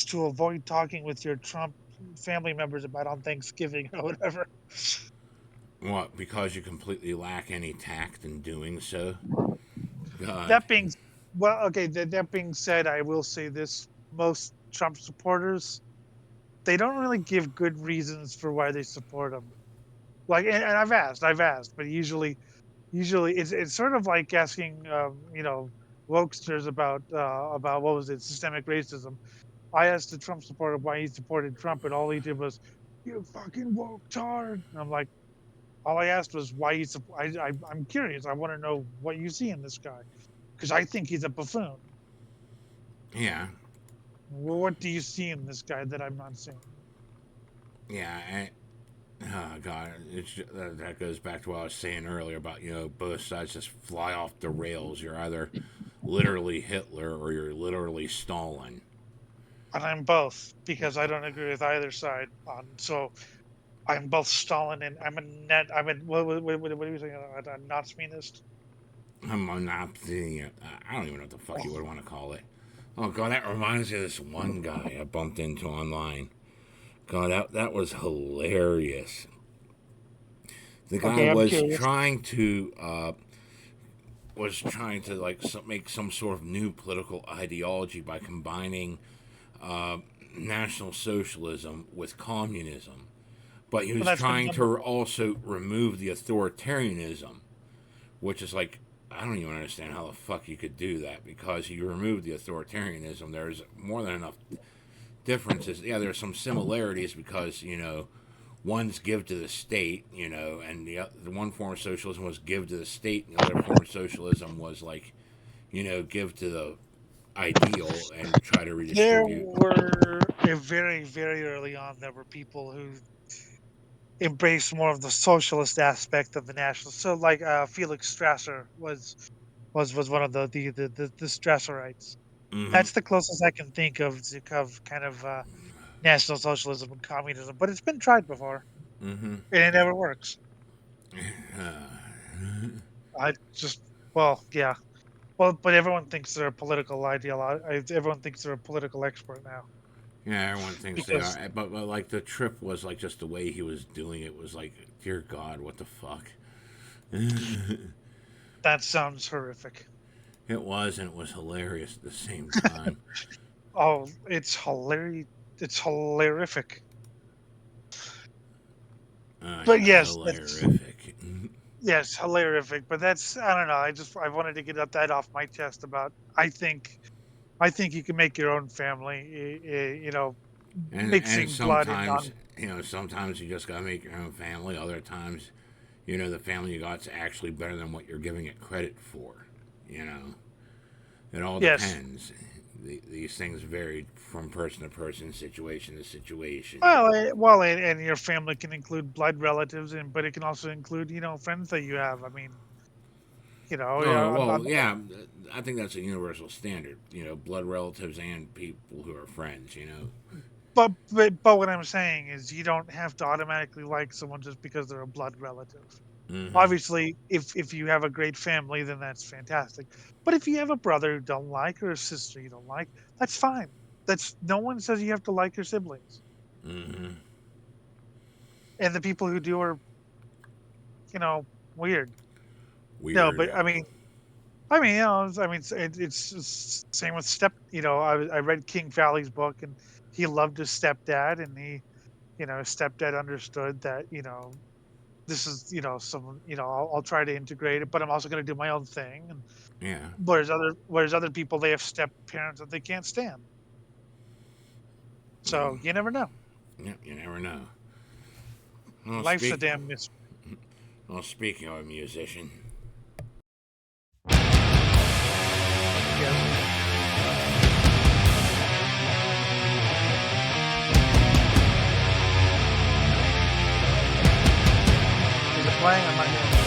to avoid talking with your Trump family members about on Thanksgiving or whatever. what? Because you completely lack any tact in doing so. God. That being well, okay. That being said, I will say this: most Trump supporters, they don't really give good reasons for why they support him. Like, and I've asked, but usually it's sort of like asking, wokesters about what was it, systemic racism. I asked a Trump supporter why he supported Trump, and all he did was, "You fucking woke tard." And I'm like, all I asked was why he. I'm curious. I want to know what you see in this guy, because I think he's a buffoon. Yeah. Well, what do you see in this guy that I'm not seeing? Yeah. Oh God, that goes back to what I was saying earlier about both sides just fly off the rails. You're either literally Hitler or you're literally Stalin. And I'm both, because I don't agree with either side. So I'm both Stalin and I'm a net. I'm a what are you saying? A Nazismanist? I'm not seeing it. I don't even know what the fuck you would want to call it. Oh God, that reminds me of this one guy I bumped into online. God, that was hilarious. The guy Okay, I'm curious. was trying to like make some sort of new political ideology by combining uh, National Socialism with communism, but he Well, was that's been trying done to before. also remove the authoritarianism, which is like, I don't even understand how the fuck you could do that, because you remove the authoritarianism. There's more than enough differences. Yeah, there's some similarities because one's give to the state, you know, and the one form of socialism was give to the state, and the other form of socialism was like, you know, give to the ideal and try to There redistribute. were very, very early on, there were people who embraced more of the socialist aspect of the national. So, like Felix Strasser was one of the Strasserites. Mm-hmm. That's the closest I can think of kind of National Socialism and communism. But it's been tried before, Mm-hmm. and it never works. I just well, yeah. Well, but everyone thinks they're a political ideologue. Everyone thinks they're a political expert now Yeah, everyone thinks they because are, but like the trip was like just the way he was doing it was like, dear God, what the fuck? that sounds horrific. It was, and it was hilarious at the same time. Oh, it's hilarious. It's hilarific. But yes, that's Hilarific. yes, hilarific. But that's I don't know. I wanted to get that off my chest about. I think you can make your own family. You know, And mixing blood and sometimes, non. you know, sometimes you just gotta make your own family. Other times, you know, the family you got's actually better than what you're giving it credit for. You know, it all Yes. depends. These things vary from person to person, situation to situation. And your family can include blood relatives, but it can also include friends that you have. I mean, Oh yeah, well, yeah. I think that's a universal standard. You know, blood relatives and people who are friends. You know. but what I'm saying is you don't have to automatically like someone just because they're a blood relative. Mm-hmm. Obviously, if you have a great family, then that's fantastic. But if you have a brother you don't like or a sister you don't like, that's fine. That's no one says you have to like your siblings. Mm-hmm. And the people who do are, weird. No, but Weird. it's same with I read King Valley's book, and he loved his stepdad, and his stepdad understood that, this is, some, I'll try to integrate it, but I'm also going to do my own thing. And Yeah. whereas other people, they have step parents that they can't stand. Yeah. So you never know. Yeah. You never know. Well, Life's a damn mystery. speaking of a musician, Yes. Is it playing? I'm not hearing it.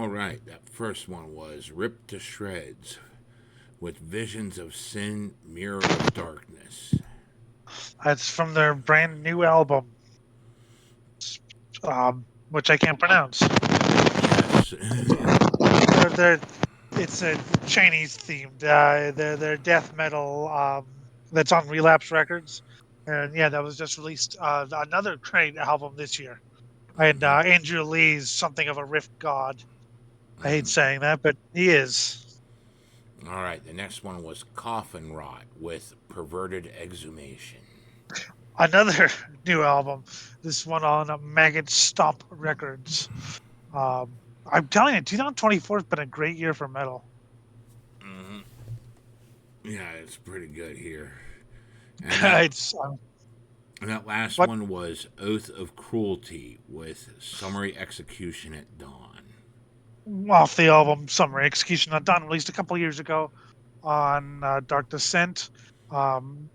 All right, that first one was Ripped to Shreds with Visions of Sin, Mirror of Darkness. That's from their brand new album, which I can't pronounce. Yes. They're it's a Chinese themed. They're death metal. That's on Relapse Records, and yeah, that was just released. Another great album this year. And Andrew Lee's something of a riff god. I hate saying that, but he is. All right, the next one was Coffin Rot with Perverted Exhumation. Another new album. This one on Maggot Stomp Records. I'm telling you, 2024 has been a great year for metal. Yeah, it's pretty good here. And that, It's and that last what one was Oath of Cruelty with Summary Execution at Dawn. off the album Summary Execution at Dawn, released a couple years ago on Dark Descent. Um,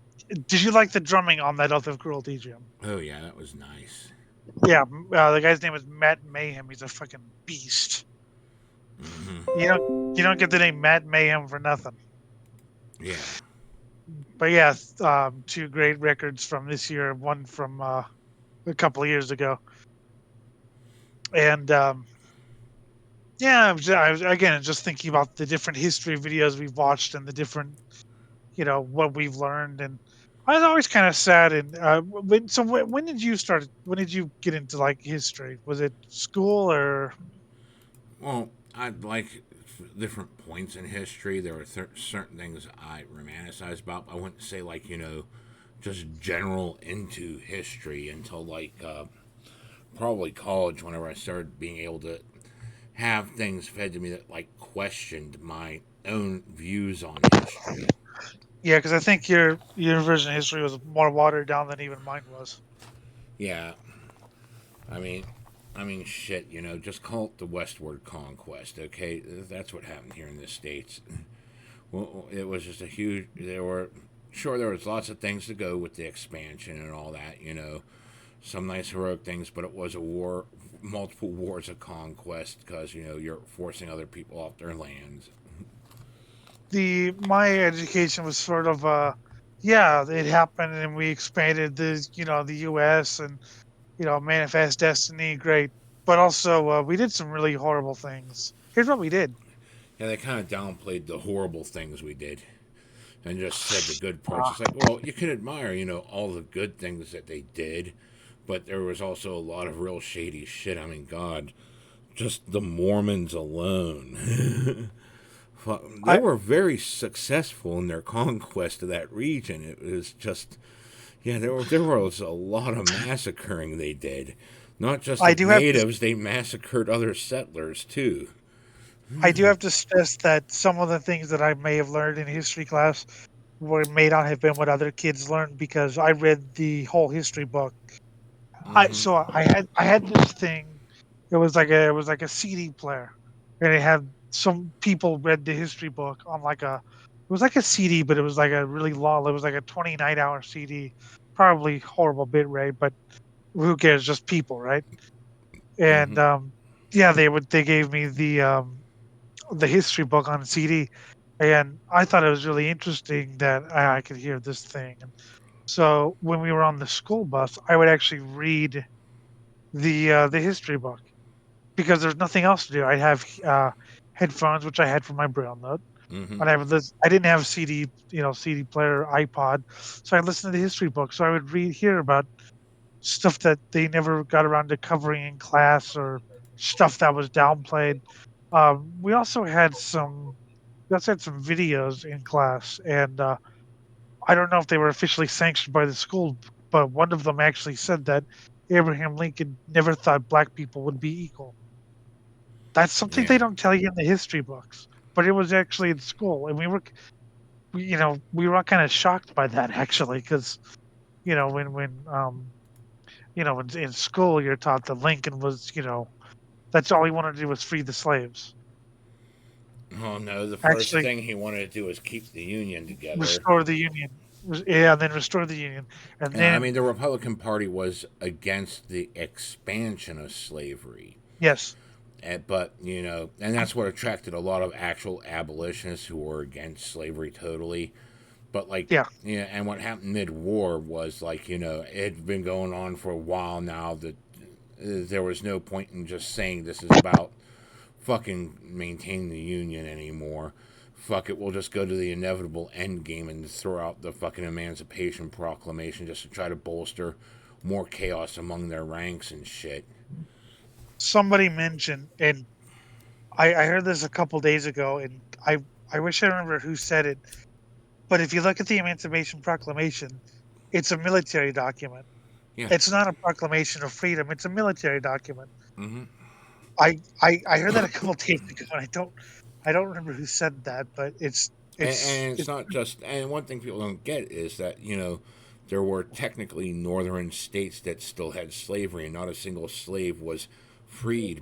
did you like the drumming on that Oath of Cruelty, Jim? Oh, yeah, that was nice. Yeah, the guy's name is Matt Mayhem. He's a fucking beast. You don't get the name Matt Mayhem for nothing. Yeah. But yeah, two great records from this year. One from a couple of years ago, and yeah, I was again just thinking about the different history videos we've watched and the different, what we've learned. And I was always kind of sad. And when did you start? When did you get into like history? Was it school or? Well, I'd like different points in history. There were certain things I romanticize about. I wouldn't say like just general into history until like probably college. Whenever I started being able to have things fed to me that like questioned my own views on history. Yeah, because I think your version of history was more watered down than even mine was. Yeah, I mean, shit. Just call it the Westward Conquest. Okay, that's what happened here in the States. Well, it was just a huge. There was lots of things to go with the expansion and all that. Some nice heroic things, but it was a war, multiple wars of conquest because you're forcing other people off their lands. My education was sort of yeah, it happened and we expanded the US and manifest destiny, great, but also we did some really horrible things. Here's what we did. Yeah, they kind of downplayed the horrible things we did and just said the good parts. It's like, well, you can admire all the good things that they did, but there was also a lot of real shady shit. I mean, God, just the Mormons alone. They were very successful in their conquest of that region. It was just, yeah, there was a lot of massacring they did. Not just the natives, they massacred other settlers too. I do have to stress that some of the things that I may have learned in history class may not have been what other kids learned because I read the whole history book. I had this thing. It was like a CD player, and it had some people read the history book on it was like a CD, but it was like a really long. It was like a 29-hour CD, probably horrible bit rate, but who cares? Just people, right? And yeah, they gave me the history book on CD, and I thought it was really interesting that I could hear this thing. And so when we were on the school bus, I would actually read the history book because there's nothing else to do. I have headphones, which I had from my Braille note, and I have this. I didn't have CD, CD player, iPod, so I listened to the history book. So I would hear about stuff that they never got around to covering in class or stuff that was downplayed. We also had some videos in class, and I don't know if they were officially sanctioned by the school, but one of them actually said that Abraham Lincoln never thought black people would be equal. That's something they Yeah. don't tell you in the history books, but it was actually in school, and we were kind of shocked by that actually, because when in school you're taught that Lincoln was that's all he wanted to do was free the slaves. Oh no, the first Actually, thing he wanted to do was keep the Union together. restore the Union. Yeah, and then restore the Union. And Yeah, I then, mean, the Republican Party was against the expansion of slavery. yes, But, you know, and that's what attracted a lot of actual abolitionists who were against slavery totally. But, like, Yeah. yeah, and what happened mid-war was, like, you know, it had been going on for a while now that there was no point in just saying this is about fucking maintaining the Union anymore. Fuck it, we'll just go to the inevitable end game and throw out the fucking Emancipation Proclamation just to try to bolster more chaos among their ranks and shit. Somebody mentioned, and I heard this a couple days ago, and I wish I remember who said it. But if you look at the Emancipation Proclamation, it's a military document. Yeah. It's not a proclamation of freedom. It's a military document. Mm-hmm. I heard that a couple days ago, and I don't remember who said that, but And it's it's not just, and one thing people don't get is that, you know, there were technically northern states that still had slavery, and not a single slave was freed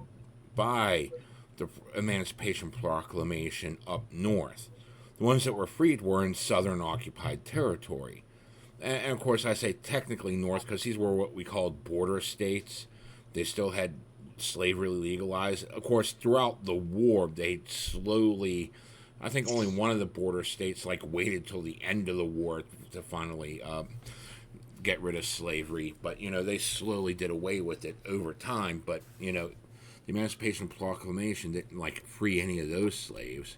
by the Emancipation Proclamation up north. The ones that were freed were in southern occupied territory. And of course, I say technically north because these were what we called border states. They still had slavery legalized. Of course, throughout the war, they slowly, I think only one of the border states like waited till the end of the war to finally get rid of slavery. But you know, they slowly did away with it over time. But you know, the Emancipation Proclamation didn't like free any of those slaves,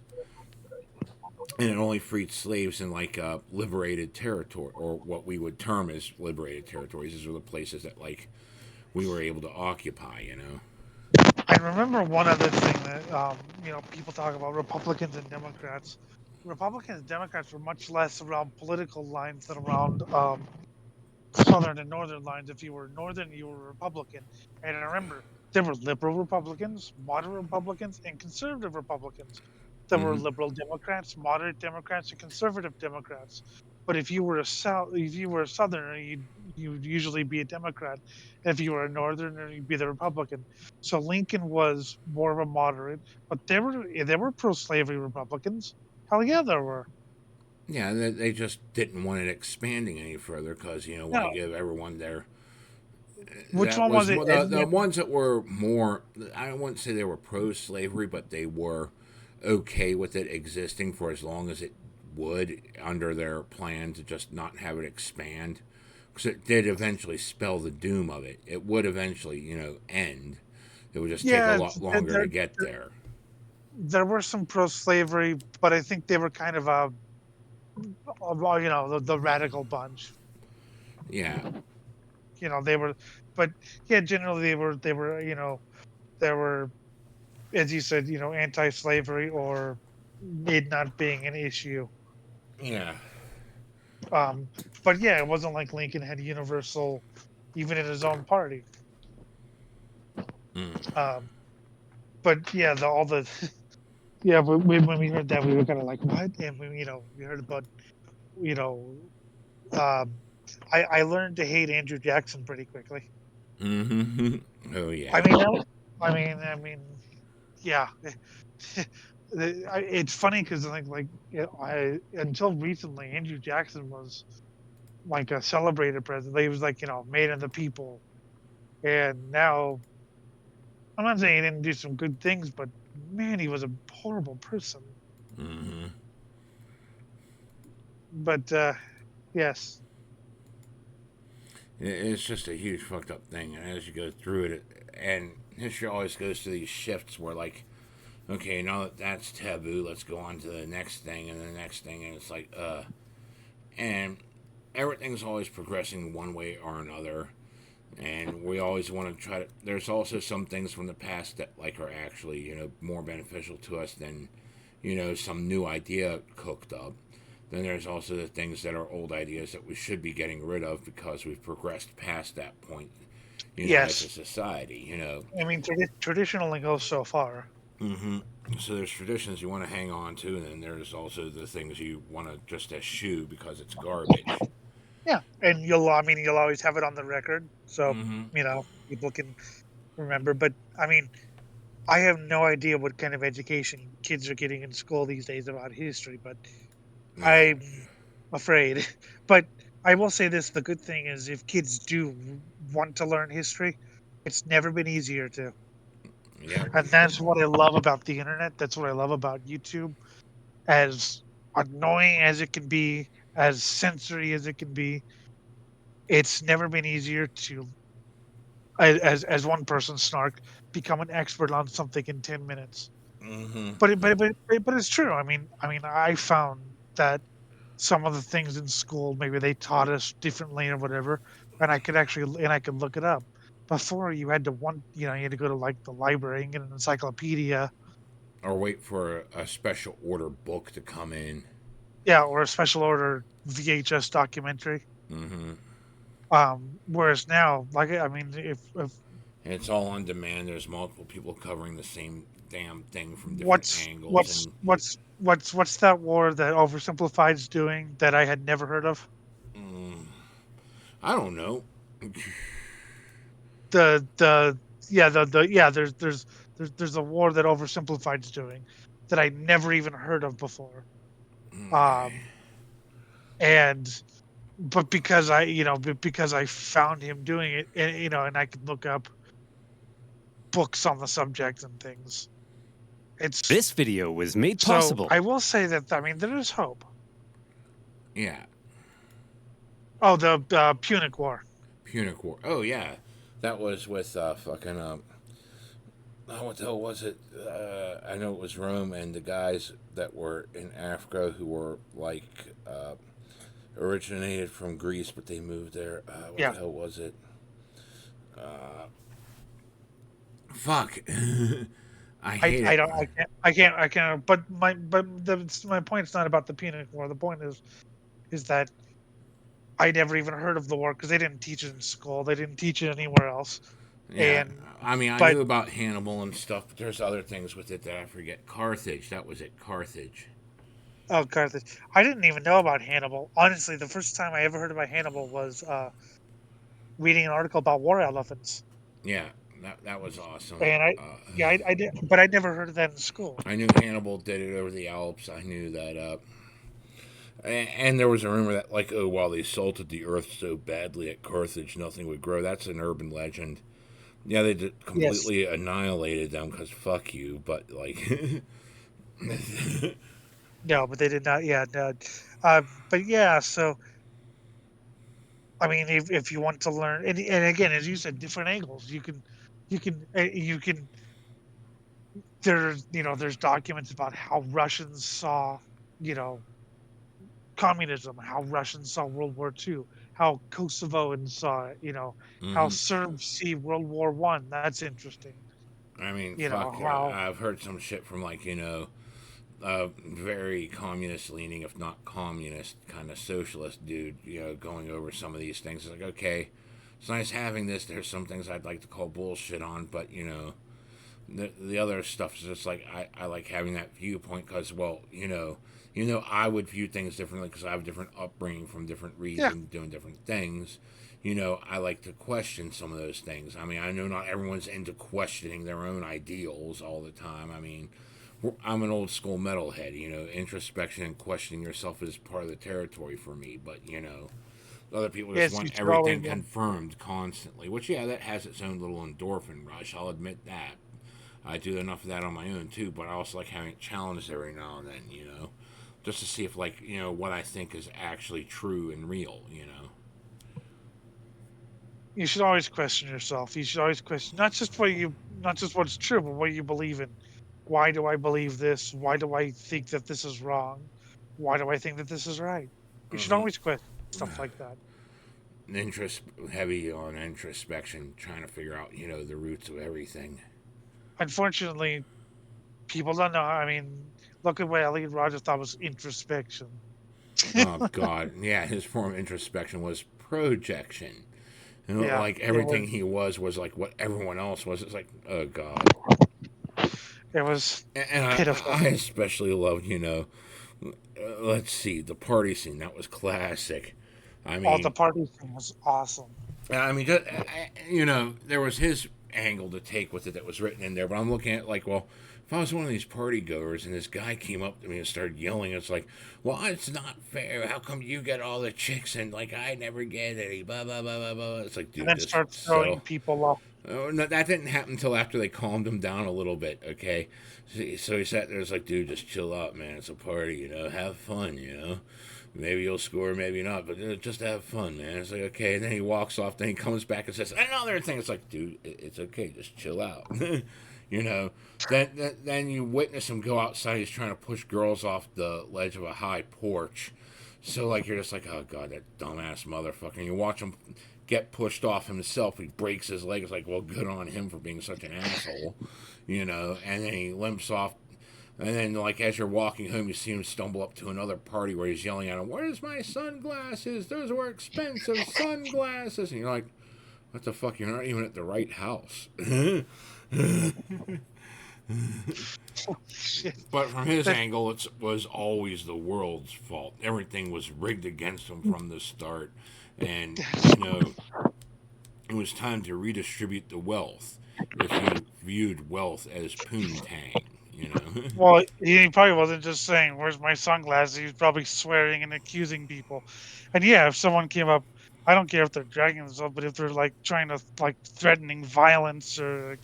and it only freed slaves in like liberated territory, or what we would term as liberated territories. These are the places that like we were able to occupy. You know. I remember one other thing that people talk about Republicans and Democrats. Republicans and Democrats were much less around political lines than around southern and northern lines. If you were northern, you were Republican. And I remember there were liberal Republicans, moderate Republicans, and conservative Republicans. There were Mm-hmm. liberal Democrats, moderate Democrats, and conservative Democrats. But if you were if you were a Southerner, you'd usually be a Democrat. If you were a Northerner, you'd be the Republican. So Lincoln was more of a moderate, but there were pro-slavery Republicans. Hell yeah, there were. Yeah, they just didn't want it expanding any further because you know want to No, give everyone their which that one was was it? the ones that were more. I wouldn't say they were pro-slavery, but they were okay with it existing for as long as it would under their plan to just not have it expand. Because it did eventually spell the doom of it. It would eventually, you know, end. It would just take a Yeah, lot longer to get there. there were some pro-slavery, but I think they were kind of the radical bunch. Yeah. You know, they were, but yeah, generally they were, as you said, anti-slavery or it not being an issue. Yeah. Um, but yeah, it wasn't like Lincoln had universal, even in his own party. Mm. Um, but yeah, all the yeah, when we heard that, we were kind of like, what? And we heard about you know um, I learned to hate Andrew Jackson pretty quickly. Mm-hmm. Oh I yeah. mean, yeah. It's funny because I until recently, Andrew Jackson was like a celebrated president. He was like made of the people, and now I'm not saying he didn't do some good things, but man, he was a horrible person. Mm-hmm. But yes, It's just a huge fucked up thing, and as you go through it, and history always goes through these shifts where like, okay, now that that's taboo, let's go on to the next thing and the next thing, and it's like, and everything's always progressing one way or another, and we always want to try to. There's also some things from the past that like are actually more beneficial to us than some new idea cooked up. Then there's also the things that are old ideas that we should be getting rid of because we've progressed past that point, as a yes. society, I mean, tradition only goes so far. Mm-hmm. So there's traditions you want to hang on to, and then there's also the things you want to just eschew because it's garbage. Yeah, and you'll always have it on the record, so Mm-hmm. people can remember. But I mean, I have no idea what kind of education kids are getting in school these days about history, but Yeah. I'm afraid. But I will say this: the good thing is, if kids do want to learn history, it's never been easier to. Yeah. And that's what I love about the internet. That's what I love about YouTube. As annoying as it can be, as sensory as it can be, it's never been easier to, as one person snark, become an expert on something in 10 minutes. Mm-hmm. But it's true. I mean, I found that some of the things in school, maybe they taught us differently or whatever, and I could look it up. Before you had to you had to go to like the library and get an encyclopedia, Or wait for a special order book to come in. yeah, or a special order VHS documentary. Mm-hmm. Whereas now, like, I mean, if And it's all on demand. There's multiple people covering the same damn thing from different what's angles, what's and what's what's that war that Oversimplified's doing that I had never heard of? I don't know. The yeah the yeah there's a war that Oversimplified's doing that I never even heard of before. Okay. Um, and but because I found him doing it, and and I could look up books on the subject and things. It's This video was made so possible. I will say that, I mean, there is hope. Yeah. Oh, the Punic War. Punic War. Oh yeah, that was with fucking oh, what the hell was it? I know it was Rome and the guys that were in Africa who were like originated from Greece, but they moved there. What Yeah. the hell was it? Fuck. I hate I it. don't I can't but my point's not about the Punic War. The point is that I never even heard of the war because they didn't teach it in school. They didn't teach it anywhere else. Yeah, And I mean, I but knew about Hannibal and stuff, but there's other things with it that I forget. Carthage, that was it. Carthage. Oh, Carthage. I didn't even know about Hannibal. Honestly, the first time I ever heard about Hannibal was reading an article about war elephants. Yeah, that was awesome. And I did, but I never heard of that in school. I knew Hannibal did it over the Alps. I knew that. And there was a rumor that, like, oh, while they salted the earth so badly at Carthage, nothing would grow. That's an urban legend. Yeah, they did Yes. completely annihilated them because fuck you. But like, No, but they did not. Yeah, no. But yeah, so I mean, if you want to learn, and again, as you said, different angles. You can. There's documents about how Russians saw, you know, communism, how Russians saw World War II, how Kosovoans saw it, how hmm Serbs see World War One. That's interesting. I mean, You know fuck. how I've heard some shit from like very communist leaning, if not communist, kind of socialist dude. Going over some of these things. It's like, okay, it's nice having this. There's some things I'd like to call bullshit on, but the other stuff is just like I like having that viewpoint because, well, I would view things differently because I have a different upbringing from different yeah. reasons, doing different things. I like to question some of those things. I mean, I know not everyone's into questioning their own ideals all the time. I mean, I'm an old school metalhead. Introspection and questioning yourself is part of the territory for me. But other people just Yes, you want should always everything confirmed constantly. Which, yeah, that has its own little endorphin rush. I'll admit that. I do enough of that on my own too, but I also like having it challenged every now and then, just to see if, like, what I think is actually true and real. you should always question yourself. You should always question not just what's true, but what you believe in. Why do I believe this? Why do I think that this is wrong? Why do I think that this is right? You should always question stuff like that. Interest heavy on introspection, trying to figure out, the roots of everything. Unfortunately, people don't know. I mean, look at what Elliott Rogers thought was introspection. Oh God, yeah, his form of introspection was projection. Yeah, Like it was everything he was like what everyone else was. It's like, oh God. it was And pitiful. I especially loved, let's see, the party scene. That was classic. I All the mean, party thing was awesome. just, there was his angle to take with it that was written in there. But I'm looking at like, well, if I was one of these party goers and this guy came up to me and started yelling, it's like, well, it's not fair. How come you get all the chicks and like I never get any? Blah blah blah blah blah. It's like, And dude, then just start throwing settle. people off. Oh, no, that didn't happen until after they calmed him down a little bit, okay? So he sat there, it's like, dude, just chill out, man. It's a party, have fun, Maybe you'll score, maybe not, but just have fun, man. It's like, okay. And then he walks off, then he comes back and says, another thing. It's like, dude, it's okay, just chill out. you know? Then you witness him go outside, he's trying to push girls off the ledge of a high porch. So, like, you're just like, oh, God, that dumbass motherfucker. And you watch him get pushed off himself. He breaks his leg. It's like, well, good on him for being such an asshole, And then he limps off. And then, like, as you're walking home, you see him stumble up to another party where he's yelling at him, where's my sunglasses? Those were expensive sunglasses. And you're like, what the fuck? You're not even at the right house. But from his angle, it was always the world's fault. Everything was rigged against him from the start. And, it was time to redistribute the wealth if you viewed wealth as poontang, Well, he probably wasn't just saying, where's my sunglasses? He was probably swearing and accusing people. And yeah, if someone came up, I don't care if they're dragging themselves, but if they're like trying to, like, threatening violence or,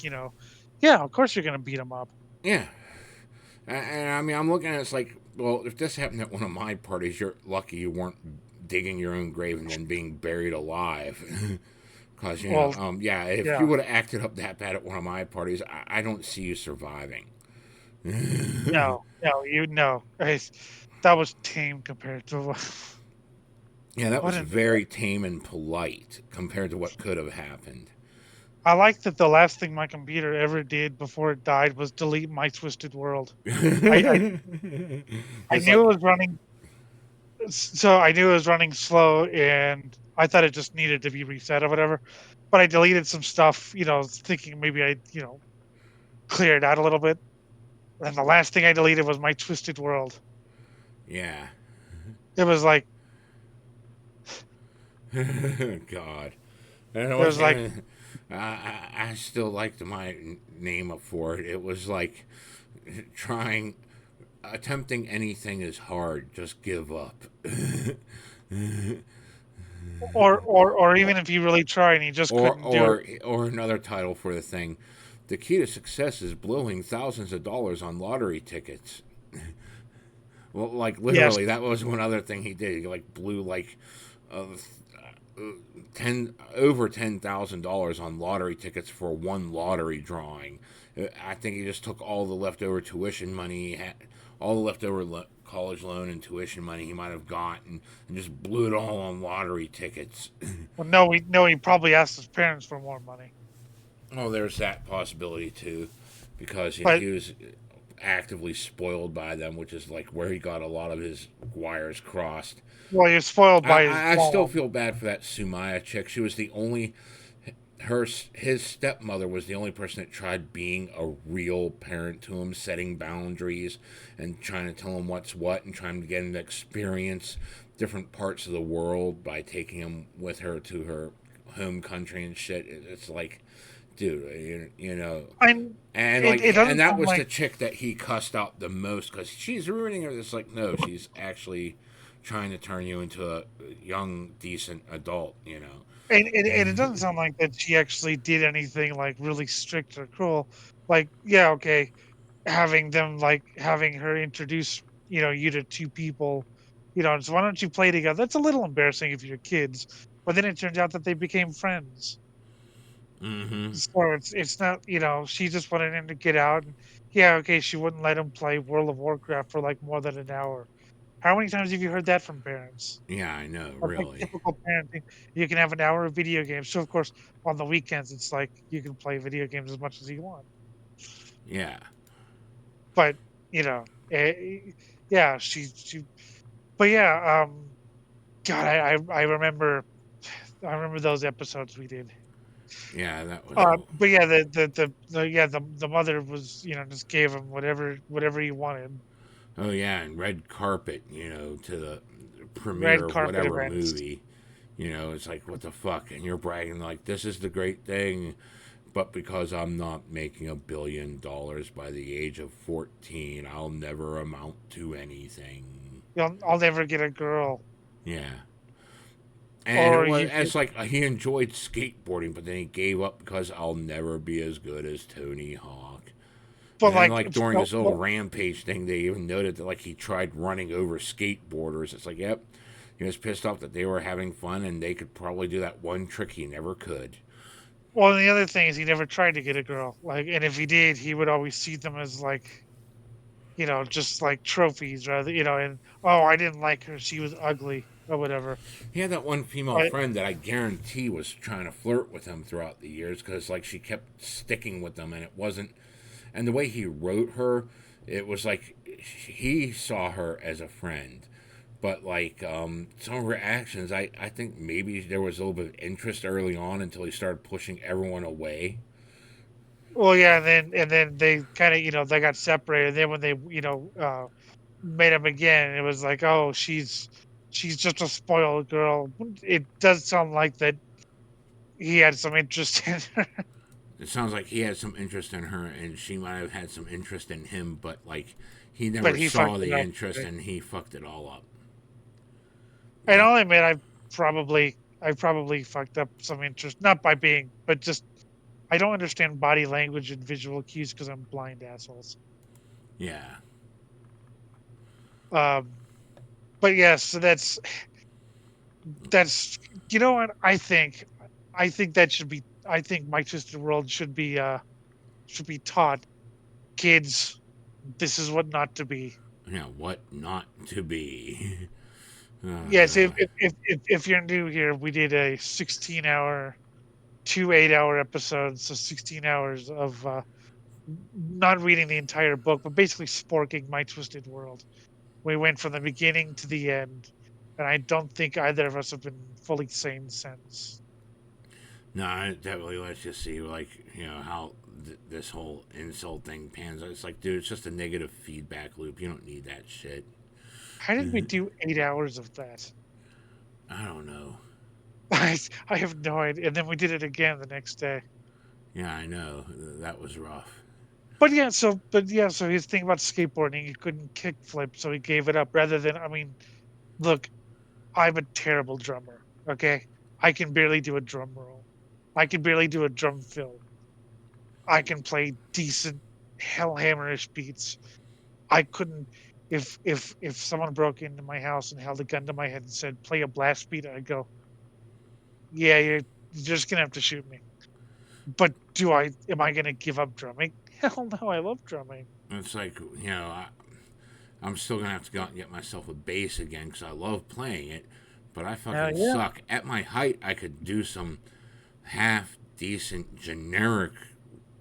yeah, of course you're going to beat them up. Yeah. And I mean, I'm looking at it, it's like, well, if this happened at one of my parties, you're lucky you weren't digging your own grave and then being buried alive. Because, if you would have acted up that bad at one of my parties, I don't see you surviving. No. That was tame compared to Yeah, that was very tame and polite compared to what could have happened. I like that the last thing my computer ever did before it died was delete My Twisted World. I knew it was running, so I knew it was running slow, and I thought it just needed to be reset or whatever. But I deleted some stuff, thinking maybe I'd, clear it out a little bit. And the last thing I deleted was My Twisted World. Yeah. It was like, God. It was like, I still liked my name up for it. It was like attempting anything is hard. Just give up. or even if you really try and you just couldn't do it. Or another title for the thing. The key to success is blowing thousands of dollars on lottery tickets. Well, like literally, yes. That was one other thing he did. He like blew like over $10,000 on lottery tickets for one lottery drawing. I think he just took all the leftover tuition money, all the leftover college loan and tuition money he might have gotten, and just blew it all on lottery tickets. Well, no, he probably asked his parents for more money. Oh, there's that possibility too, because he was actively spoiled by them, which is like where he got a lot of his wires crossed. Well, you're spoiled by I still feel bad for that Sumaya chick. She was the only, his stepmother was the only person that tried being a real parent to him, setting boundaries and trying to tell him what's what and trying to get him to experience different parts of the world by taking him with her to her home country and shit. It's like, dude, and that was the chick that he cussed out the most because she's ruining her. It's like, no, she's actually trying to turn you into a young, decent adult, And it doesn't sound like that she actually did anything like really strict or cruel. Like, yeah, okay, having her introduce, you to two people, so why don't you play together? That's a little embarrassing if you're kids, but then it turns out that they became friends. Mm-hmm. So it's not, she just wanted him to get out. And, yeah, okay, she wouldn't let him play World of Warcraft for like more than an hour. How many times have you heard that from parents? Yeah, I know, That's really. like typical parenting. You can have an hour of video games. So, of course, on the weekends, it's like you can play video games as much as you want. Yeah. But, yeah, but yeah, God, I remember those episodes we did. Yeah, that was cool. But yeah, the mother was, just gave him whatever he wanted. Oh yeah, and red carpet, to the premiere of whatever events. Movie. It's like, what the fuck? And you're bragging like, this is the great thing, but because I'm not making $1 billion by the age of 14, I'll never amount to anything. I'll never get a girl. Yeah. And it or was, you could, it's like he enjoyed skateboarding, but then he gave up because I'll never be as good as Tony Hawk. but And then, like, like, during his little rampage thing, they even noted that, like, he tried running over skateboarders. It's like, yep, he was pissed off that they were having fun and they could probably do that one trick he never could. well, the other thing is he never tried to get a girl. Like, and if he did, he would always see them as like, just like trophies rather, and oh, I didn't like her. She was ugly or whatever. He had that one female I, friend that I guarantee was trying to flirt with him throughout the years because, like, she kept sticking with him and it wasn't. And the way he wrote her, it was like he saw her as a friend. But, like, some of her actions, I think maybe there was a little bit of interest early on until he started pushing everyone away. well, yeah, and then they kind of, they got separated. Then when they, met him again, it was like, oh, she's just a spoiled girl. It does sound like that he had some interest in her. It sounds like he had some interest in her and she might have had some interest in him, but, like, he But never he saw fucked it the up. interest and he fucked it all up. And Yeah. I'll admit, I probably fucked up some interest, not by being, but just I don't understand body language and visual cues because I'm blind assholes. Yeah. Um, but yes, so that's what I think that should be. I think My Twisted World should be taught kids. This is what not to be. Yeah, what not to be. Yes, if Uh, if if if, if you're new here, we did a 16-hour, 2 8-hour episodes, so 16 hours of not reading the entire book, but basically sporking My Twisted World. We went from the beginning to the end, and I don't think either of us have been fully sane since. no, it definitely lets you see, like, how this whole insult thing pans out. It's like, dude, it's just a negative feedback loop. You don't need that shit. How did we do 8 hours of that? I don't know. I have no idea. And then we did it again the next day. Yeah, I know. That was rough. But yeah, so his thing about skateboarding, he couldn't kick flip, so he gave it up. Rather than, I mean, look, I'm a terrible drummer. Okay, I can barely do a drum roll. I can barely do a drum fill. I can play decent hellhammerish beats. I couldn't. If someone broke into my house and held a gun to my head and said, "Play a blast beat," I'd go, "Yeah, you're just gonna have to shoot me." But am I gonna give up drumming? Hell no, I love drumming. It's like, I'm still going to have to go out and get myself a bass again because I love playing it, but I Hell fucking yeah. suck. At my height, I could do some half decent generic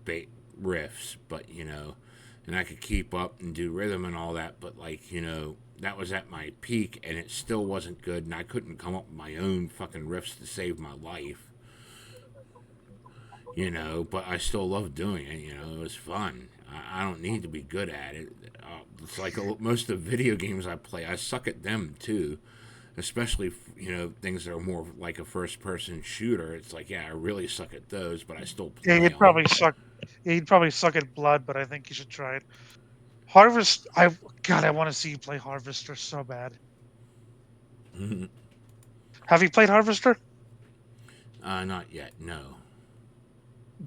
riffs, but, and I could keep up and do rhythm and all that, but, like, that was at my peak and it still wasn't good and I couldn't come up with my own fucking riffs to save my life. But I still love doing it. It was fun. I don't need to be good at it. It's like most of the video games I play, I suck at them too. Especially, things that are more like a first person shooter. It's like, yeah, I really suck at those, but I still Yeah, play you'd them. probably suck. Yeah, you'd probably suck at blood, but I think you should try it. Harvest. God, I want to see you play Harvester so bad. Have you played Harvester? Not yet, no.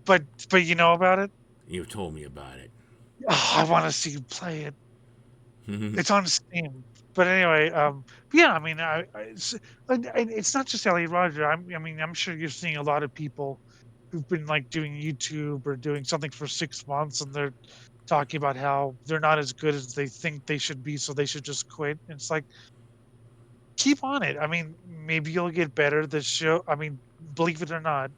But you know about it. You've told me about it. Oh, I want to see you play it. It's on Steam. But anyway, yeah, I mean, it's not just Elliott Roger. I mean, I'm sure you're seeing a lot of people who've been like doing YouTube or doing something for 6 months, and they're talking about how they're not as good as they think they should be, so they should just quit. And it's like, keep on it. I mean, maybe you'll get better. The show. I mean, believe it or not,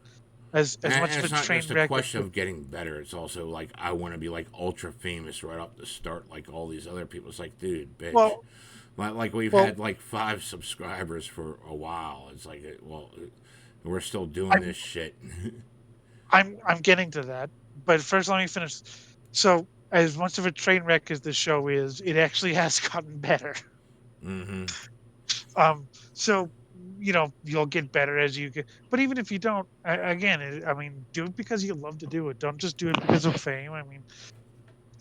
as much And of a it's not train just a wreck as question of getting better. It's also like I want to be like ultra famous right off the start, like all these other people. It's like, dude, bitch. well, Like we've well, had like 5 subscribers for a while. It's like, well, we're still doing I'm this shit. I'm getting to that. But first, let me finish. So, as much of a train wreck as the show is, it actually has gotten better. Mm-hmm. So you'll get better as you get. But even if you don't, again, I mean, do it because you love to do it. Don't just do it because of fame. I mean,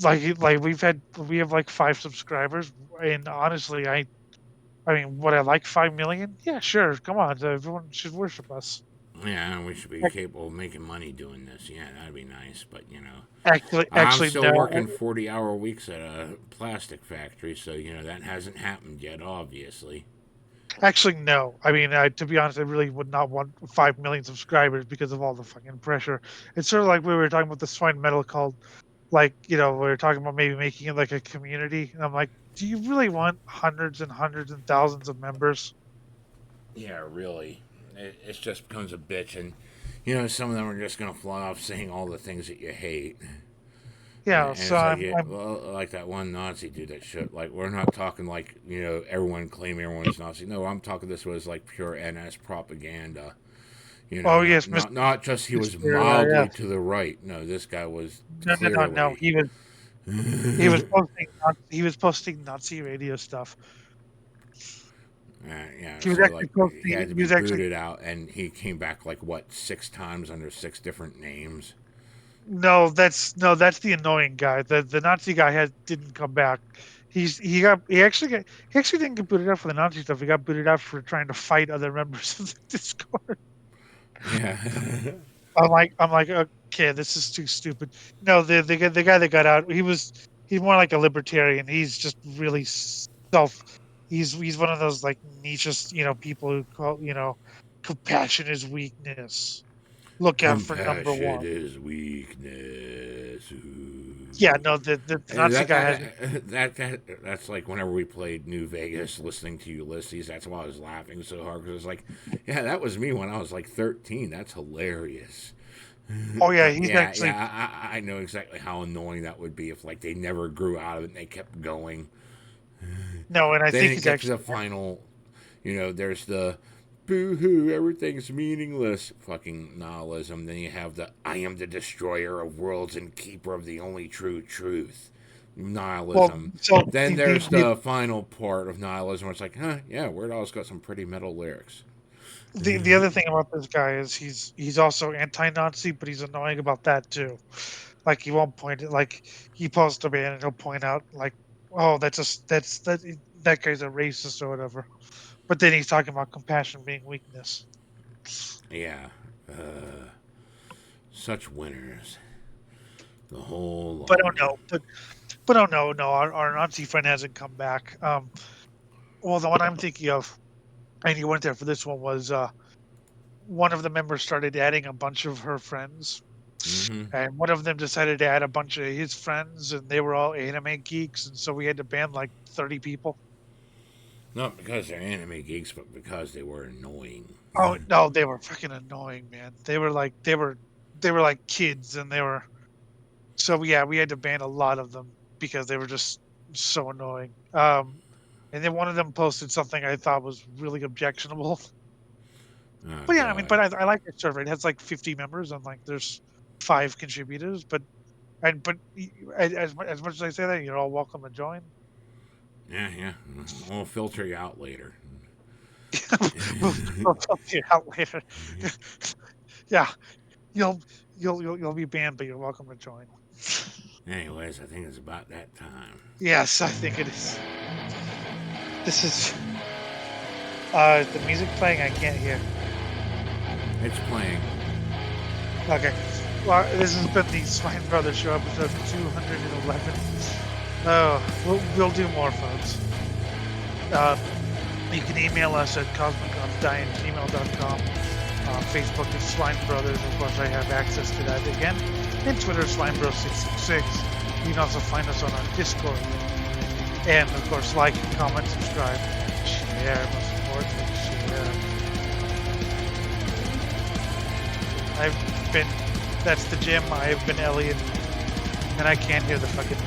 like we have like 5 subscribers, and honestly, I I mean, would I like 5 million? Yeah, sure. Come on, everyone should worship us. Yeah, we should be capable of making money doing this. Yeah, that'd be nice. But I'm Actually, still no. working 40-hour weeks at a plastic factory, so that hasn't happened yet, obviously. Actually, no. I mean, to be honest, I really would not want 5 million subscribers because of all the fucking pressure. It's sort of like we were talking about the swine metal called, like, we were talking about maybe making it like a community. And I'm like, do you really want hundreds and hundreds and thousands of members? Yeah, really. It just becomes a bitch, and some of them are just gonna fly off saying all the things that you hate. Yeah, And so it's like, like that one Nazi dude that shit. Like, we're not talking like, everyone claiming everyone's Nazi. No, I'm talking this was like pure NS propaganda. oh yes, Not just he was Mr. mildly Yeah. to the right. No, this guy was No, no, no, no. clearly. He was posting Nazi radio stuff. Yeah, He was so actually like posting. he had to He be was actually booted out, and he came back like what 6 times under 6 different names. no, that's the annoying guy. The Nazi guy didn't come back. He actually didn't get booted out for the Nazi stuff. He got booted out for trying to fight other members of the Discord. Yeah. I'm like, okay, this is too stupid. No, the guy that got out, he's more like a libertarian. He's just really he's one of those like niche, people who call, compassion is weakness. Look out for number Compassion one. is weakness. Yeah, no, the Nazi guy has. That's like whenever we played New Vegas, listening to Ulysses. That's why I was laughing so hard because it's like, yeah, that was me when I was like 13. That's hilarious. Oh yeah, he's actually. Yeah, I know exactly how annoying that would be if like they never grew out of it and they kept going. No, and I Then think it he's gets actually. to the final. There's the boo-hoo, everything's meaningless, fucking nihilism. Then you have the I am the destroyer of worlds and keeper of the only true truth, nihilism. Well, so Then there's the final part of nihilism where it's like, yeah, Weird Al's got some pretty metal lyrics. the other thing about this guy is he's also anti-Nazi, but he's annoying about that too. Like he won't point it. Like he posts a band and he'll point out like, oh, that guy's a racist or whatever. But then he's talking about compassion being weakness. Yeah. Such winners. The whole lot. But oh no, our Nazi friend hasn't come back. Well, the one I'm thinking of, and he went there for this one, was one of the members started adding a bunch of her friends. Mm-hmm. And one of them decided to add a bunch of his friends, and they were all anime geeks, and so we had to ban like 30 people. Not because they're anime geeks, but because they were annoying. Oh no, they were fucking annoying, man. They were like kids, and they were. So yeah, we had to ban a lot of them because they were just so annoying. And then one of them posted something I thought was really objectionable. Oh, But yeah, God. I mean, but I like the server. It has like 50 members, and like there's 5 contributors. But as much as I say that, you're all welcome to join. Yeah. We'll filter you out later. We'll help you out later. Yeah, you'll be banned, but you're welcome to join. Anyways, I think it's about that time. Yes, I think it is. This is the music playing. I can't hear. It's playing. Okay. Well, this has been the Swine Brothers Show, episode 211. We'll do more, folks. You can email us at cosmicgodsdie@gmail.com. Facebook is Swine Brothers. Of course, I have access to that again. And Twitter, SwineBro666. You can also find us on our Discord. And, of course, like, comment, subscribe, share. Most importantly, share. That's the Jim. I've been Elliott. And I can't hear the fucking...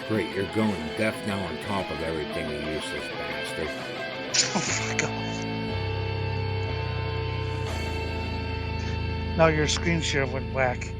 Great, you're going deaf now on top of everything, you useless bastard. Oh, fuck off. Now your screen share went whack.